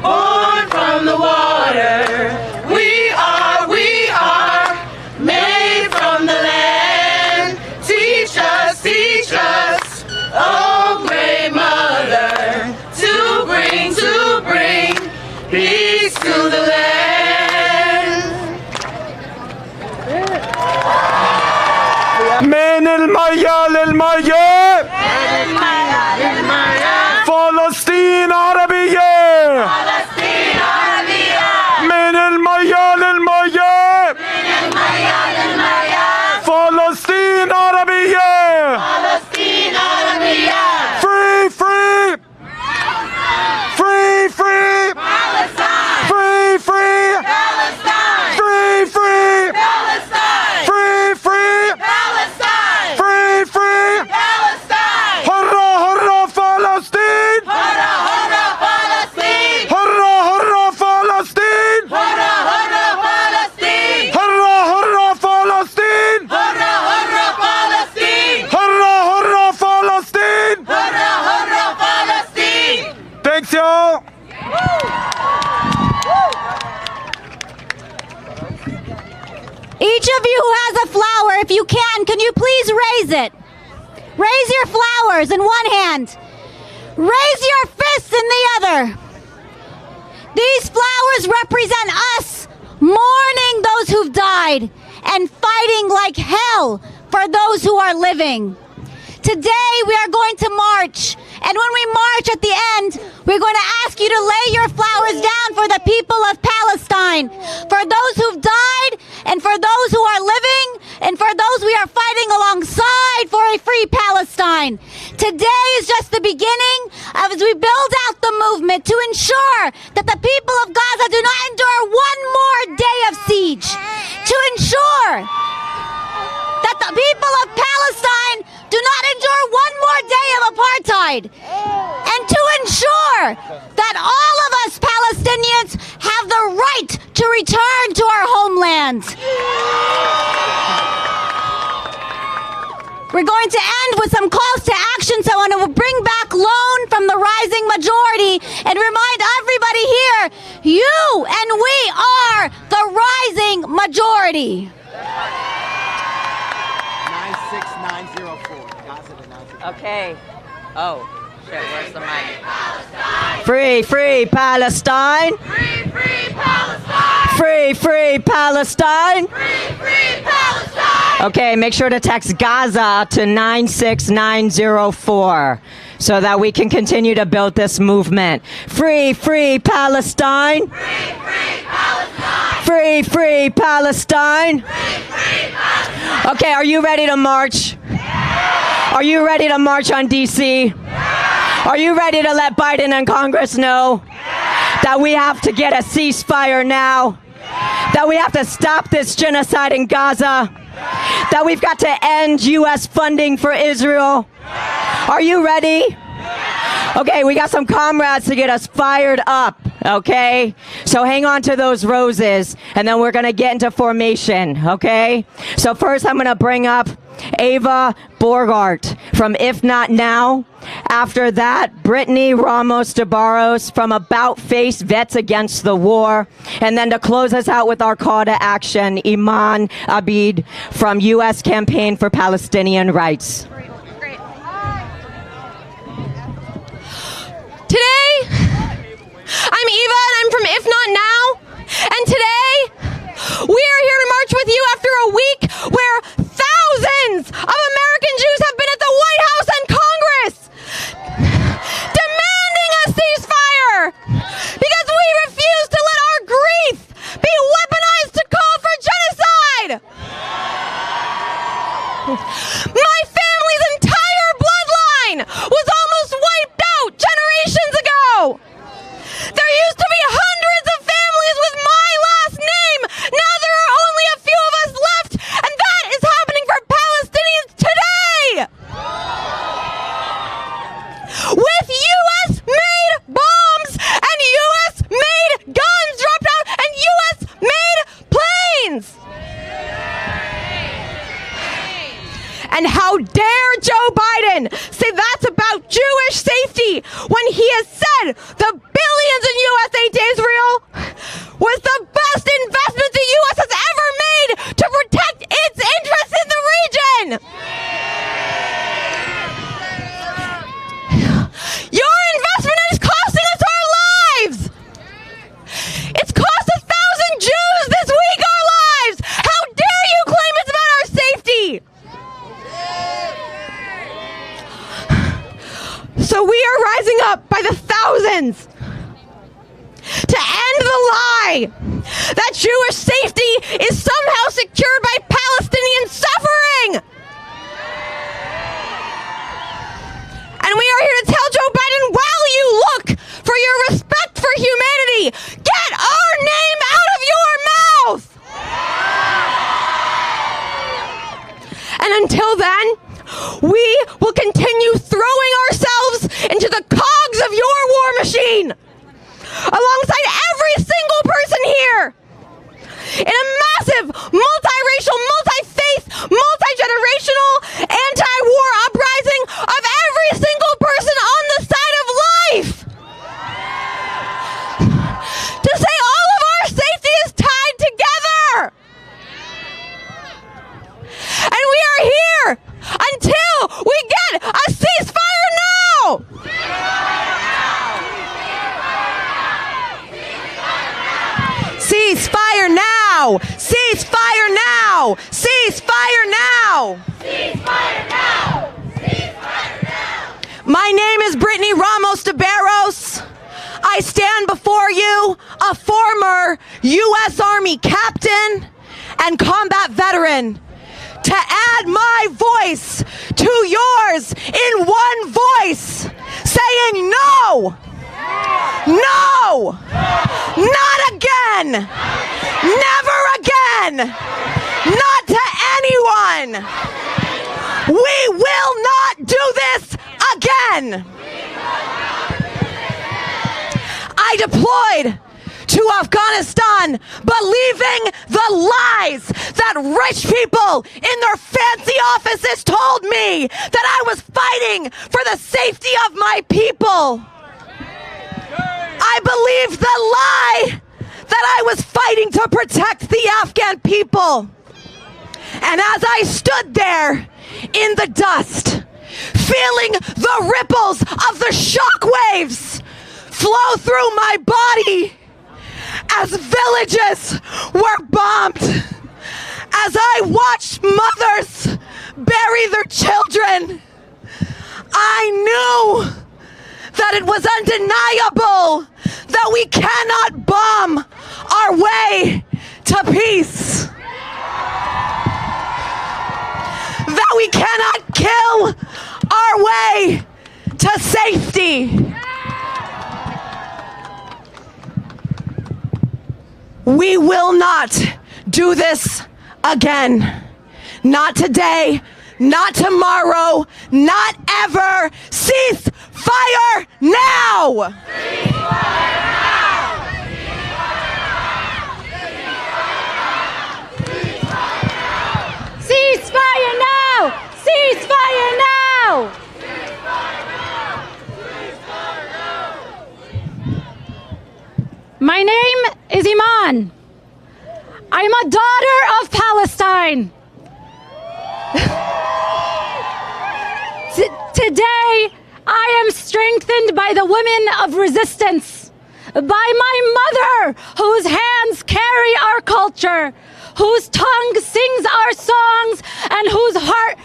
born from the water. We are made from the land. Teach us, oh great mother, to bring peace to the land. من المية للمية فلسطين عربية من المية للمية فلسطين عربية free free free free Palestine! free free Palestine! free free Palestine! free free Palestine! free free Palestine! حرة حرة فلسطين Hurrah, hurrah, Palestine! حرة حرة فلسطين Hurrah, hurrah, Palestine! حرة حرة فلسطين Hurrah, hurrah, Palestine! حرة حرة فلسطين Hurrah, hurrah, Palestine! Thanks y'all. Each of you who has a flower, if you can you please raise it? Raise your flowers in one hand. Raise your fists in the other. These flowers represent us mourning those who've died and fighting like hell for those who are living. Today we are going to march, and when we march at the end, we're going to ask you to lay your flowers down for the people of Palestine, for those who've died, and for those who are living, and for those we are fighting alongside for a free Palestine. Palestine. Today is just the beginning as we build out the movement to ensure that the people of Gaza do not endure one more day of siege, to ensure that the people of Palestine do not endure one more day of apartheid, and to ensure that all of us Palestinians have the right to return to our homeland. We're going to end with some calls to action, so I want to bring back Lone from the Rising Majority and remind everybody here, you and we are the Rising Majority. 96904. Okay. Oh, shit, where's the mic? Free, free Palestine! Free, free Palestine! Free, free Palestine! Free, free Palestine! Okay, make sure to text Gaza to 96904 so that we can continue to build this movement. Free, free Palestine! Free, free Palestine! Free, free Palestine! Free, free Palestine! Okay, are you ready to march? Are you ready to march on D.C.? Are you ready to let Biden and Congress know that we have to get a ceasefire now? That we have to stop this genocide in Gaza? That we've got to end U.S. funding for Israel? Are you ready? Okay, we got some comrades to get us fired up, okay? So hang on to those roses, and then we're going to get into formation, okay? So first I'm going to bring up Ava Borgart from If Not Now. After that, Brittany Ramos de Barros from About Face Vets Against the War. And then to close us out with our call to action, Iman Abid from U.S. Campaign for Palestinian Rights. Today, I'm Eva and I'm from If Not Now. And today, we are here to march with you after a week where thousands of American Jews have been at the White House and Congress demanding a ceasefire because we refuse to let our grief be weaponized to call for genocide. My family's entire bloodline was almost wiped out generations ago. There used to be hundreds of families with my last name. Now there are only a few of us left, and that is happening for Palestinians today. With U.S.-made bombs and U.S.-made guns dropped out and U.S.-made planes. And how dare Joe Biden say that's about Jewish safety when he has said the billions in U.S. aid to Israel was the best investment the U.S. has ever made to protect its interests in the region. Your investment is costing us our lives. It's cost 1,000 Jews this week our lives. How dare you claim it's about our safety? So we are rising up by the thousands to end the lie that Jewish safety is somehow secured by Palestinian suffering. And we are here to tell Joe Biden, while you look for your respect for humanity, get our name out of your mouth. And until then, we will continue throwing ourselves into the cogs of your war machine, alongside every single person here, in a massive, multiracial, multi-faith, multi-generational, anti-war uprising of every single person on the side of life. To say all of our safety is tied together. And we are here until we get a ceasefire now! Ceasefire now! Ceasefire now! Ceasefire now! Ceasefire now! Ceasefire now! My name is Brittany Ramos de Barros. I stand before you, a former U.S. Army captain and combat veteran, to add my voice to yours in one voice, saying no, no, not again, never again, not to anyone. We will not do this again. I deployed to Afghanistan, believing the lies that rich people in their fancy offices told me that I was fighting for the safety of my people. I believed the lie that I was fighting to protect the Afghan people. And as I stood there in the dust, feeling the ripples of the shock waves flow through my body, as villages were bombed, as I watched mothers bury their children, I knew that it was undeniable that we cannot bomb our way to peace, that we cannot kill our way to safety. We will not do this again. Not today, not tomorrow, not ever. Ceasefire now! Ceasefire now! Ceasefire now! My name is Iman. I'm a daughter of Palestine. Today, I am strengthened by the women of resistance, by my mother, whose hands carry our culture, whose tongue sings our songs, and whose heart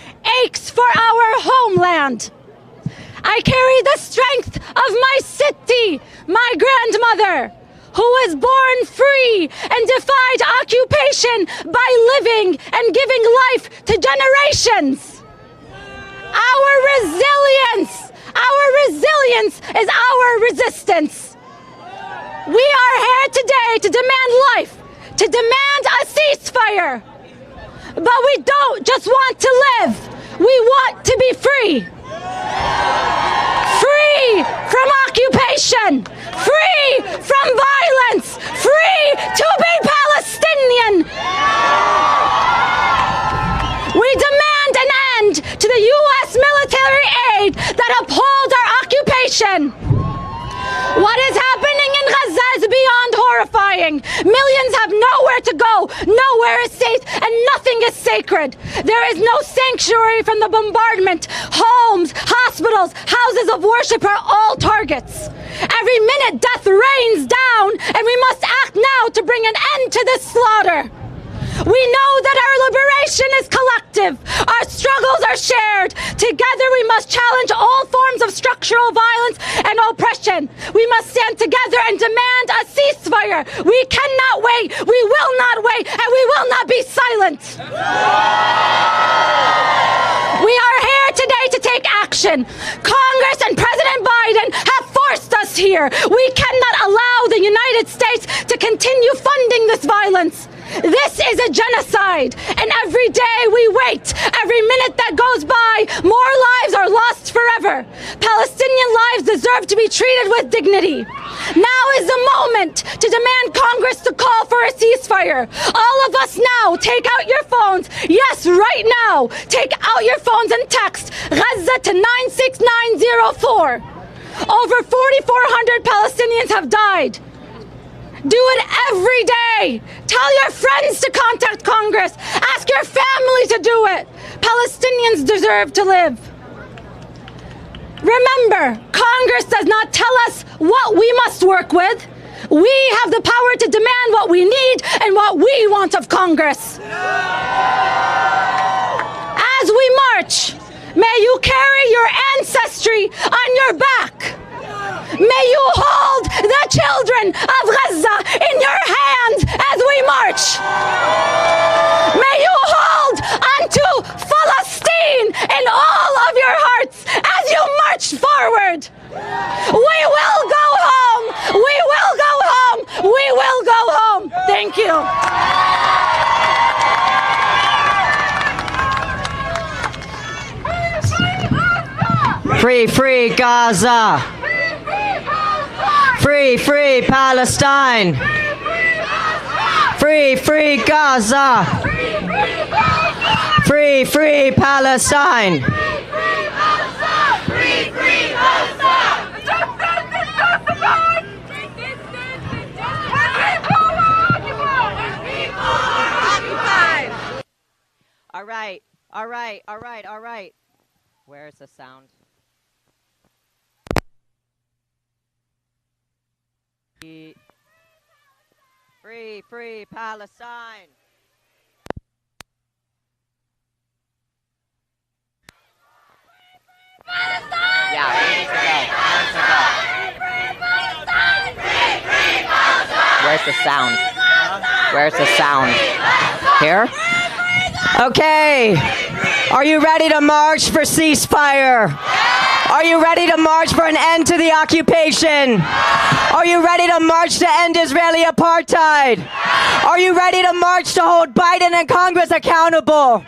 aches for our homeland. I carry the strength of my city, my grandmother, who was born free and defied occupation by living and giving life to generations. Our resilience is our resistance. We are here today to demand life, to demand a ceasefire. But we don't just want to live, we want to be free. Free from occupation, free from violence, free to be Palestinian. We demand an end to the U.S. military aid that upholds our occupation. What is happening in Gaza is beyond horrifying. Millions have nowhere to go, nowhere is safe, and nothing is sacred. There is no sanctuary from the bombardment. Homes, hospitals, houses of worship are all targets. Every minute death rains down, and we must act now to bring an end to this slaughter. We know that our liberation is collective. Our struggles are shared. Together we must challenge all forms of structural violence and oppression. We must stand together and demand a ceasefire. We cannot wait. We will not wait. And we will not be silent. We are here today to take action. Congress and President Biden have forced us here. We cannot allow the United States to continue funding this violence. This is a genocide, and every day we wait, every minute that goes by, more lives are lost forever. Palestinian lives deserve to be treated with dignity. Now is the moment to demand Congress to call for a ceasefire. All of us now, take out your phones. Yes, right now, take out your phones and text Gaza to 96904. Over 4,400 Palestinians have died. Do it every day. Tell your friends to contact Congress. Ask your family to do it. Palestinians deserve to live. Remember, Congress does not tell us what we must work with. We have the power to demand what we need and what we want of Congress. As we march, may you carry your ancestry on your back. May you hold the children of Gaza in your hands as we march. May you hold onto Free, free Gaza. Free, free Palestine. Free, free Gaza. Free, free Palestine. All right, all right, all right, all right. Where's the sound? Free, free Palestine. Palestine! Yeah, where needs to go? Where's the sound? Where's the sound? Here? Okay. Are you ready to march for ceasefire? Are you ready to march for an end to the occupation? Are you ready to march to end Israeli apartheid? Are you ready to march to hold Biden and Congress accountable?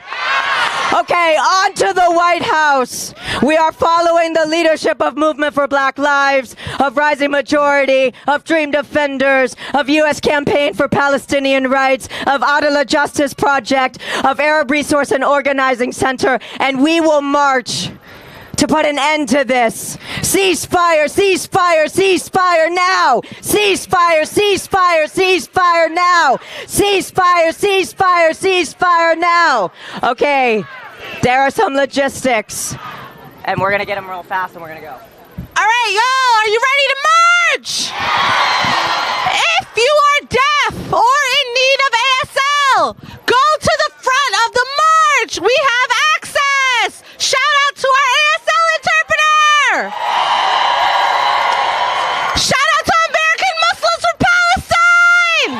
Okay, on to the White House. We are following the leadership of Movement for Black Lives, of Rising Majority, of Dream Defenders, of U.S. Campaign for Palestinian Rights, of Adala Justice Project, of Arab Resource and Organizing Center, and we will march to put an end to this. Ceasefire, ceasefire, ceasefire now. Ceasefire, ceasefire, ceasefire now. Ceasefire, ceasefire, ceasefire now. Okay, there are some logistics, and we're gonna get them real fast, and we're gonna go. All right, y'all, are you ready to march? If you are deaf or in need of ASL, go to the front of the march. We have access. Shout out to our ASL interpreter. Shout out to American Muslims from Palestine.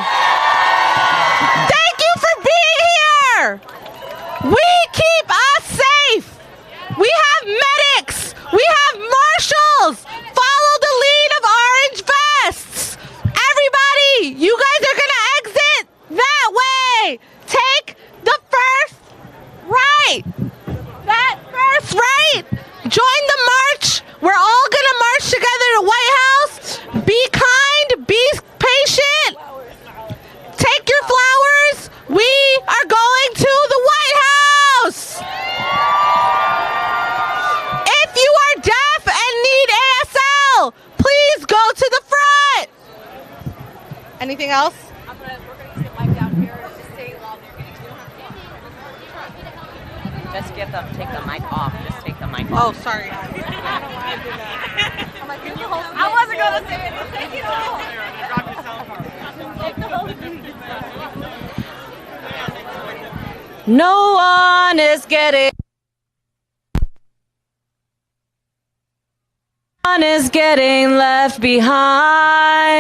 Thank you for being here. We keep us safe. We have medics. We have marshals. Follow the lead of orange vests. Everybody, you guys are gonna exit that way. Take the first right. That first right. Join the march. We're all gonna march together to White House. Be kind, be patient. Take your flowers. We are going to the White House. If you are deaf and need ASL, please go to the front. Anything else? We're gonna use the mic down here. Just say loud. Just get them, take the mic off. Just take the mic off. Oh, sorry. I wasn't gonna say anything. No one is getting. No one is getting left behind.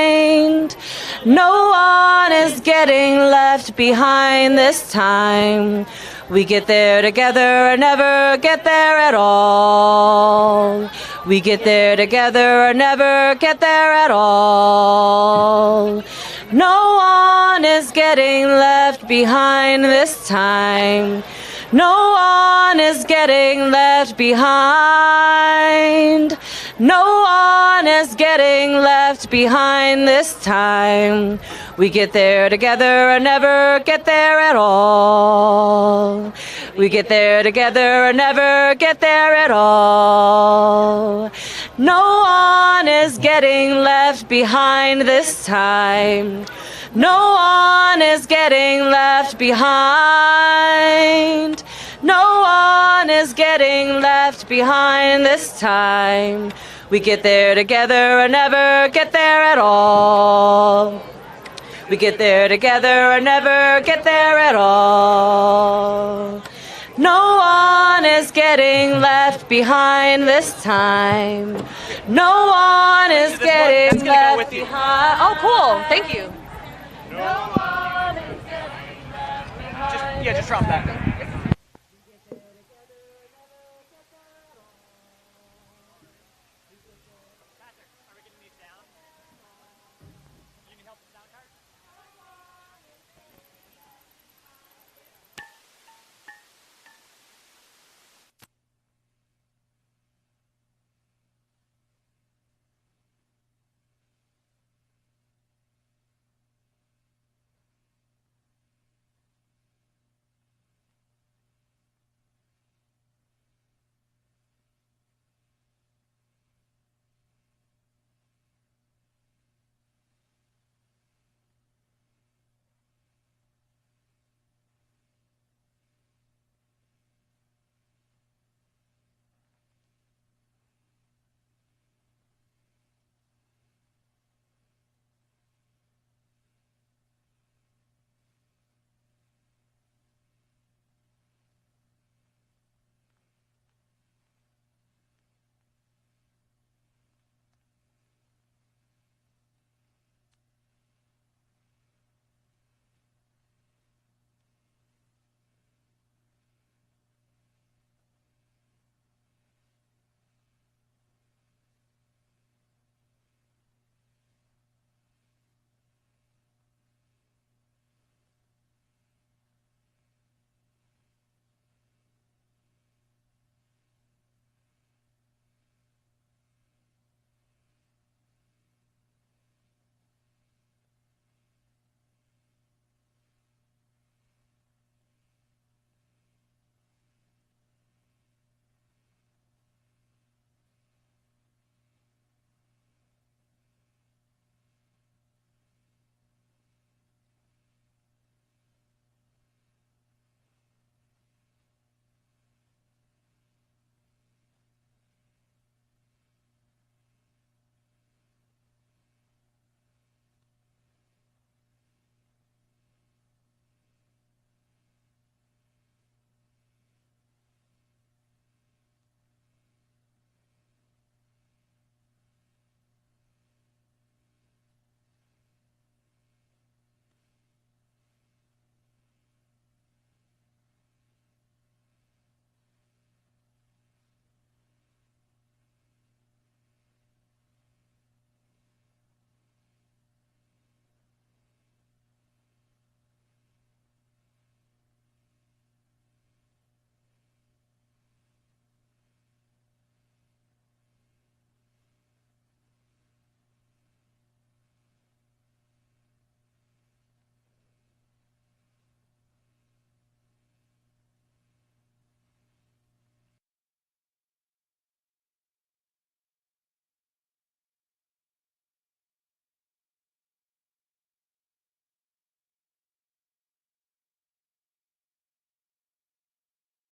No one is getting left behind this time. We get there together or never get there at all. We get there together or never get there at all. No one is getting left behind this time. No one is getting left behind. No one is getting left behind this time. We get there together or never get there at all. We get there together or never get there at all. No one is getting left behind this time. No one is getting left behind. No one is getting left behind this time. We get there together or never get there at all. We get there together or never get there at all. No one is getting left behind this time. No one is getting left behind. Oh, cool. Thank you. No one is getting left behind. Just drop that.